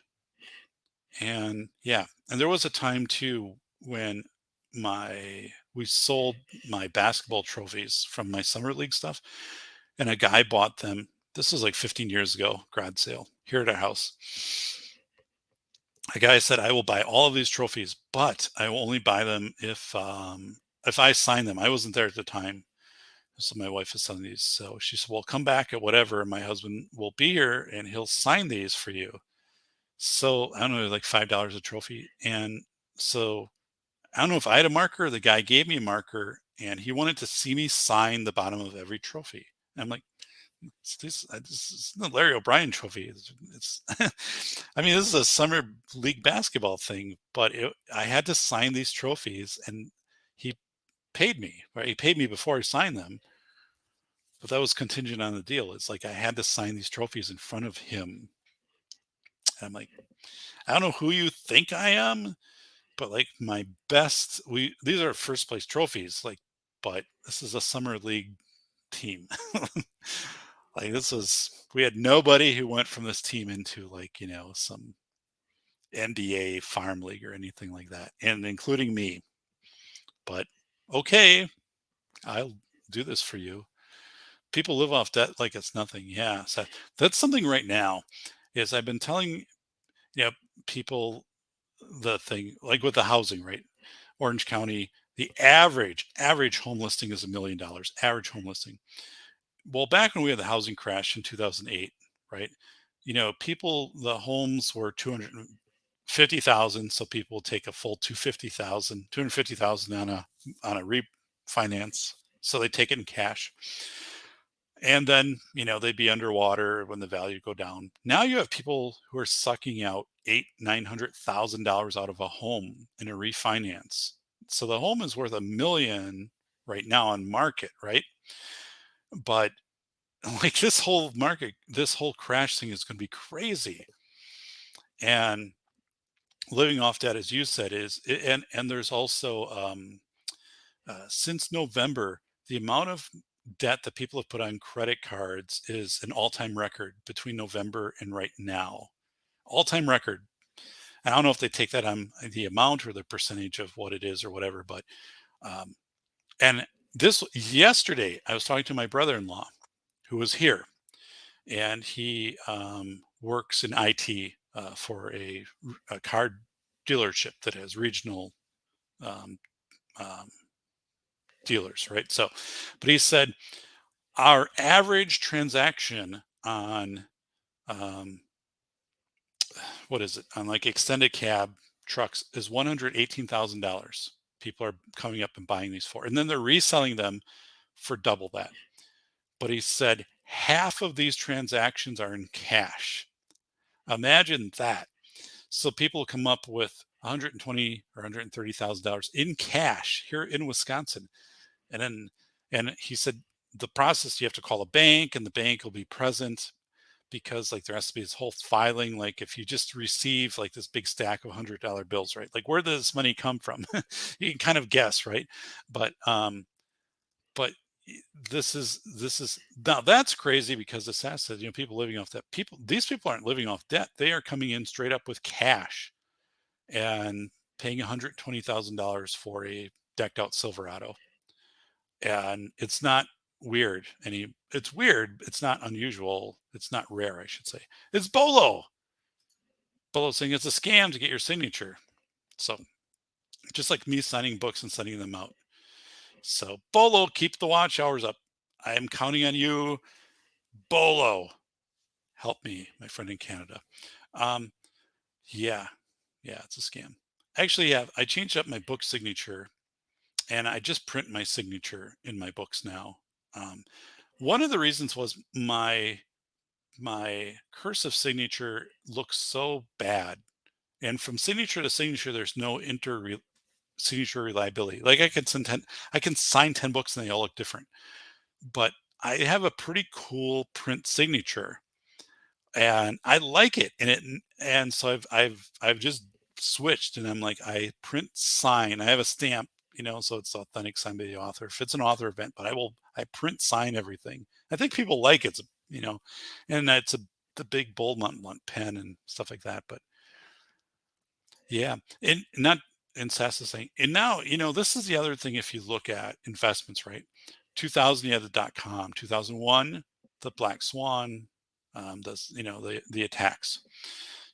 And yeah, and there was a time too when we sold my basketball trophies from my summer league stuff, and a guy bought them. This was like 15 years ago, garage sale here at our house. A guy said, "I will buy all of these trophies, but I will only buy them if I sign them." I wasn't there at the time, so my wife is selling these. So she said, "Well, come back at whatever, and my husband will be here, and he'll sign these for you." So I don't know, like $5 a trophy. And so I don't know if I had a marker or the guy gave me a marker and he wanted to see me sign the bottom of every trophy. And I'm like, this is the Larry O'Brien trophy. It's I mean, this is a summer league basketball thing, but I had to sign these trophies and he paid me, right? He paid me before I signed them, but that was contingent on the deal. It's like I had to sign these trophies in front of him. And I'm like, I don't know who you think I am, but like my best, these are first place trophies, like, but this is a summer league team. Like we had nobody who went from this team into like, some NDA farm league or anything like that, and including me. But okay, I'll do this for you. People live off debt like it's nothing. Yeah. So that's something right now is I've been telling, people the thing like with the housing, right? Orange County, the average home listing is $1 million, average home listing. Well, back when we had the housing crash in 2008, right? The homes were 250,000. So people take a full 250,000 on a refinance. So they take it in cash. And then, they'd be underwater when the value go down. Now you have people who are sucking out $800,000-900,000 out of a home in a refinance. So the home is worth $1 million right now on market, right? But like this whole crash thing is going to be crazy. And living off debt, as you said, and there's also since November, the amount of debt that people have put on credit cards is an all-time record between November and right now. All-time record. And I don't know if they take that on the amount or the percentage of what it is or whatever, but and yesterday I was talking to my brother-in-law who was here, and he works in IT for a car dealership that has regional dealers, right? So, but he said our average transaction on what is it, on like extended cab trucks is $118,000. People are coming up and buying these for, and then they're reselling them for double that. But he said half of these transactions are in cash. Imagine that. So people come up with $120,000 or $130,000 in cash here in Wisconsin. And he said the process, you have to call a bank and the bank will be present because like there has to be this whole filing. Like if you just receive like this big stack of $100 bills, right? Like where does this money come from? You can kind of guess, right? But this is now that's crazy because the SAS says, people living off debt. These people aren't living off debt. They are coming in straight up with cash. And paying $120,000 for a decked out Silverado. And it's not weird. It's weird. It's not unusual. It's not rare, I should say. It's Bolo. Bolo saying it's a scam to get your signature. So just like me signing books and sending them out. So Bolo, keep the watch hours up. I am counting on you. Bolo, help me, my friend in Canada. Yeah, it's a scam. Actually, yeah, I changed up my book signature, and I just print my signature in my books now. One of the reasons was my cursive signature looks so bad, and from signature to signature, there's no signature reliability. Like I can sign 10 books and they all look different, but I have a pretty cool print signature and I like it. And so I've just switched, and I'm like, I print sign. I have a stamp, so it's authentic signed by the author. If it's an author event, but I print sign everything. I think people like it, and that's the big bold one pen and stuff like that. But yeah, and not and Sass is saying, and now, this is the other thing. If you look at investments, right? 2000, you had the .com. 2001, the Black Swan, the attacks.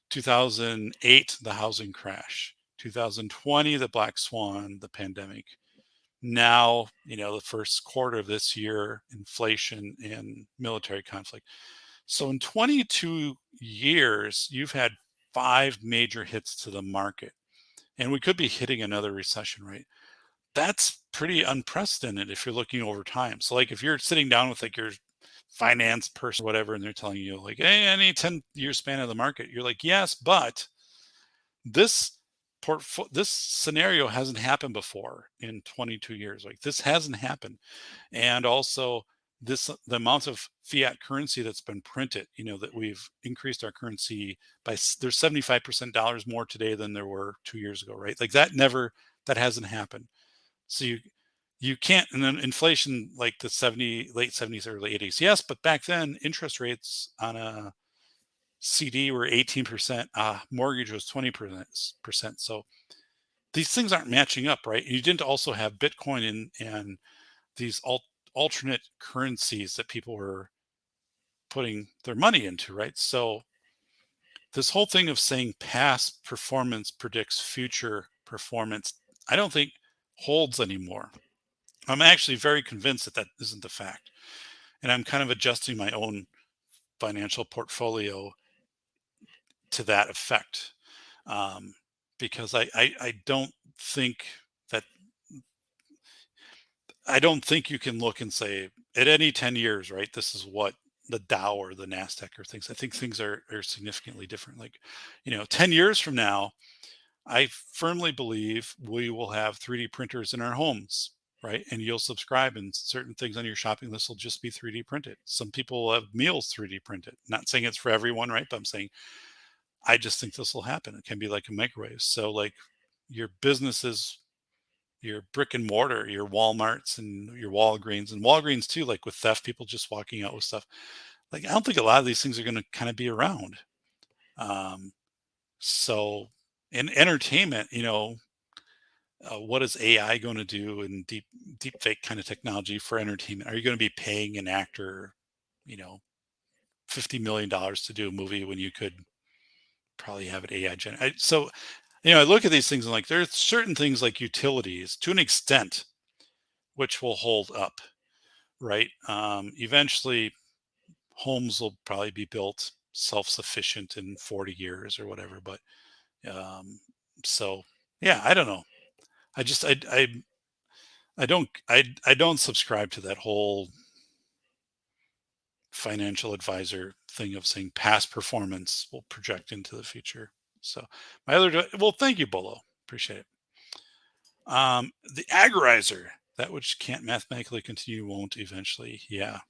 2008, the housing crash. 2020, the Black Swan, the pandemic. Now, the first quarter of this year, inflation and military conflict. So in 22 years, you've had 5 major hits to the market, and we could be hitting another recession, right? That's pretty unprecedented if you're looking over time. So like if you're sitting down with like your finance person or whatever, and they're telling you like, hey, any 10-year span of the market, you're like, yes, but this scenario hasn't happened before in 22 years. Like this hasn't happened. And also the amount of fiat currency that's been printed, that we've increased our currency by, there's 75% dollars more today than there were 2 years ago, right? Like that hasn't happened. So you can't, and then inflation like the late 70s, early 80s. Yes, but back then interest rates on a CD were 18%, mortgage was 20%. So these things aren't matching up, right? You didn't also have Bitcoin and these alternate currencies that people were putting their money into, right? So this whole thing of saying past performance predicts future performance, I don't think holds anymore. I'm actually very convinced that isn't the fact. And I'm kind of adjusting my own financial portfolio to that effect. Because I don't think you can look and say at any 10 years, right, this is what the Dow or the NASDAQ or things. I think things are significantly different. Like, 10 years from now, I firmly believe we will have 3D printers in our homes, right? And you'll subscribe, and certain things on your shopping list will just be 3D printed. Some people will have meals 3D printed. Not saying it's for everyone, right? But I'm saying I just think this will happen. It can be like a microwave. So like your businesses, your brick and mortar, your Walmarts and your Walgreens too, like with theft, people just walking out with stuff. Like I don't think a lot of these things are going to kind of be around. So in entertainment, what is AI going to do in deep fake kind of technology for entertainment? Are you going to be paying an actor, $50 million to do a movie when you could probably have it AI generate? So, I look at these things and like there's certain things like utilities to an extent which will hold up, right? Eventually, homes will probably be built self-sufficient in 40 years or whatever. But so yeah, I don't know. I just I don't subscribe to that whole financial advisor thing of saying past performance will project into the future. So thank you, Bolo. Appreciate it. The agorizer, that which can't mathematically continue won't eventually. Yeah.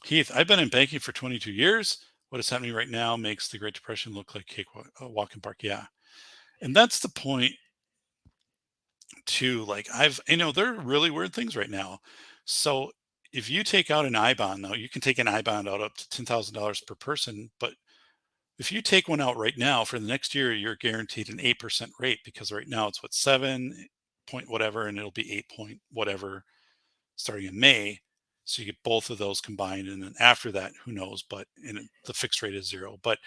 Heath, I've been in banking for 22 years. What is happening right now makes the Great Depression look like walk in park. Yeah. And that's the point too. Like there are really weird things right now. So if you take out an I bond, though, you can take an I bond out up to $10,000 per person. But if you take one out right now for the next year, you're guaranteed an 8% rate, because right now it's what, 7 point whatever, and it'll be 8 point whatever starting in May. So you get both of those combined, and then after that, who knows? But the fixed rate is 0. But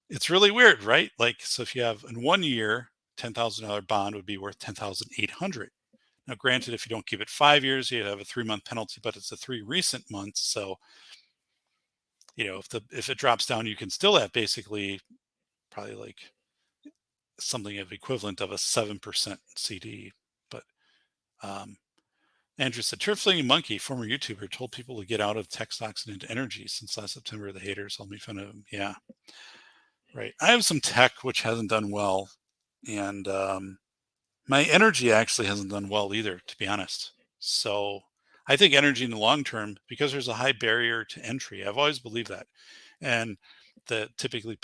it's really weird, right? Like, so if you have in 1 year, $10,000 bond would be worth $10,800. Now, granted, if you don't keep it 5 years, you have a 3-month penalty, but it's the 3 recent months. So, if it drops down, you can still have basically probably like something of equivalent of a 7% CD. But Andrew said, Turf Slinging Monkey, former YouTuber, told people to get out of tech stocks and into energy. Since last September, the haters all made fun of him. Yeah, right. I have some tech which hasn't done well, and my energy actually hasn't done well either, to be honest. So I think energy in the long term, because there's a high barrier to entry. I've always believed that, and that typically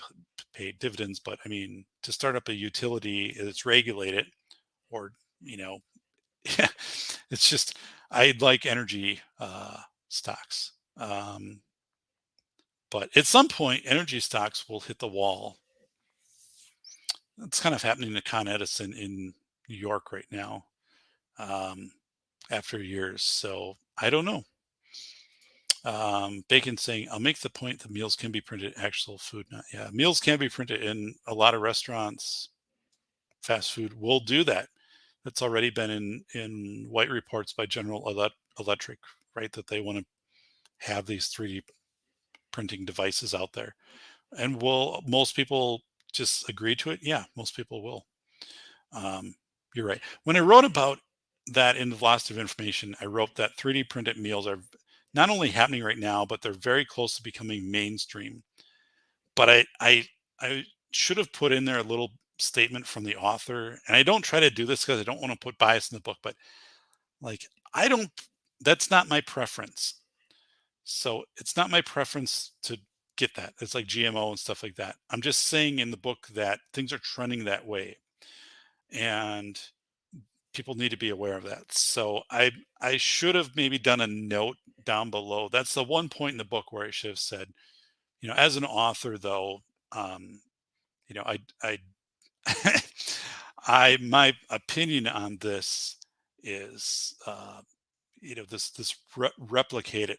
pay dividends. But I mean, to start up a utility that's regulated, or yeah, it's just, I like energy stocks. But at some point, energy stocks will hit the wall. It's kind of happening to Con Edison in New York right now, after years. So I don't know. Bacon saying, I'll make the point that meals can be printed actual food. Not, yeah, meals can be printed in a lot of restaurants. Fast food will do that. That's already been in white reports by General Electric, right? That they want to have these 3D printing devices out there. And will most people just agree to it? Yeah, most people will. You're right. When I wrote about that in the Velocity of Information, I wrote that 3D printed meals are not only happening right now, but they're very close to becoming mainstream. But I should have put in there a little statement from the author, and I don't try to do this because I don't want to put bias in the book, but like, that's not my preference. So it's not my preference to get that. It's like GMO and stuff like that. I'm just saying in the book that things are trending that way, and people need to be aware of that. So I should have maybe done a note down below. That's the one point in the book where I should have said, as an author though, I my opinion on this is, this replicated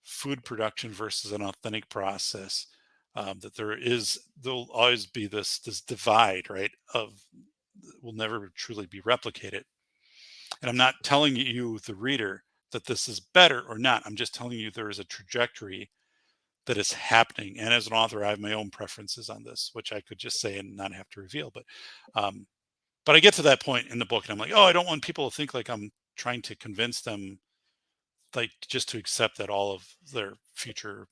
food production versus an authentic process. That there'll always be this divide, right? Will never truly be replicated. And I'm not telling you, the reader, that this is better or not. I'm just telling you there is a trajectory that is happening. And as an author, I have my own preferences on this, which I could just say and not have to reveal. But I get to that point in the book, and I'm like, oh, I don't want people to think like I'm trying to convince them, like, just to accept that all of their future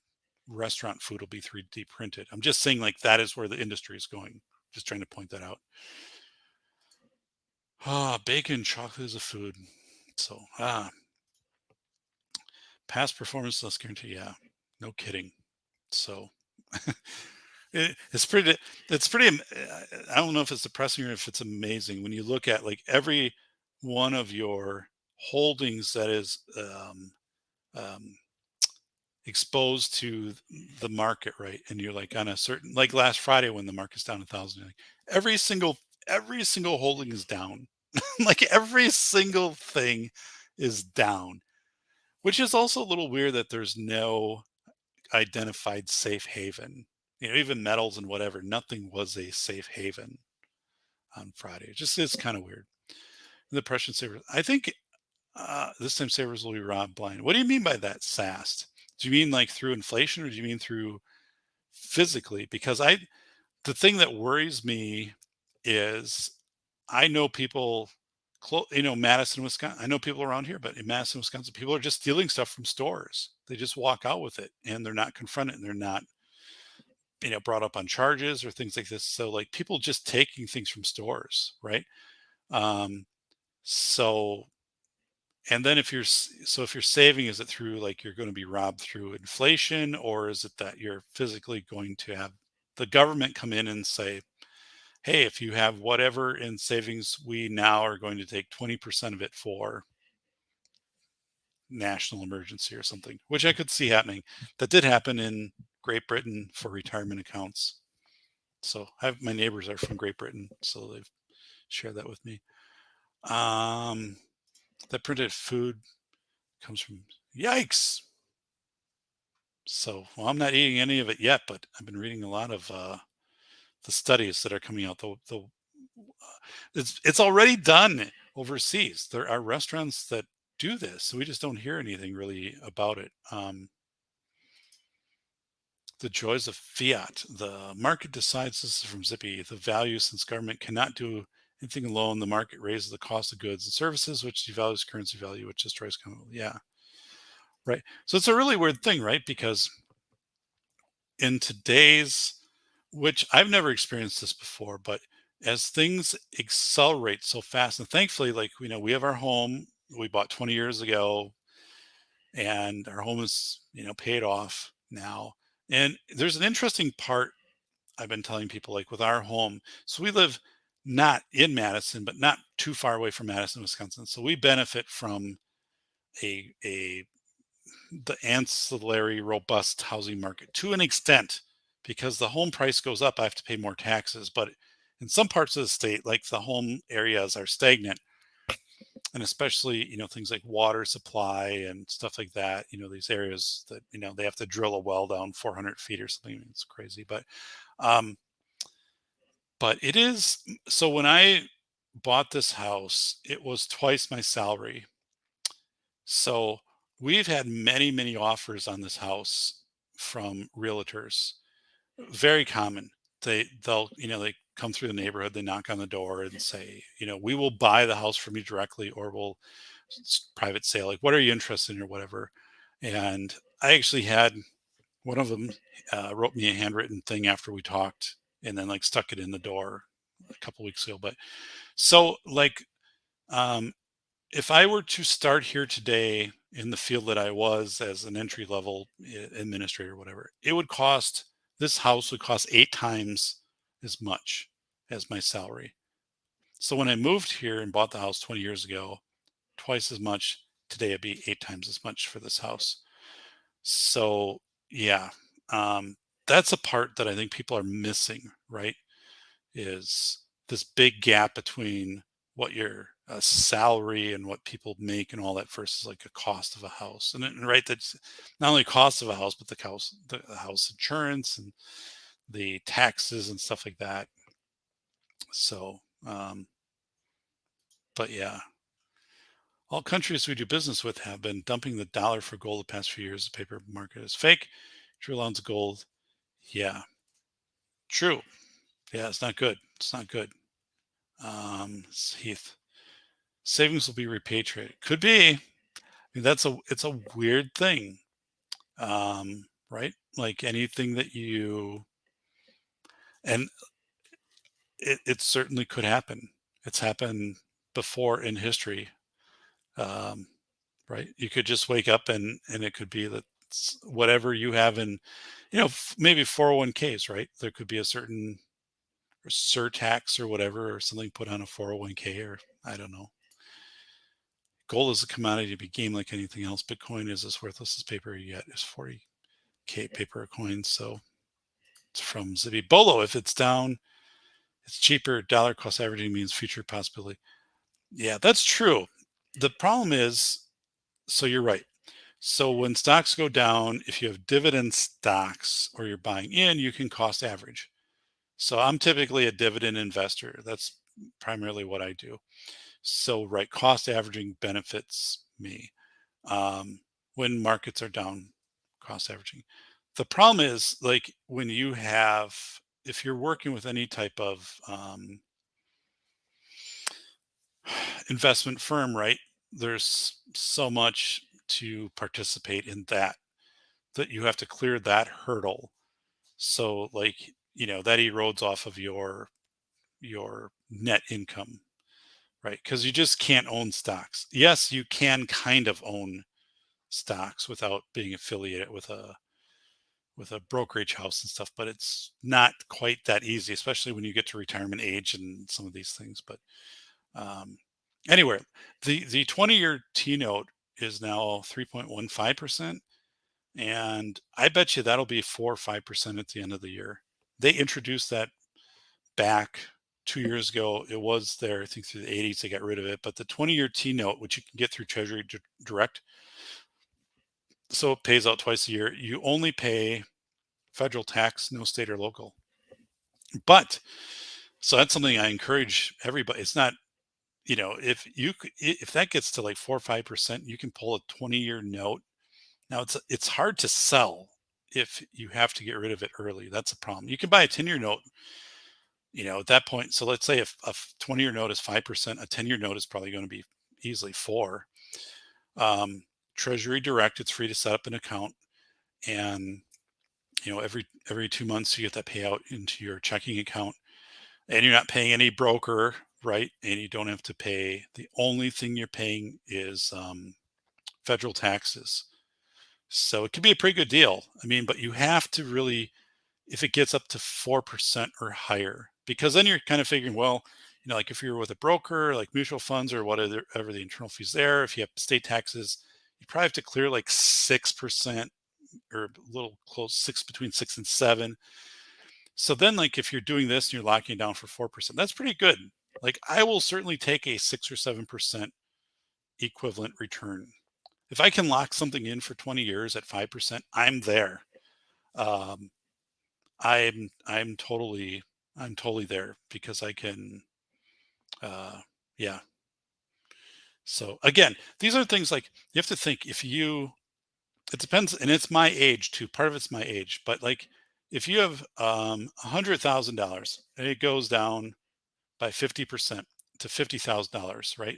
restaurant food will be 3D printed. I'm just saying, like, that is where the industry is going. Just trying to point that out. Bacon, chocolate is a food. So, past performance less guarantee. Yeah, no kidding. So, it's pretty. I don't know if it's depressing or if it's amazing when you look at, like, every one of your holdings that is exposed to the market, right? And you're like on a certain, like last Friday when the market's down 1,000, like every single holding is down. Like every single thing is down, which is also a little weird that there's no identified safe haven. Even metals and whatever, nothing was a safe haven on Friday. It just is kind of weird. The Prussian savers, I think, this time savers will be robbed blind. What do you mean by that, SAST? Do you mean like through inflation, or do you mean through physically? Because the thing that worries me is, I know people, Madison, Wisconsin. I know people around here, but in Madison, Wisconsin, people are just stealing stuff from stores. They just walk out with it, and they're not confronted, and they're not, brought up on charges or things like this. So, like, people just taking things from stores, right? So, and then if you're saving, is it through, like, you're going to be robbed through inflation, or is it that you're physically going to have the government come in and say, hey, if you have whatever in savings, we now are going to take 20% of it for national emergency or something, which I could see happening. That did happen in Great Britain for retirement accounts. So my neighbors are from Great Britain, so they've shared that with me. That printed food comes from, yikes. So, well, I'm not eating any of it yet, but I've been reading a lot of the studies that are coming out. It's already done overseas. There are restaurants that do this, so we just don't hear anything really about it. The joys of fiat. The market decides. This is from Zippy. The value, since government cannot do anything alone, the market raises the cost of goods and services, which devalues currency value, which destroys common. Yeah, right. So it's a really weird thing, right? Because in today's, which I've never experienced this before, but as things accelerate so fast, and thankfully, like, we have our home we bought 20 years ago, and our home is, paid off now. And there's an interesting part I've been telling people, like with our home. So we live not in Madison, but not too far away from Madison, Wisconsin. So we benefit from a the ancillary robust housing market to an extent, because the home price goes up, I have to pay more taxes. But in some parts of the state, like the home areas are stagnant, and especially, things like water supply and stuff like that, these areas that, they have to drill a well down 400 feet or something. It's crazy. Um, but it is, so when I bought this house, it was twice my salary. So we've had many, many offers on this house from realtors. Very common. They come through the neighborhood, they knock on the door and say, we will buy the house from you directly, or we'll private sale. Like, what are you interested in, or whatever. And I actually had one of them wrote me a handwritten thing after we talked, and then like stuck it in the door a couple weeks ago. But so like, if I were to start here today in the field that I was as an entry level administrator or whatever, this house would cost 8 times as much as my salary. So when I moved here and bought the house 20 years ago, twice as much. Today it'd be 8 times as much for this house. So yeah, that's a part that I think people are missing, right? Is this big gap between what your salary and what people make and all that versus like a cost of a house. And right, that's not only cost of a house, but the house insurance and the taxes and stuff like that. So, but yeah, all countries we do business with have been dumping the dollar for gold the past few years. The paper market is fake. True ounce of gold. Yeah, true. Yeah, it's not good. It's not good. Heath, savings will be repatriated. Could be. I mean, it's a weird thing, right? Like anything that and it certainly could happen. It's happened before in history, right? You could just wake up and it could be that whatever you have in, maybe 401ks, right? There could be a certain surtax or whatever, or something put on a 401k, or I don't know. Gold is a commodity to be gamed like anything else. Bitcoin is as worthless as paper yet is 40k paper or coins. So it's from Zippy. Bolo, if it's down, it's cheaper. Dollar cost averaging means future possibility. Yeah, that's true. The problem is, so you're right. So when stocks go down, if you have dividend stocks or you're buying in, you can cost average. So I'm typically a dividend investor. That's primarily what I do. So, right, cost averaging benefits me. When markets are down, cost averaging. The problem is, like, if you're working with any type of investment firm, right, there's so much to participate in that you have to clear that hurdle. So, like, that erodes off of your net income, right? Because you just can't own stocks. Yes, you can kind of own stocks without being affiliated with a brokerage house and stuff, but it's not quite that easy, especially when you get to retirement age and some of these things. But anyway, the 20-year T note is now 3.15%, and I bet you that'll be 4 or 5% at the end of the year. They introduced that back 2 years ago, it was there, I think through the 80s, they got rid of it. But the 20-year T-note, which you can get through Treasury Direct, so it pays out twice a year. You only pay federal tax, no state or local. But so that's something I encourage everybody. It's not, if that gets to like 4 or 5%, you can pull a 20-year note. Now it's hard to sell if you have to get rid of it early. That's a problem. You can buy a 10-year note, at that point. So let's say if a 20-year note is 5%, a 10-year note is probably going to be easily 4. Treasury Direct, it's free to set up an account, and every 2 months you get that payout into your checking account, and you're not paying any broker, right? And you don't have to pay. The only thing you're paying is federal taxes. So it could be a pretty good deal. I mean, but you have to really, if it gets up to 4% or higher, because then you're kind of figuring, well, like if you're with a broker, like mutual funds or whatever the internal fees there, if you have state taxes, you probably have to clear like 6% or a little close, between 6 and 7. So then, like, if you're doing this and you're locking it down for 4%, that's pretty good. Like, I will certainly take a 6 or 7% equivalent return. If I can lock something in for 20 years at 5%, I'm there. I'm totally there because I can, yeah. So again, these are things like you have to think it depends, and it's my age too. Part of it's my age, but like if you have $100,000 and it goes down by 50% to $50,000, right?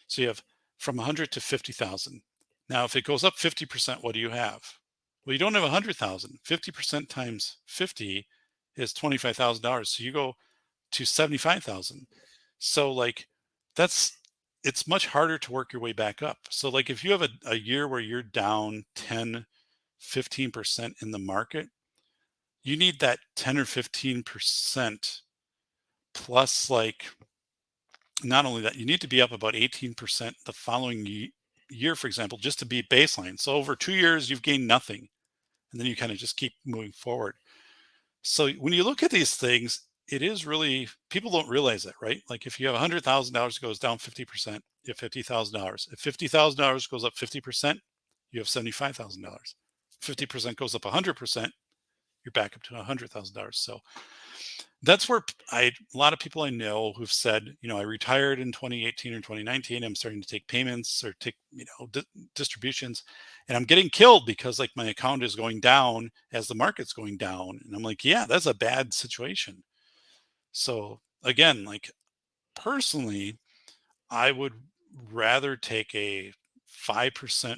So you have from 100 to 50,000. Now, if it goes up 50%, what do you have? Well, you don't have 100,000. 50% times 50 is $25,000. So you go to 75,000. So like it's much harder to work your way back up. So like if you have a year where you're down 10, 15% in the market, you need that 10 or 15% plus, like, not only that, you need to be up about 18% the following year, for example, just to be baseline. So over 2 years, you've gained nothing. And then you kind of just keep moving forward. So when you look at these things, it is really, people don't realize that, right? Like if you have $100,000 goes down 50%, you have $50,000. If $50,000 goes up 50%, you have $75,000. 50% goes up 100%, you're back up to $100,000. So that's where a lot of people I know who've said, I retired in 2018 or 2019. I'm starting to take payments or take, distributions, and I'm getting killed because like my account is going down as the market's going down. And I'm like, yeah, that's a bad situation. So again, like personally, I would rather take a 5%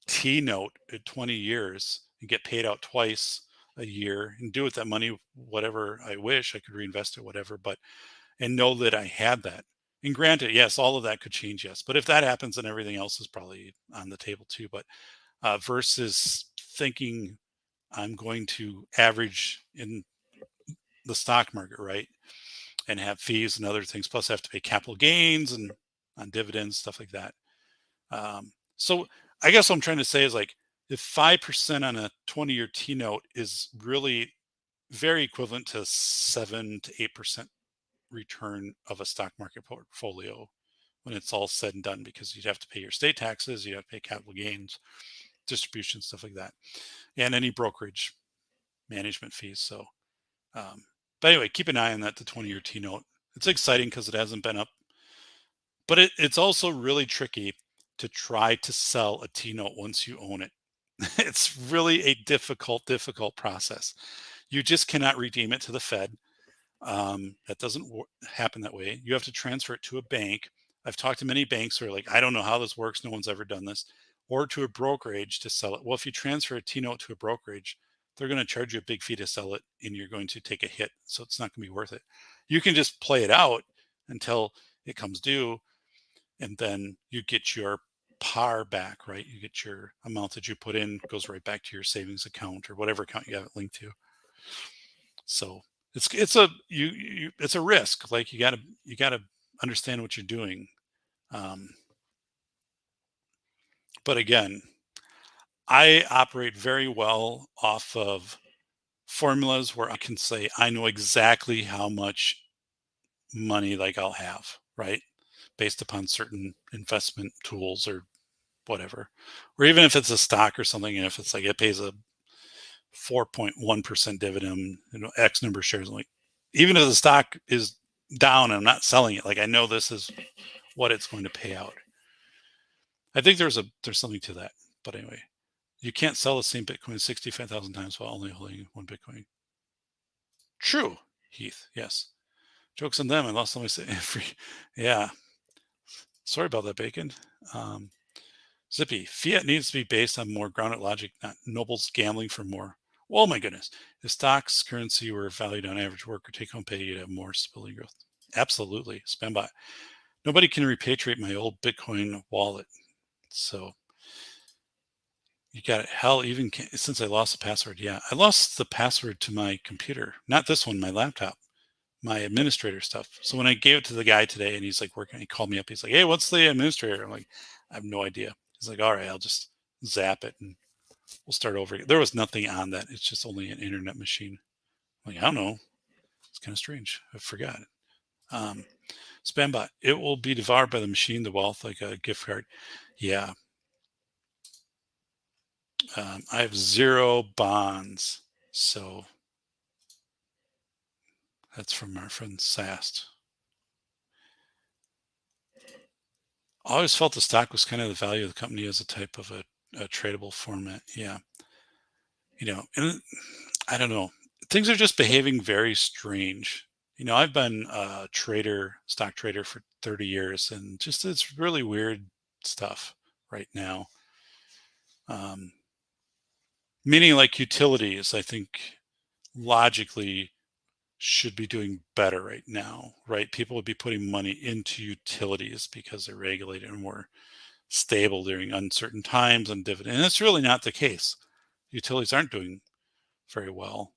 T note at 20 years and get paid out twice a year and do with that money whatever I wish. I could reinvest it, whatever, and know that I had that. And granted, yes, all of that could change, yes. But if that happens, then everything else is probably on the table too. But versus thinking I'm going to average in the stock market, right? And have fees and other things, plus I have to pay capital gains and on dividends, stuff like that. So I guess what I'm trying to say is, like, if 5% on a 20-year T note is really very equivalent to 7 to 8% return of a stock market portfolio when it's all said and done, because you'd have to pay your state taxes, you have to pay capital gains, distribution, stuff like that, and any brokerage management fees. So, but anyway, keep an eye on that, the 20-year T note. It's exciting because it hasn't been up, but it's also really tricky to try to sell a T note once you own it. It's really a difficult process. You just cannot redeem it to the Fed. That doesn't happen that way. You have to transfer it to a bank. I've talked to many banks who are like, I don't know how this works. No one's ever done this. Or to a brokerage to sell it. Well, if you transfer a T note to a brokerage, they're going to charge you a big fee to sell it, and you're going to take a hit. So it's not going to be worth it. You can just play it out until it comes due, and then you get your par back, right? You get your amount that you put in, goes right back to your savings account or whatever account you have it linked to. So it's a risk. Like you gotta understand what you're doing. But again, I operate very well off of formulas where I can say I know exactly how much money like I'll have, right? Based upon certain investment tools or whatever. Or even if it's a stock or something, and if it's like it pays a 4.1% dividend, X number of shares, like even if the stock is down and I'm not selling it, like I know this is what it's going to pay out. I think there's something to that. But anyway, you can't sell the same Bitcoin 65,000 times while only holding one Bitcoin. True, Heath. Yes. Joke's on them. I lost all my free. Yeah. Sorry about that, Bacon. Zippy. Fiat needs to be based on more grounded logic, not nobles gambling for more. Oh my goodness. If stocks, currency were valued on average work or take home pay, you'd have more stability growth. Absolutely. Spambot. Nobody can repatriate my old Bitcoin wallet. So you got it. Hell, even since I lost the password. Yeah, I lost the password to my computer. Not this one, my laptop, my administrator stuff. So when I gave it to the guy today and he's like working, he called me up. He's like, hey, what's the administrator? I'm like, I have no idea. He's like, all right, I'll just zap it and we'll start over. There was nothing on that. It's just only an internet machine. I'm like, I don't know. It's kind of strange. I forgot. Spambot. It will be devoured by the machine, the wealth, like a gift card. Yeah. I have 0 bonds. So that's from our friend Sast. I always felt the stock was kind of the value of the company as a type of a tradable format. Yeah. And I don't know. Things are just behaving very strange. I've been a stock trader for 30 years, and just it's really weird stuff right now. Meaning like utilities, I think logically should be doing better right now, right? People would be putting money into utilities because they're regulated and more stable during uncertain times and dividend. And that's really not the case. Utilities aren't doing very well.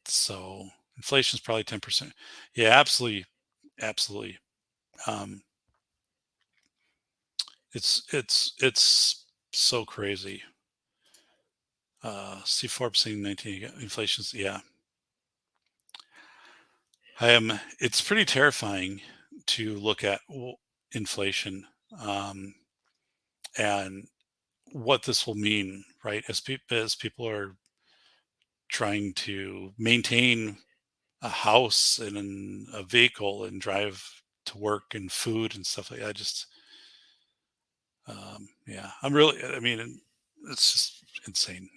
So inflation is probably 10%. Yeah, absolutely. Absolutely. It's so crazy. See Forbes saying 19 inflation's, yeah. It's pretty terrifying to look at inflation and what this will mean, right? As people are trying to maintain a house and a vehicle and drive to work and food and stuff like that. It's just insane.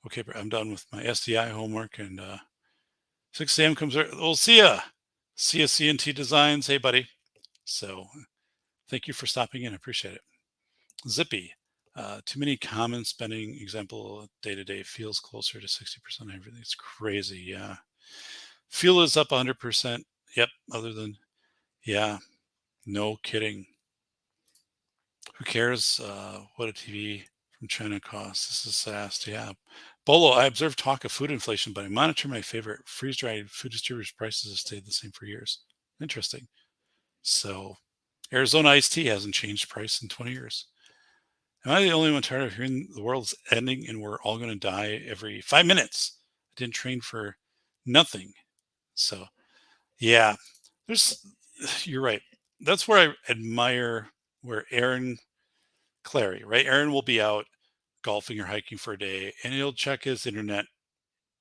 Okay, I'm done with my SDI homework, and 6 a.m. comes. We'll see ya. See ya, CNT Designs. Hey, buddy. So thank you for stopping in. I appreciate it. Zippy. Too many common spending. Example, day-to-day feels closer to 60% everything. It's crazy. Yeah. Fuel is up 100%. Yep. Yeah. No kidding. Who cares what a TV from China costs? This is fast. Yeah. Bolo, I observed talk of food inflation, but I monitor my favorite freeze-dried food distributors' prices have stayed the same for years. Interesting. So Arizona iced tea hasn't changed price in 20 years. Am I the only one tired of hearing the world's ending and we're all going to die every 5 minutes? I didn't train for nothing. So, yeah, you're right. That's where I admire where Aaron Clary, right? Aaron will be out golfing or hiking for a day and he'll check his internet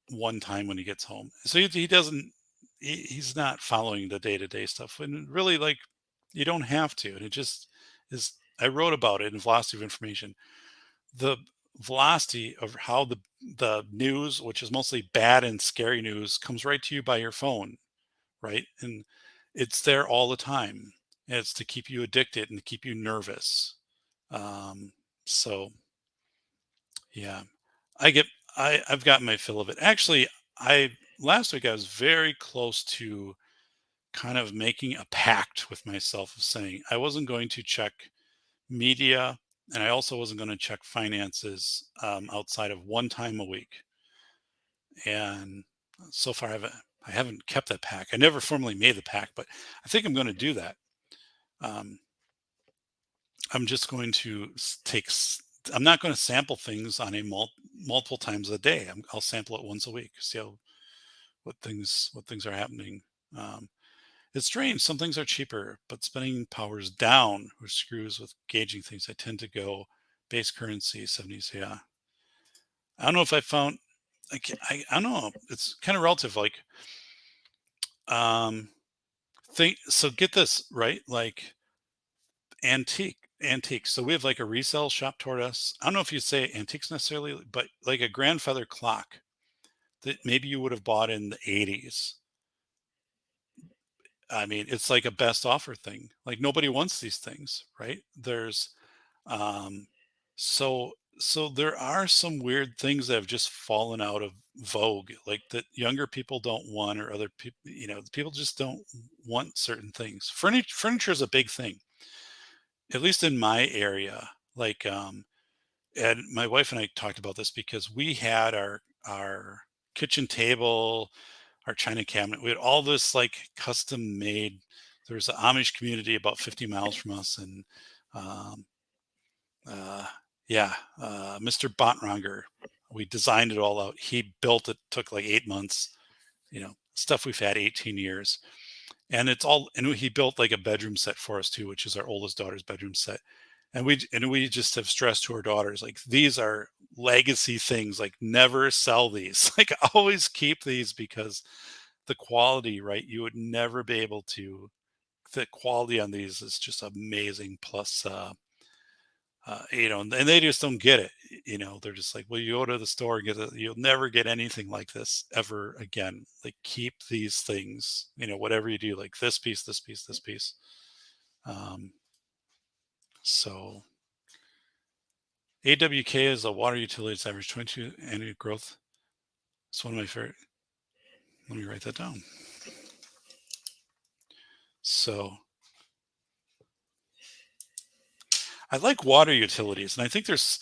one time when he gets home. So he's not following the day-to-day stuff. And really, like, you don't have to. And it just is, I wrote about it in Velocity of Information. The velocity of how the news, which is mostly bad and scary news, comes right to you by your phone, right? And it's there all the time. And it's to keep you addicted and to keep you nervous. So yeah, I've gotten my fill of it. Actually, last week I was very close to kind of making a pact with myself of saying I wasn't going to check media and I also wasn't going to check finances outside of one time a week. And so far I haven't kept that pact. I never formally made the pact, but I think I'm going to do that. I'm just going to I'm not going to sample things on a multiple times a day. I'll sample it once a week, see what things are happening. It's strange. Some things are cheaper, but spending power's down, which screws with gauging things. I tend to go base currency 70s. Yeah. I don't know if I found, I don't know. It's kind of relative. Like, so get this, right? Like antiques. So we have like a resale shop toward us. I don't know if you say antiques necessarily, but like a grandfather clock that maybe you would have bought in the 80s. I mean, it's like a best offer thing. Like nobody wants these things, right? There's um so there are some weird things that have just fallen out of vogue, like that younger people don't want, or other people, people just don't want certain things. Furniture is a big thing, at least in my area. Like and my wife and I talked about this because we had our kitchen table, our china cabinet. We had all this like custom made. There's an Amish community about 50 miles from us, and um, uh, yeah, Mr. Bontranger, we designed it all out. He built it. Took like 8 months. Stuff we've had 18 years, and it's all. And he built like a bedroom set for us too, which is our oldest daughter's bedroom set. And we just have stressed to our daughters, like, these are legacy things. Like, never sell these. Like, always keep these, because the quality, right? You would never be able to. The quality on these is just amazing. Plus, and they just don't get it. They're just like, well, you go to the store and get it. You'll never get anything like this ever again. Like, keep these things. Whatever you do, like this piece, this piece, this piece. So AWK is a water utility. It's average 22 annual growth. It's one of my favorite. Let me write that down. So I like water utilities, and I think there's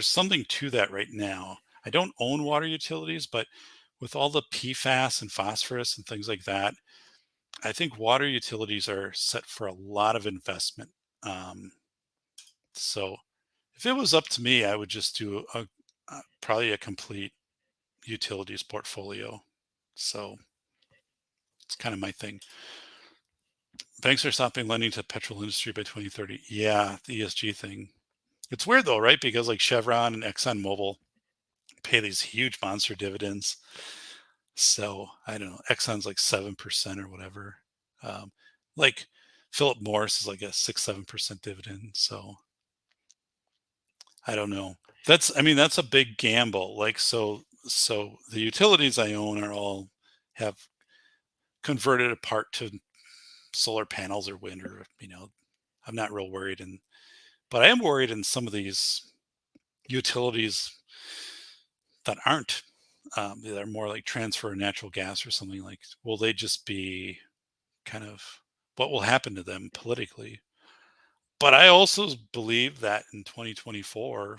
something to that right now. I don't own water utilities, but with all the PFAS and phosphorus and things like that, I think water utilities are set for a lot of investment. So if it was up to me, I would just do probably a complete utilities portfolio. So it's kind of my thing. Banks are stopping lending to petrol industry by 2030. Yeah, the ESG thing. It's weird though, right? Because like Chevron and ExxonMobil pay these huge monster dividends. So I don't know. Exxon's like 7% or whatever. Like Philip Morris is like a 6-7% dividend. So I don't know. That's a big gamble. Like, so the utilities I own are all have converted apart to solar panels or wind, or I'm not real worried. But I am worried in some of these utilities that aren't, that are more like transfer of natural gas or something. Like, will they just be kind of, what will happen to them politically? But I also believe that in 2024,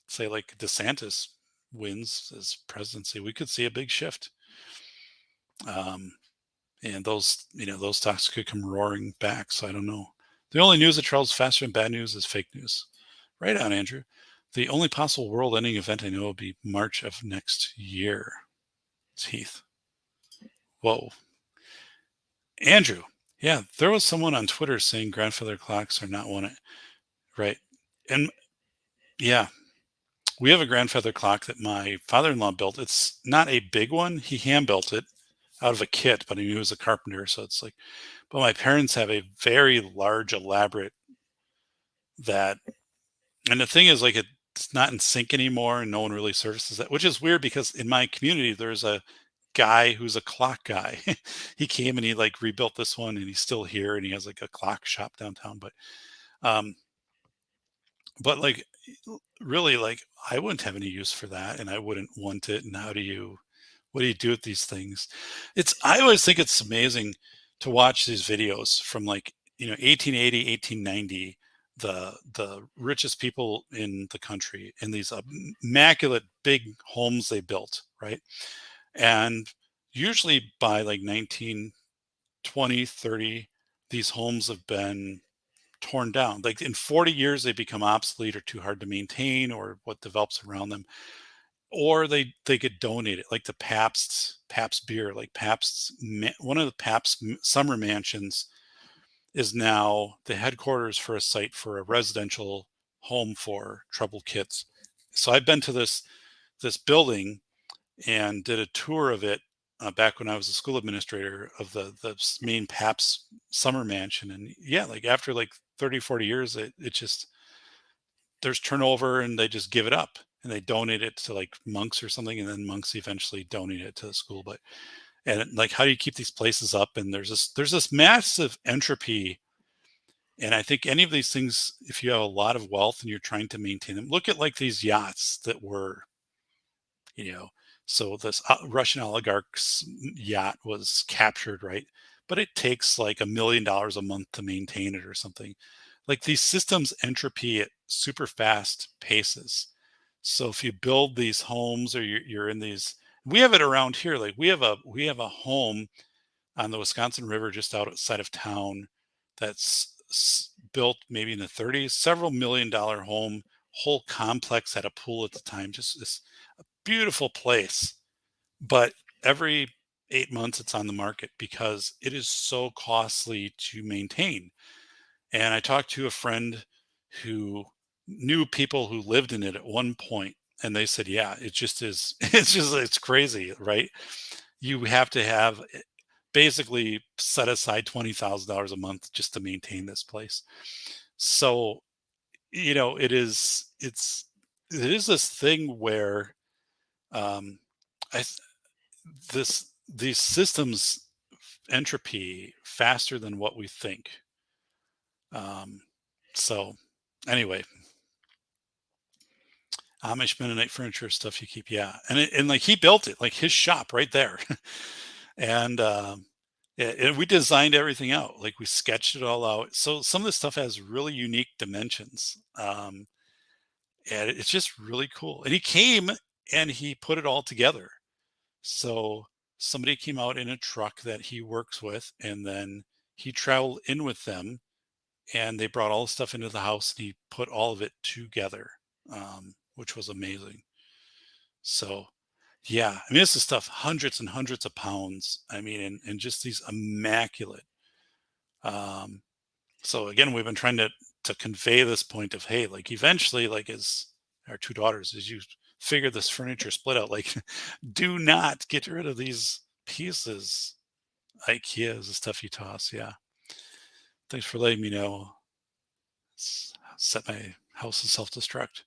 say like DeSantis wins as presidency, we could see a big shift. And those stocks could come roaring back. So I don't know. The only news that travels faster than bad news is fake news. Right on, Andrew. The only possible world-ending event I know will be March of next year. It's Heath. Whoa. Andrew. Yeah, there was someone on Twitter saying grandfather clocks are not one. Right. And yeah, we have a grandfather clock that my father-in-law built. It's not a big one. He hand-built it out of a kit, but he was a carpenter. So it's like, but my parents have a very large, elaborate that. And the thing is, like, it's not in sync anymore, and no one really services that, which is weird because in my community, there's a guy who's a clock guy. He came and he like rebuilt this one, and he's still here, and he has like a clock shop downtown. Um, but like, really, like, I wouldn't have any use for that, and I wouldn't want it. And what do you do with these things? I always think it's amazing to watch these videos from like, 1880, 1890, the richest people in the country, in these immaculate big homes they built, right? And usually by like 1920, 30, these homes have been torn down. Like in 40 years, they become obsolete or too hard to maintain, or what develops around them. or they get donated, like the Pabst beer, like one of the Pabst summer mansions is now the headquarters for a site for a residential home for troubled kids. So I've been to this building and did a tour of it back when I was a school administrator of the main Pabst summer mansion. And yeah, like after like 30, 40 years, it just, there's turnover and they just give it up and they donate it to like monks or something. And then monks eventually donate it to the school. But, and like, how do you keep these places up? And there's this massive entropy. And I think any of these things, if you have a lot of wealth and you're trying to maintain them, look at like these yachts that were, so this Russian oligarch's yacht was captured, right? But it takes like $1 million a month to maintain it or something. Like these systems entropy at super fast paces. So if you build these homes or you're in these, we have it around here. Like we have a home on the Wisconsin River just outside of town that's built maybe in the 30s, several $1 million home, whole complex had a pool at the time, just this beautiful place. But every 8 months it's on the market because it is so costly to maintain. And I talked to a friend who knew people who lived in it at one point, and they said, yeah, it just is, it's crazy, right? You have to have basically set aside $20,000 a month just to maintain this place. So, it is this thing where I these systems entropy faster than what we think. So anyway, Amish Mennonite furniture stuff you keep, yeah, and like he built it, like his shop right there, and and we designed everything out, like we sketched it all out. So some of this stuff has really unique dimensions, and it's just really cool. And he came and he put it all together. So somebody came out in a truck that he works with, and then he traveled in with them, and they brought all the stuff into the house, and he put all of it together, which was amazing. So, yeah, I mean, this is stuff hundreds and hundreds of pounds. I mean, and just these immaculate. So again, we've been trying to convey this point of, hey, like eventually, like as our two daughters, as you figure this furniture split out, like do not get rid of these pieces. IKEA is the stuff you toss. Yeah. Thanks for letting me know. Set my house in self-destruct.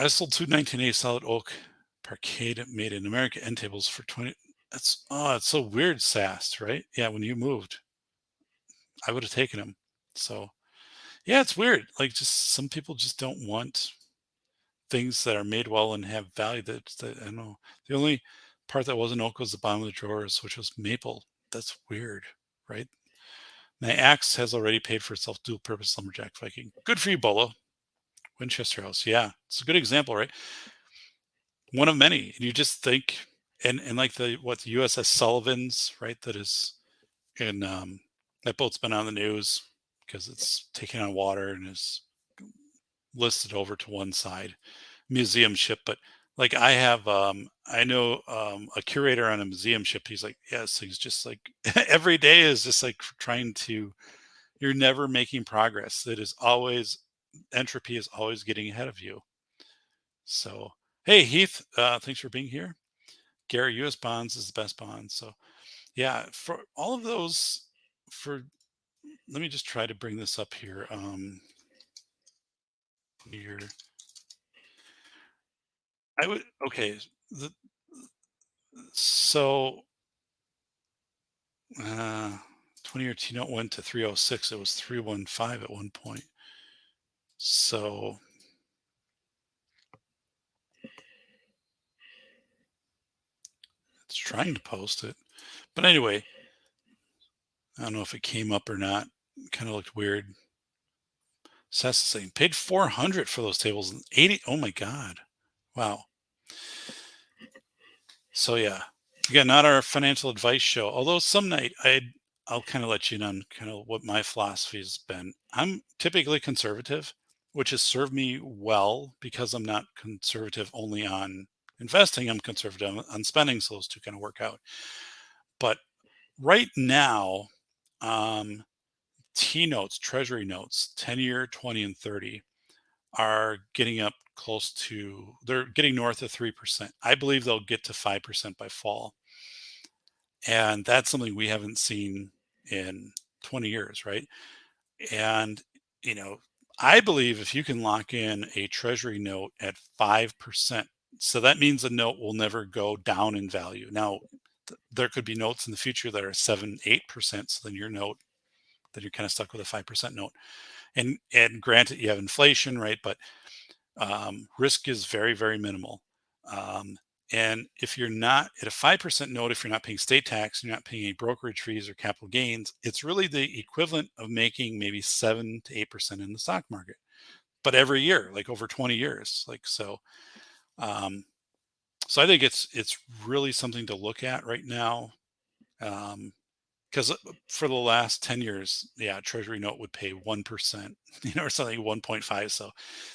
I sold two 1980 solid oak parquet made in America end tables for 20. It's so weird, Sass, right? Yeah, when you moved, I would have taken them. So yeah, it's weird. Like just some people just don't want things that are made well and have value. That I don't know. The only part that wasn't oak was the bottom of the drawers, which was maple. That's weird, right? My axe has already paid for itself. Dual purpose lumberjack Viking. Good for you, Bolo. Winchester House. Yeah, it's a good example, right? One of many. And you just think, and like the USS Sullivan's, right? That is in that boat's been on the news because it's taking on water and is listed over to one side, museum ship. But like I have, I know a curator on a museum ship. He's like, yes, he's just like every day is just like trying to. You're never making progress. It is always entropy is always getting ahead of you. So hey, Heath, thanks for being here. Gary, U.S. bonds is the best bond. So yeah, for all of those, let me just try to bring this up here. Here, I would okay. So 20-year T-note went to 306. It was 315 at one point. So it's trying to post it, but anyway, I don't know if it came up or not. It kind of looked weird. Seth's saying paid 400 for those tables and 80. Oh my God. Wow. So yeah, again, not our financial advice show, although some night I'll kind of let you in on kind of what my philosophy has been. I'm typically conservative. which has served me well because I'm not conservative only on investing. I'm conservative on spending, so those two kind of work out. But right now, um, T-notes, Treasury notes, 10-year, 20, and 30 are getting up close to, they're getting north of 3%. I believe they'll get to 5% by fall. And that's something we haven't seen in 20 years, right? And, you know, I believe if you can lock in a Treasury note at 5%, so that means a note will never go down in value. Now, there could be notes in the future that are 7, 8%. So then your note, then you're kind of stuck with a 5% note. And granted, you have inflation, right? But risk is very, very minimal. And if you're not at a 5% note, if you're not paying state tax, you're not paying any brokerage fees or capital gains, it's really the equivalent of making maybe 7 to 8% in the stock market, but every year, like over 20 years. Like, so, so I think it's really something to look at right now. Because for the last 10 years, yeah, Treasury note would pay 1%, or something 1.5. So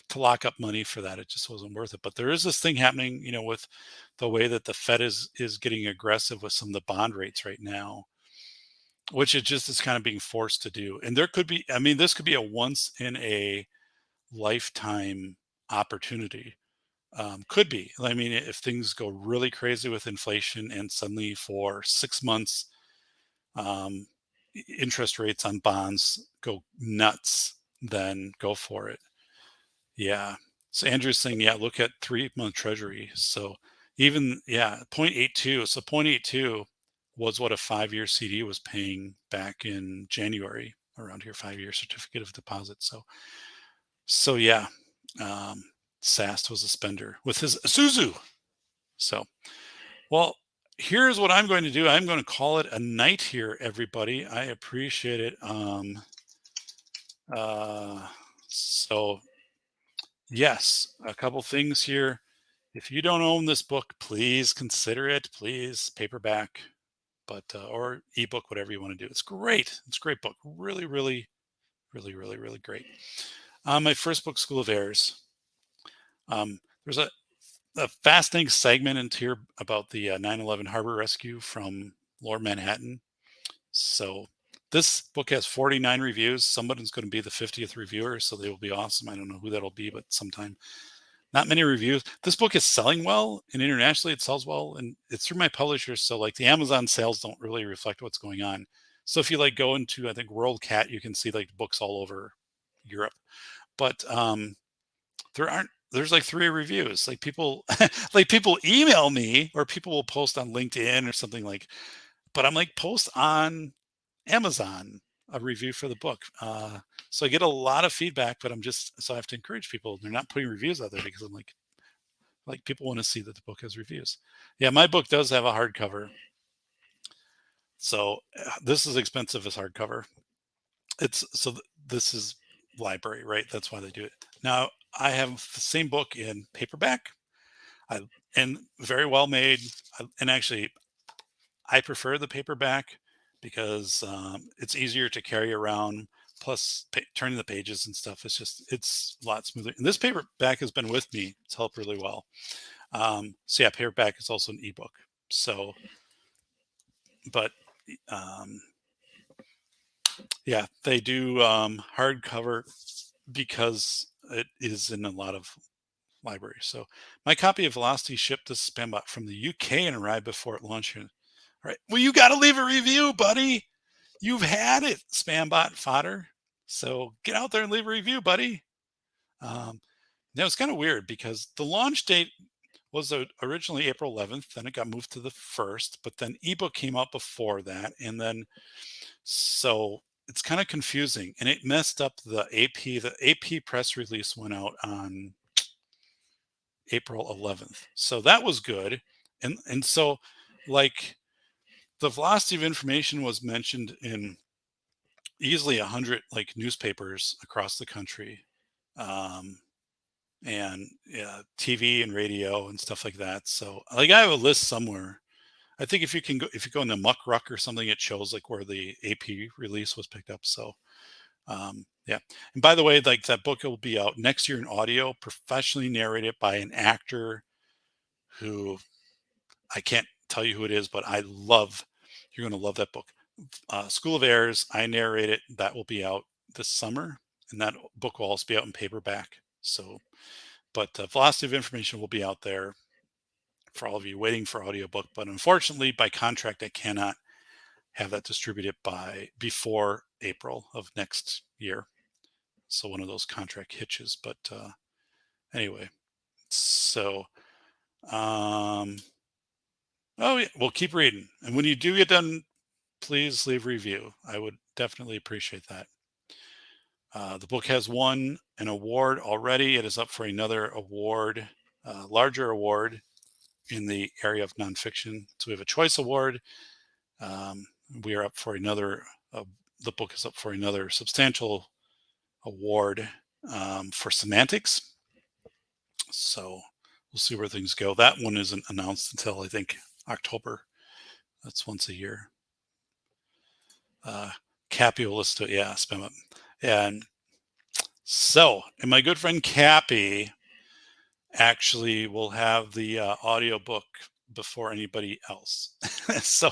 to lock up money for that, it just wasn't worth it. But there is this thing happening, with the way that the Fed is getting aggressive with some of the bond rates right now, which it just is kind of being forced to do. And there could be, this could be a once in a lifetime opportunity. Could be. If things go really crazy with inflation and suddenly for 6 months, interest rates on bonds go nuts, then go for it. Yeah. So Andrew's saying, yeah, look at 3-month Treasury. So even, 0.82. So 0.82 was what a 5-year CD was paying back in January, around here, 5-year certificate of deposit. So yeah, Sast was a spender with his Isuzu. So, well, here's what I'm going to do. I'm going to call it a night here, everybody. I appreciate it. So yes, a couple things here. If you don't own this book, please consider it. Please, paperback, but or ebook, whatever you want to do. It's great. It's a great book. Really, really, really, really, really great. My first book, School of Errors. There's a fascinating segment into here about the 9/11 harbor rescue from Lower Manhattan. So this book has 49 reviews. Somebody's going to be the 50th reviewer, so they will be awesome. I don't know who that'll be, but sometime. Not many reviews. This book is selling well, and internationally it sells well, and it's through my publisher. So like the Amazon sales don't really reflect what's going on. So if you go into, I think, World Cat, you can see books all over Europe. But there's 3 reviews. People people email me, or people will post on LinkedIn or something, but I'm post on Amazon a review for the book. So I get a lot of feedback, but so I have to encourage people. They're not putting reviews out there because I'm people want to see that the book has reviews. Yeah, my book does have a hardcover. So this is expensive as hardcover. This is library, right? That's why they do it. Now I have the same book in paperback, and very well made. And actually, I prefer the paperback because it's easier to carry around. Plus, turning the pages and stuff, it's a lot smoother. And this paperback has been with me. It's helped really well. So yeah, paperback is also an ebook. So, but yeah, they do hardcover because it is in a lot of libraries. So my copy of Velocity shipped to Spambot from the UK and arrived before it launched here. All right. Well, you got to leave a review, buddy. You've had it, Spambot fodder. So get out there and leave a review, buddy. Now it's kind of weird because the launch date was originally April 11th. Then it got moved to the 1st, but then ebook came out before that. And then, so it's kind of confusing, and it messed up the AP. The AP press release went out on April 11th. So that was good. And so the velocity of information was mentioned in easily 100 newspapers across the country, and TV and radio and stuff like that. So I have a list somewhere. I think if you go into Muck Ruck or something, it shows where the AP release was picked up. So Yeah. And by the way, like that book will be out next year in audio, professionally narrated by an actor who I can't tell you who it is, but you're going to love that book. School of Airs, I narrate it. That will be out this summer, and that book will also be out in paperback. So, but Velocity of Information will be out there for all of you waiting for audiobook. But unfortunately, by contract, I cannot have that distributed before April of next year. So one of those contract hitches. But anyway, so oh yeah, we'll keep reading. And when you do get done, please leave a review. I would definitely appreciate that. The book has won an award already. It is up for another award, larger award in the area of nonfiction. So we have a choice award. We are up for another. The book is up for another substantial award for semantics. So we'll see where things go. That one isn't announced until I think October. That's once a year. Cappy will listen to it. Yeah, spam it. And so, and my good friend Cappy actually will have the audiobook before anybody else. So,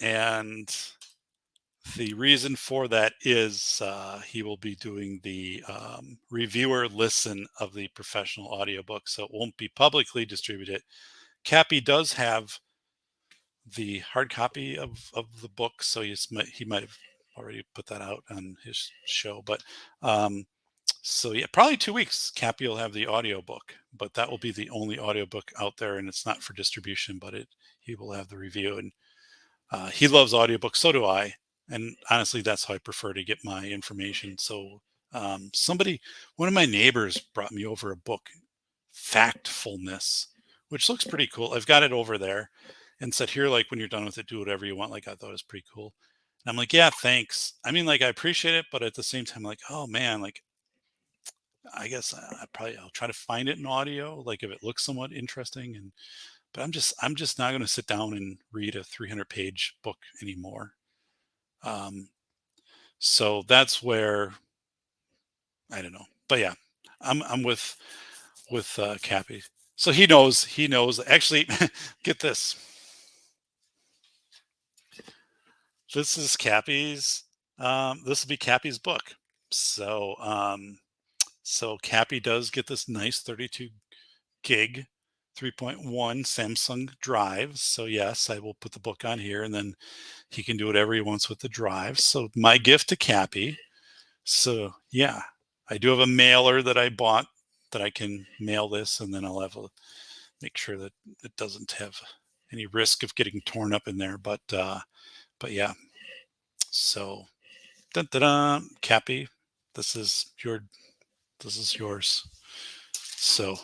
and the reason for that is he will be doing the reviewer listen of the professional audiobook, so it won't be publicly distributed. Cappy does have the hard copy of the book, so he might have already put that out on his show. But so yeah, probably 2 weeks, Cappy will have the audiobook, but that will be the only audiobook out there, and it's not for distribution, but he will have the review. And he loves audiobooks, so do I. And honestly, that's how I prefer to get my information. So one of my neighbors brought me over a book, Factfulness, which looks pretty cool. I've got it over there and said, here, like when you're done with it, do whatever you want. Like, I thought it was pretty cool. And I'm like, yeah, thanks. I mean, like, I appreciate it, but at the same time, like, oh man, like, I guess I'll try to find it in audio, like if it looks somewhat interesting. But I'm just not going to sit down and read a 300-page book anymore. So that's where, I don't know, but yeah, I'm with Cappy. So he knows actually. Get this. This is Cappy's, this will be Cappy's book. So, so Cappy does get this nice 32 gig 3.1 Samsung drive. So yes, I will put the book on here and then he can do whatever he wants with the drive. So my gift to Cappy. So yeah, I do have a mailer that I bought that I can mail this, and then I'll have make sure that it doesn't have any risk of getting torn up in there. But yeah, so Cappy, this is yours. So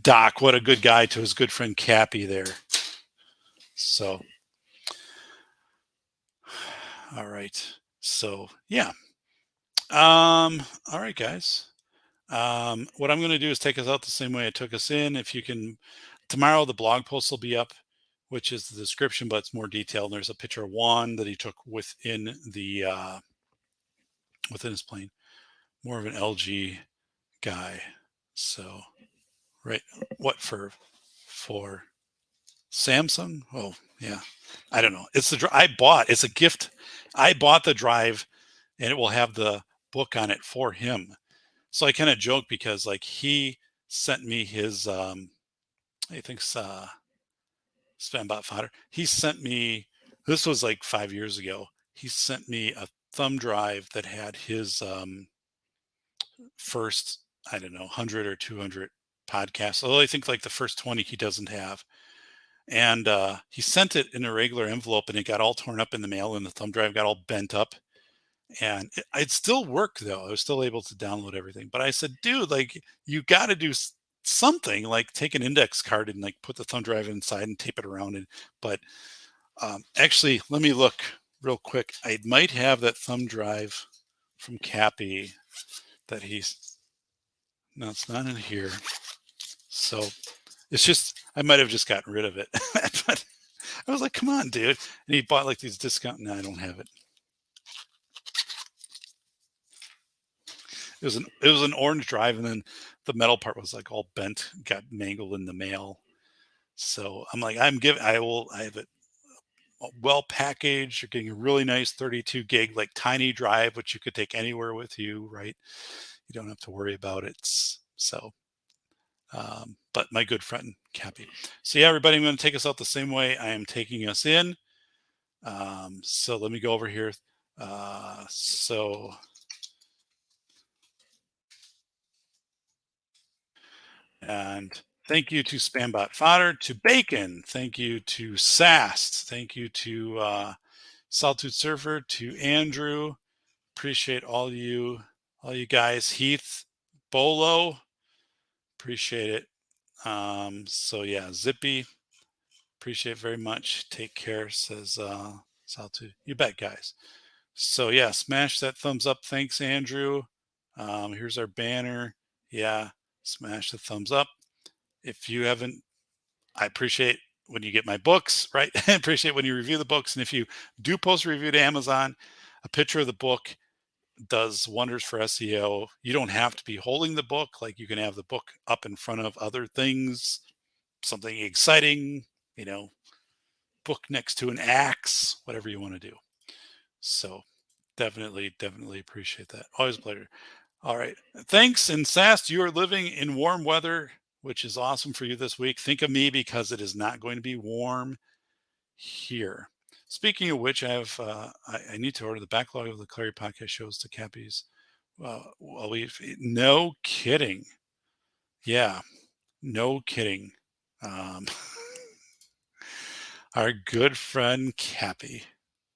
Doc, what a good guy to his good friend Cappy there. So, all right. So yeah. All right, guys. What I'm going to do is take us out the same way it took us in. If you can, tomorrow the blog post will be up, which is the description, but it's more detailed. There's a picture of Juan that he took within his plane. More of an LG guy. So, right. What for Samsung? Oh yeah. I don't know. It's it's a gift. I bought the drive and it will have the book on it for him. So I kind of joke because like he sent me his, I think Spanbot fodder. He sent me, this was like 5 years ago. He sent me a thumb drive that had his first, I don't know, 100 or 200 podcasts. Although I think like the first 20 he doesn't have. And he sent it in a regular envelope and it got all torn up in the mail and the thumb drive got all bent up. And it still worked though. I was still able to download everything. But I said, dude, like you got to do something, like take an index card and like put the thumb drive inside and tape it around. But actually, let me look real quick. I might have that thumb drive from Cappy that no, it's not in here. So it's just, I might have just gotten rid of it. But I was like, come on, dude. And he bought like these discount. No, I don't have it. it was an orange drive, and then the metal part was like all bent, got mangled in the mail. So I'm like, I have it well packaged. You're getting a really nice 32 gig, like tiny drive, which you could take anywhere with you, right? You don't have to worry about it. So, but my good friend Cappy. So yeah, everybody, I'm going to take us out the same way I am taking us in. So let me go over here. And thank you to Spambot Fodder, to Bacon. Thank you to Sast. Thank you to Sawtooth Surfer, to Andrew. Appreciate all you guys. Heath, Bolo, appreciate it. So yeah, Zippy, appreciate it very much. Take care, says Sawtooth. You bet, guys. So yeah, smash that thumbs up. Thanks, Andrew. Here's our banner. Yeah, smash the thumbs up. If you haven't, I appreciate when you get my books, right? I appreciate when you review the books. And if you do post a review to Amazon, a picture of the book does wonders for SEO. You don't have to be holding the book. Like, you can have the book up in front of other things, something exciting, book next to an axe, whatever you want to do. So definitely appreciate that. Always a pleasure. All right. Thanks. And Sast, you are living in warm weather, which is awesome for you this week. Think of me, because it is not going to be warm here. Speaking of which, I have I need to order the backlog of the Clary podcast shows to Cappy's. No kidding. Yeah, no kidding. Our good friend Cappy.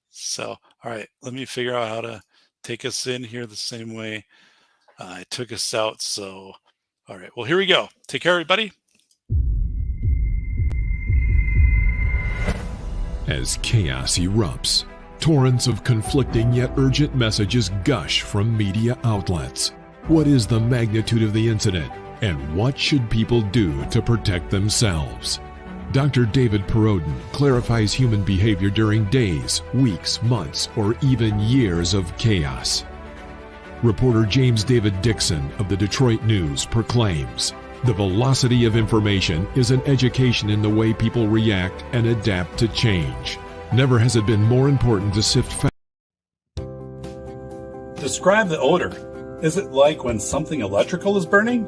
So, all right, let me figure out how to take us in here the same way I took us out. So, all right, well, here we go. Take care, everybody. As chaos erupts, torrents of conflicting yet urgent messages gush from media outlets. What is the magnitude of the incident, and what should people do to protect themselves? Dr. David Perrodin clarifies human behavior during days, weeks, months, or even years of chaos. Reporter James David Dixon of the Detroit News proclaims, "The velocity of information is an education in the way people react and adapt to change. Never has it been more important to sift facts." Describe the odor. Is it like when something electrical is burning?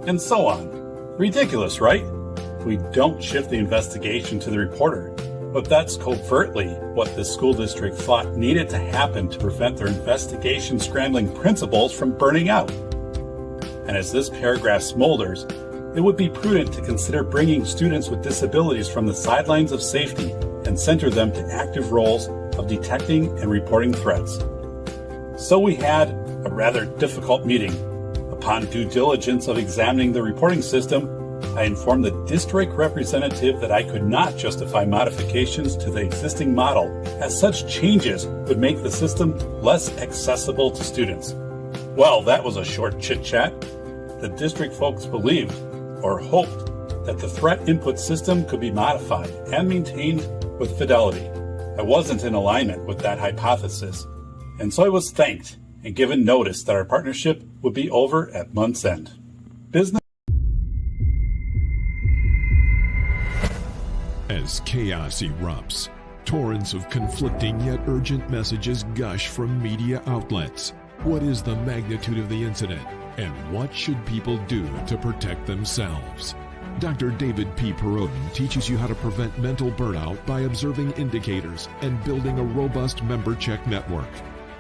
And so on. Ridiculous, right? We don't shift the investigation to the reporter, but that's covertly what the school district thought needed to happen to prevent their investigation scrambling principals from burning out. And as this paragraph smolders, it would be prudent to consider bringing students with disabilities from the sidelines of safety and center them to active roles of detecting and reporting threats. So we had a rather difficult meeting. Upon due diligence of examining the reporting system, I informed the district representative that I could not justify modifications to the existing model, as such changes would make the system less accessible to students. Well, that was a short chit-chat. The district folks believed, or hoped, that the threat input system could be modified and maintained with fidelity. I wasn't in alignment with that hypothesis, and so I was thanked and given notice that our partnership would be over at month's end. Business. As chaos erupts, torrents of conflicting yet urgent messages gush from media outlets. What is the magnitude of the incident, and what should people do to protect themselves? Dr. David P. Perrodin teaches you how to prevent mental burnout by observing indicators and building a robust member check network.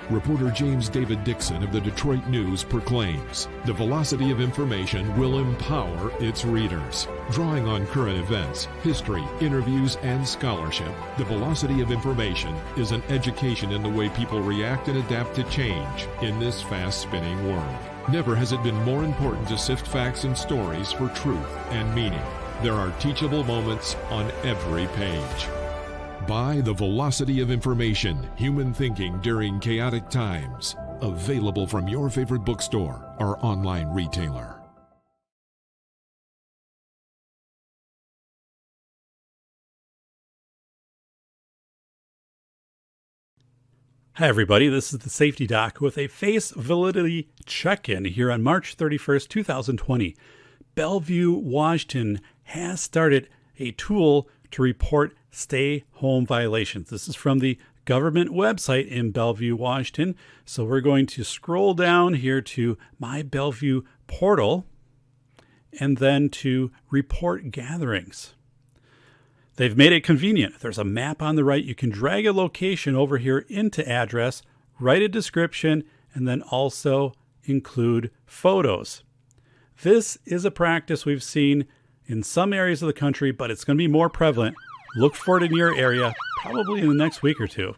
Reporter James David Dixon of the Detroit News proclaims, "The velocity of information will empower its readers." Drawing on current events, history, interviews, and scholarship, the velocity of information is an education in the way people react and adapt to change in this fast-spinning world. Never has it been more important to sift facts and stories for truth and meaning. There are teachable moments on every page. Buy The Velocity of Information, Human Thinking During Chaotic Times. Available from your favorite bookstore or online retailer. Hi, everybody. This is the Safety Doc with a face validity check-in here on March 31st, 2020. Bellevue, Washington has started a tool to report stay-home violations. This is from the government website in Bellevue, Washington. So we're going to scroll down here to My Bellevue portal and then to report gatherings. They've made it convenient. There's a map on the right. You can drag a location over here into address, write a description, and then also include photos. This is a practice we've seen in some areas of the country, but it's going to be more prevalent. Look for it in your area, probably in the next week or two.